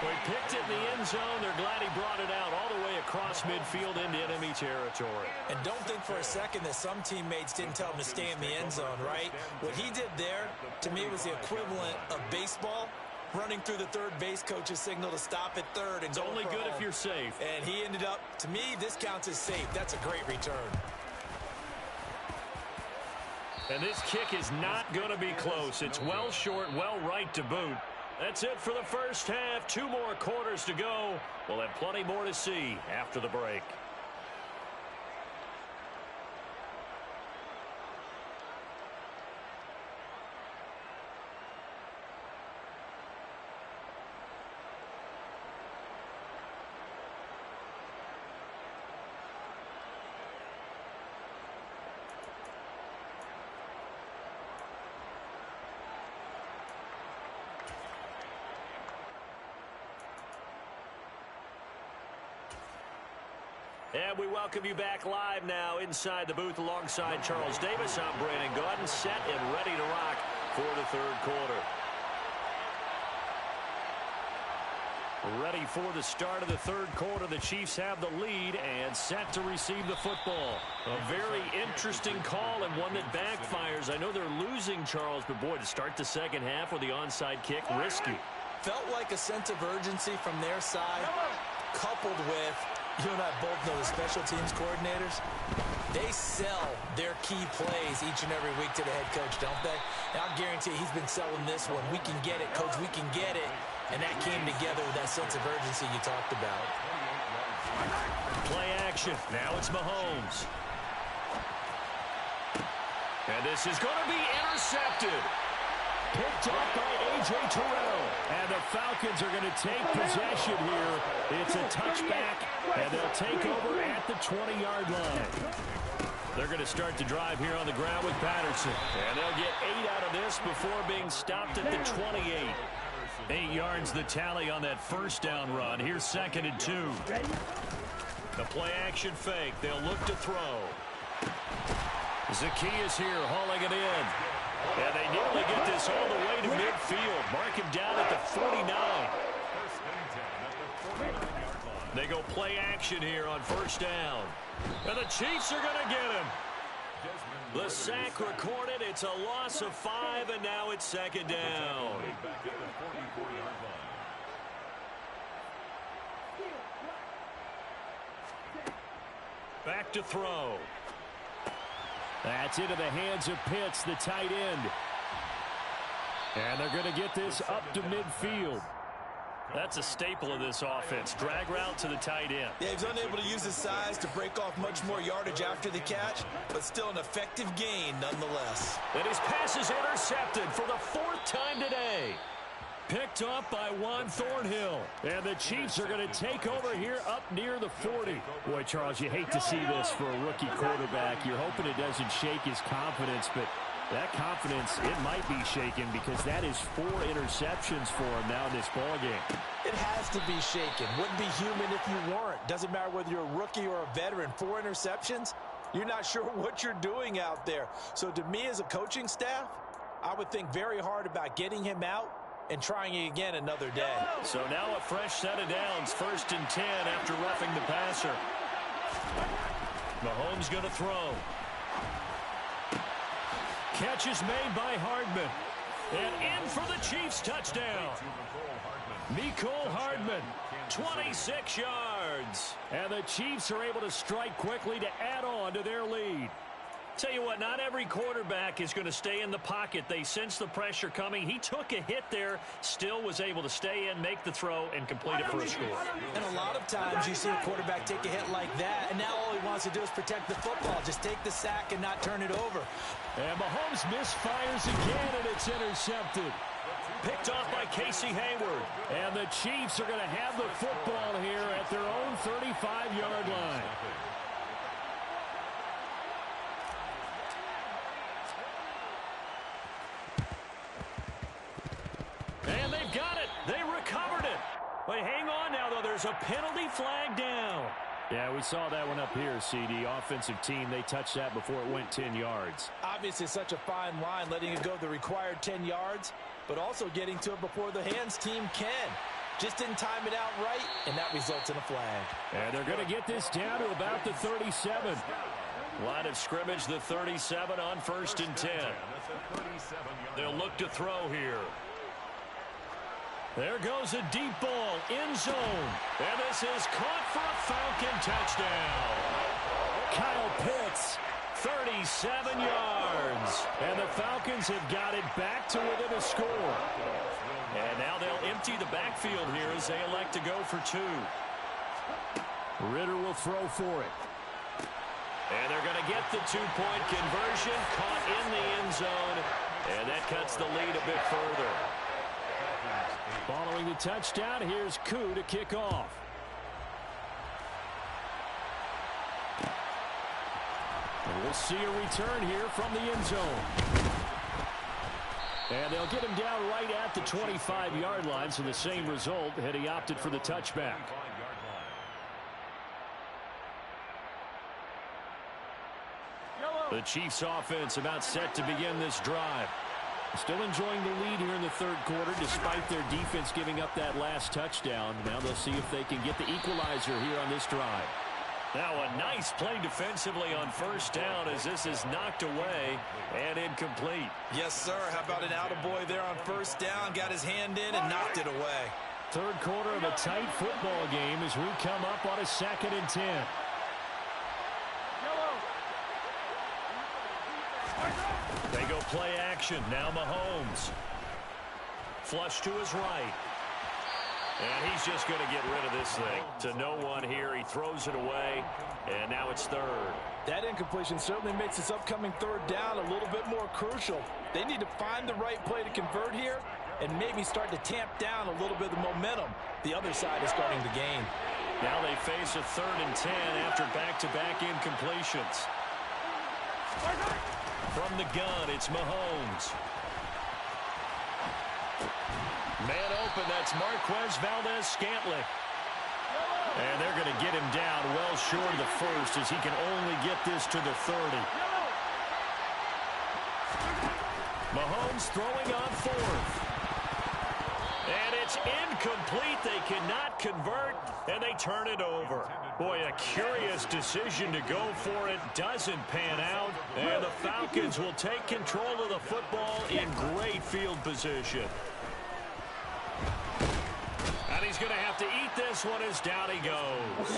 Speaker 1: They picked it in the end zone. They're glad he brought it out all the way across midfield into enemy territory.
Speaker 2: And don't think for a second that some teammates didn't tell him to stay in the end zone, right? What he did there, to me, was the equivalent of baseball, running through the third base coach's signal to stop at third. And
Speaker 1: it's only good if you're safe.
Speaker 2: And he ended up, to me, this counts as safe. That's a great return.
Speaker 1: And this kick is not going to be close. It's well short, well right to boot. That's it for the 1st half. 2 more quarters to go. We'll have plenty more to see after the break. And we welcome you back live now inside the booth alongside Charles Davis. I'm Brandon Gaudin, set and ready to rock for the third quarter. Ready for the start of the third quarter. The Chiefs have the lead and set to receive the football. A very interesting call and one that backfires. I know they're losing, Charles, but boy, to start the second half with the onside kick, risky.
Speaker 2: Felt like a sense of urgency from their side, coupled with, you and I both know the special teams coordinators, they sell their key plays each and every week to the head coach, don't they? And I'll guarantee he's been selling this one. We can get it, coach, we can get it. And that came together with that sense of urgency you talked about.
Speaker 1: Play action. Now it's Mahomes. And this is going to be intercepted. Picked up by A.J. Terrell. And the Falcons are going to take possession here. It's a touchback, and they'll take over at the 20-yard line. They're going to start the drive here on the ground with Patterson. And they'll get 8 out of this before being stopped at the 28. 8 yards the tally on that first down run. Here's 2nd and 2. The play action fake. They'll look to throw. Zacchaeus here hauling it in. And they nearly get this all the way to midfield. Mark him down at the 49. They go play action here on first down. And the Chiefs are going to get him. The sack recorded. It's a loss of 5, and now it's 2nd down. Back to throw.
Speaker 4: That's into the hands of Pitts, the tight end. And they're going to get this up to midfield.
Speaker 1: That's a staple of this offense. Drag route to the tight end.
Speaker 2: Yeah, he's unable to use his size to break off much more yardage after the catch, but still an effective gain nonetheless.
Speaker 1: And his pass is intercepted for the 4th time today. Picked up by Juan Thornhill.
Speaker 4: And the Chiefs are going to take over here up near the 40. Boy, Charles, you hate to see this for a rookie quarterback. You're hoping it doesn't shake his confidence, but that confidence, it might be shaken because that is 4 interceptions for him now in this ballgame.
Speaker 2: It has to be shaken. Wouldn't be human if you weren't. Doesn't matter whether you're a rookie or a veteran. 4 interceptions, you're not sure what you're doing out there. So to me as a coaching staff, I would think very hard about getting him out and trying it again another day.
Speaker 1: So now a fresh set of downs. 1st and 10 after roughing the passer. Mahomes going to throw. Catch is made by Hardman. And in for the Chiefs touchdown. Mecole Hardman, 26 yards.
Speaker 4: And the Chiefs are able to strike quickly to add on to their lead.
Speaker 1: Tell you what, not every quarterback is going to stay in the pocket. They sense the pressure coming. He took a hit there, still was able to stay in, make the throw, and complete it for a score.
Speaker 2: And a lot of times you see a quarterback take a hit like that, and now all he wants to do is protect the football. Just take the sack and not turn it over.
Speaker 4: And Mahomes misfires again, and it's intercepted.
Speaker 1: Picked off by Casey Hayward.
Speaker 4: And the Chiefs are going to have the football here at their own 35-yard line.
Speaker 1: And they've got it. They recovered it. But hang on now, though. There's a penalty flag down.
Speaker 4: Yeah, we saw that one up here, CD. Offensive team, they touched that before it went 10 yards.
Speaker 2: Obviously, such a fine line, letting it go the required 10 yards, but also getting to it before the hands team can. Just didn't time it out right, and that results in a flag.
Speaker 4: And they're going to get this down to about the 37.
Speaker 1: Line of scrimmage, the 37 on 1st and 10. They'll look to throw here. There goes a deep ball, end zone. And this is caught for a Falcon touchdown.
Speaker 4: Kyle Pitts,
Speaker 1: 37 yards.
Speaker 4: And the Falcons have got it back to within a score.
Speaker 1: And now they'll empty the backfield here as they elect to go for 2.
Speaker 4: Ritter will throw for it.
Speaker 1: And they're going to get the 2-point conversion, caught in the end zone. And that cuts the lead a bit further.
Speaker 4: Following the touchdown, here's Koo to kick off. And we'll see a return here from the end zone. And they'll get him down right at the 25-yard line, so the same result had he opted for the touchback.
Speaker 1: The Chiefs offense about set to begin this drive.
Speaker 4: Still enjoying the lead here in the third quarter despite their defense giving up that last touchdown. Now they'll see if they can get the equalizer here on this drive.
Speaker 1: Now a nice play defensively on first down as this is knocked away and incomplete.
Speaker 2: Yes, sir. How about an attaboy there on first down? Got his hand in and knocked it away.
Speaker 4: Third quarter of a tight football game as we come up on a 2nd and 10.
Speaker 1: They go play action. Now Mahomes. Flush to his right. And he's just going to get rid of this thing. To no one here. He throws it away. And now it's third.
Speaker 3: That incompletion certainly makes this upcoming third down a little bit more crucial. They need to find the right play to convert here and maybe start to tamp down a little bit of the momentum the other side is starting to gain.
Speaker 1: Now they face a 3rd and 10 after back-to-back incompletions. From the gun, it's Mahomes. Man open, that's Marquez Valdez-Scantling. And they're going to get him down well short of the first as he can only get this to the 30. Mahomes throwing on 4th. And it's incomplete. They cannot convert, and they turn it over. Boy, a curious decision to go for it. Doesn't pan out, and the Falcons will take control of the football in great field position. And he's going to have to eat this one as down he goes.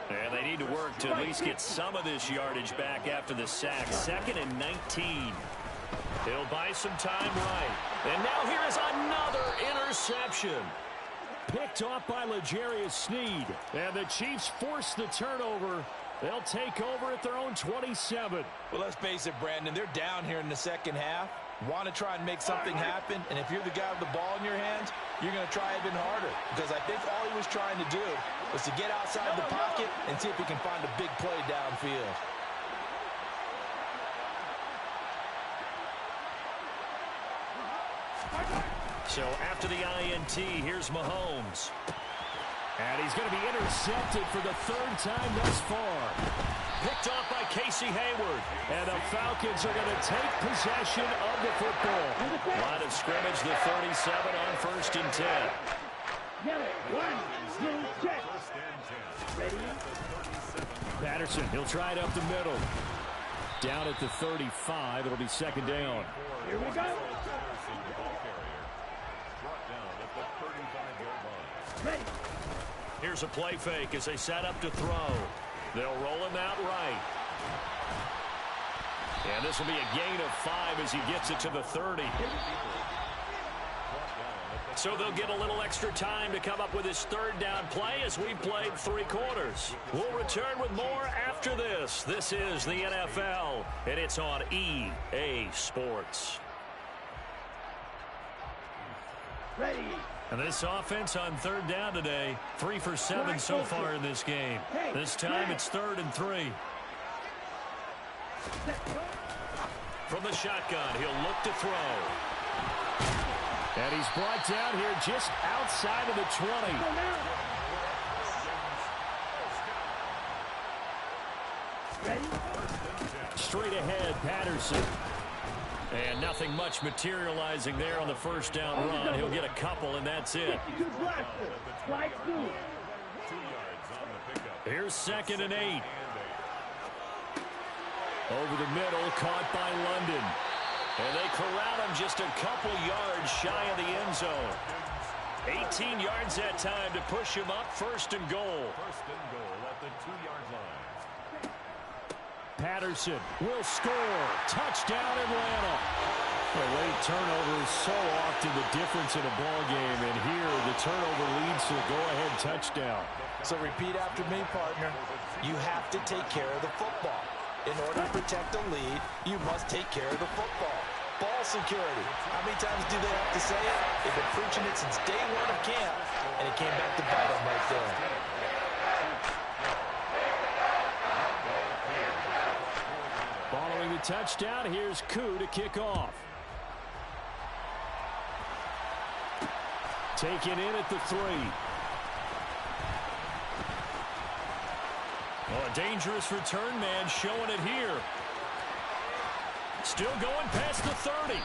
Speaker 1: And they need to work to at least get some of this yardage back after the sack. 2nd and 19. He'll buy some time right. And now here is another interception.
Speaker 4: Picked off by L'Jarius Sneed.
Speaker 1: And the Chiefs force the turnover. They'll take over at their own 27.
Speaker 3: Well, let's face it, Brandon. They're down here in the second half. Want to try and make something happen. And if you're the guy with the ball in your hands, you're going to try even harder. Because I think all he was trying to do was to get outside the pocket and see if he can find a big play downfield.
Speaker 1: So after the INT, here's Mahomes.
Speaker 4: And he's going to be intercepted for the 3rd time thus far.
Speaker 1: Picked off by Casey Hayward.
Speaker 4: And the Falcons are going to take possession of the football.
Speaker 1: Line of scrimmage, the 37 on 1st and 10.
Speaker 5: Check. Ready?
Speaker 4: Patterson, he'll try it up the middle. Down at the 35, it'll be 2nd down.
Speaker 5: Here we go. Ready.
Speaker 1: Here's a play fake as they set up to throw. They'll roll him out right. And this will be a gain of 5 as he gets it to the 30. So they'll get a little extra time to come up with his 3rd down play as we've played 3 quarters. We'll return with more after this. This is the NFL, and it's on EA Sports.
Speaker 5: Ready.
Speaker 1: And this offense on 3rd down today, 3 for 7 so far in this game. This time it's 3rd and 3. From the shotgun, he'll look to throw.
Speaker 4: And he's brought down here just outside of the 20. Straight ahead, Patterson.
Speaker 1: And nothing much materializing there on the first down run. He'll get a couple, and that's it. Here's 2nd and 8. Over the middle, caught by London. And they corral him just a couple yards shy of the end zone. 18 yards that time to push him up. 1st and goal.
Speaker 6: 1st and goal at the 2-yard line.
Speaker 4: Patterson will score. Touchdown, Atlanta. A late turnover is so often the difference in a ball game, and here the turnover leads to a go-ahead touchdown.
Speaker 3: So repeat after me, partner. You have to take care of the football. In order to protect a lead, you must take care of the football. Ball security. How many times do they have to say it? They've been preaching it since day 1 of camp, and it came back to bite them right there.
Speaker 4: Following the touchdown, here's Koo to kick off. Taken in at the 3.
Speaker 1: Well, a dangerous return man showing it here. Still going past the 30.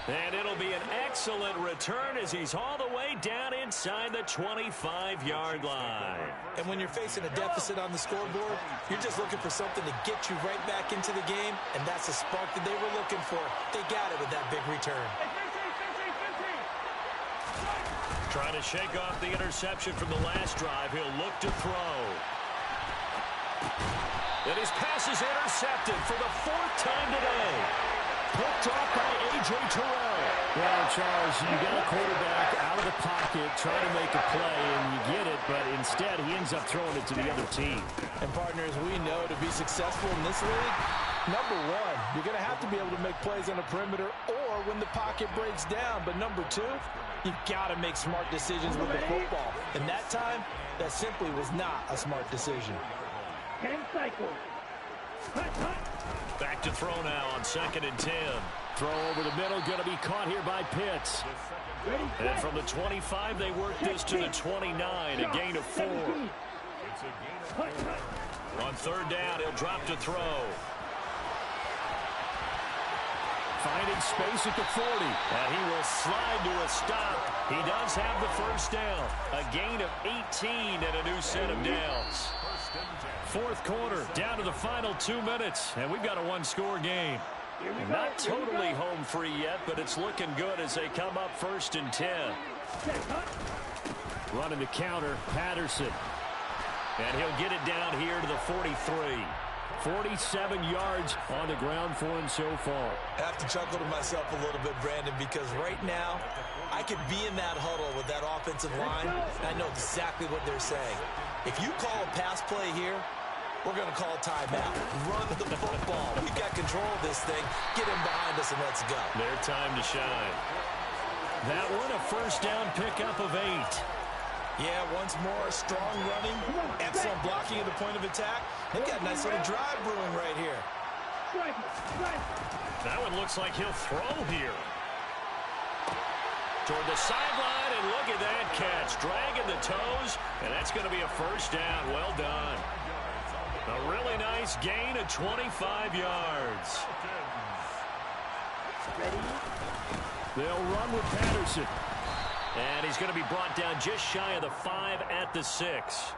Speaker 1: And it'll be an excellent return as he's all the way down inside the 25-yard line.
Speaker 2: And when you're facing a deficit on the scoreboard, you're just looking for something to get you right back into the game, and that's the spark that they were looking for. They got it with that big return.
Speaker 1: Trying to shake off the interception from the last drive. He'll look to throw. And his pass is intercepted for the 4th time today. Picked off by A.J. Terrell.
Speaker 4: Well, Charles, you got a quarterback out of the pocket trying to make a play, and you get it, but instead he ends up throwing it to the other team.
Speaker 3: And partners, we know to be successful in this league, number one, you're going to have to be able to make plays on the perimeter or when the pocket breaks down. But number two, you've got to make smart decisions with the football. And that time, that simply was not a smart decision.
Speaker 5: 10 cycles.
Speaker 1: Back to throw now on 2nd and 10.
Speaker 4: Throw over the middle, going to be caught here by Pitts.
Speaker 1: And from the 25, they work this to the 29, a gain of 4. On 3rd down, he'll drop to throw.
Speaker 4: Finding space at the 40.
Speaker 1: And he will slide to a stop. He does have the 1st down. A gain of 18 and a new set of downs. 4th quarter, down to the final 2 minutes, and we've got a 1-score game. Not totally home free yet, but it's looking good as they come up 1st and 10.
Speaker 4: Running the counter, Patterson.
Speaker 1: And he'll get it down here to the 43.
Speaker 4: 47 yards on the ground for him so far.
Speaker 2: I have to chuckle to myself a little bit, Brandon, because right now I could be in that huddle with that offensive line, and I know exactly what they're saying. If you call a pass play here, we're going to call a timeout. Run the football. We've got control of this thing. Get him behind us and let's go.
Speaker 1: Their time to shine. That one, a 1st down pickup of 8.
Speaker 2: Yeah, once more, strong running, excellent blocking at the point of attack. They've got a nice little drive brewing right here.
Speaker 1: That one looks like he'll throw here. Toward the sideline, and look at that catch. Dragging the toes, and that's going to be a 1st down. Well done. A really nice gain of 25 yards.
Speaker 4: They'll run with Patterson.
Speaker 1: And he's going to be brought down just shy of the 5 at the 6.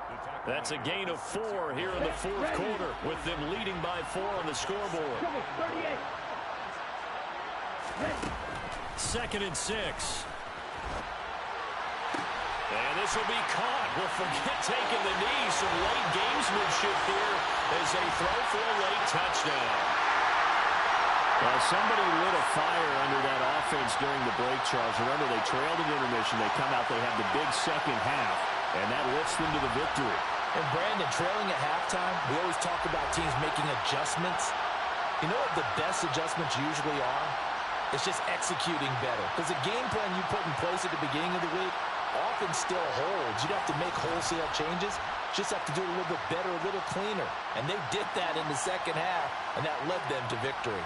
Speaker 1: That's a gain of 4 here in the 4th quarter, with them leading by 4 on the scoreboard. 2nd and 6. And this will be caught. Well, forget taking the knee. Some late gamesmanship here as they throw for a late touchdown.
Speaker 4: Well, somebody lit a fire under that offense during the break, Charles. Remember, they trailed in intermission. They come out, they have the big second half, and that lifts them to the victory.
Speaker 3: And Brandon, trailing at halftime, we always talk about teams making adjustments. You know what the best adjustments usually are? It's just executing better. Because the game plan you put in place at the beginning of the week often still holds. You don't have to make wholesale changes. Just have to do it a little bit better, a little cleaner. And they did that in the second half, and that led them to victory.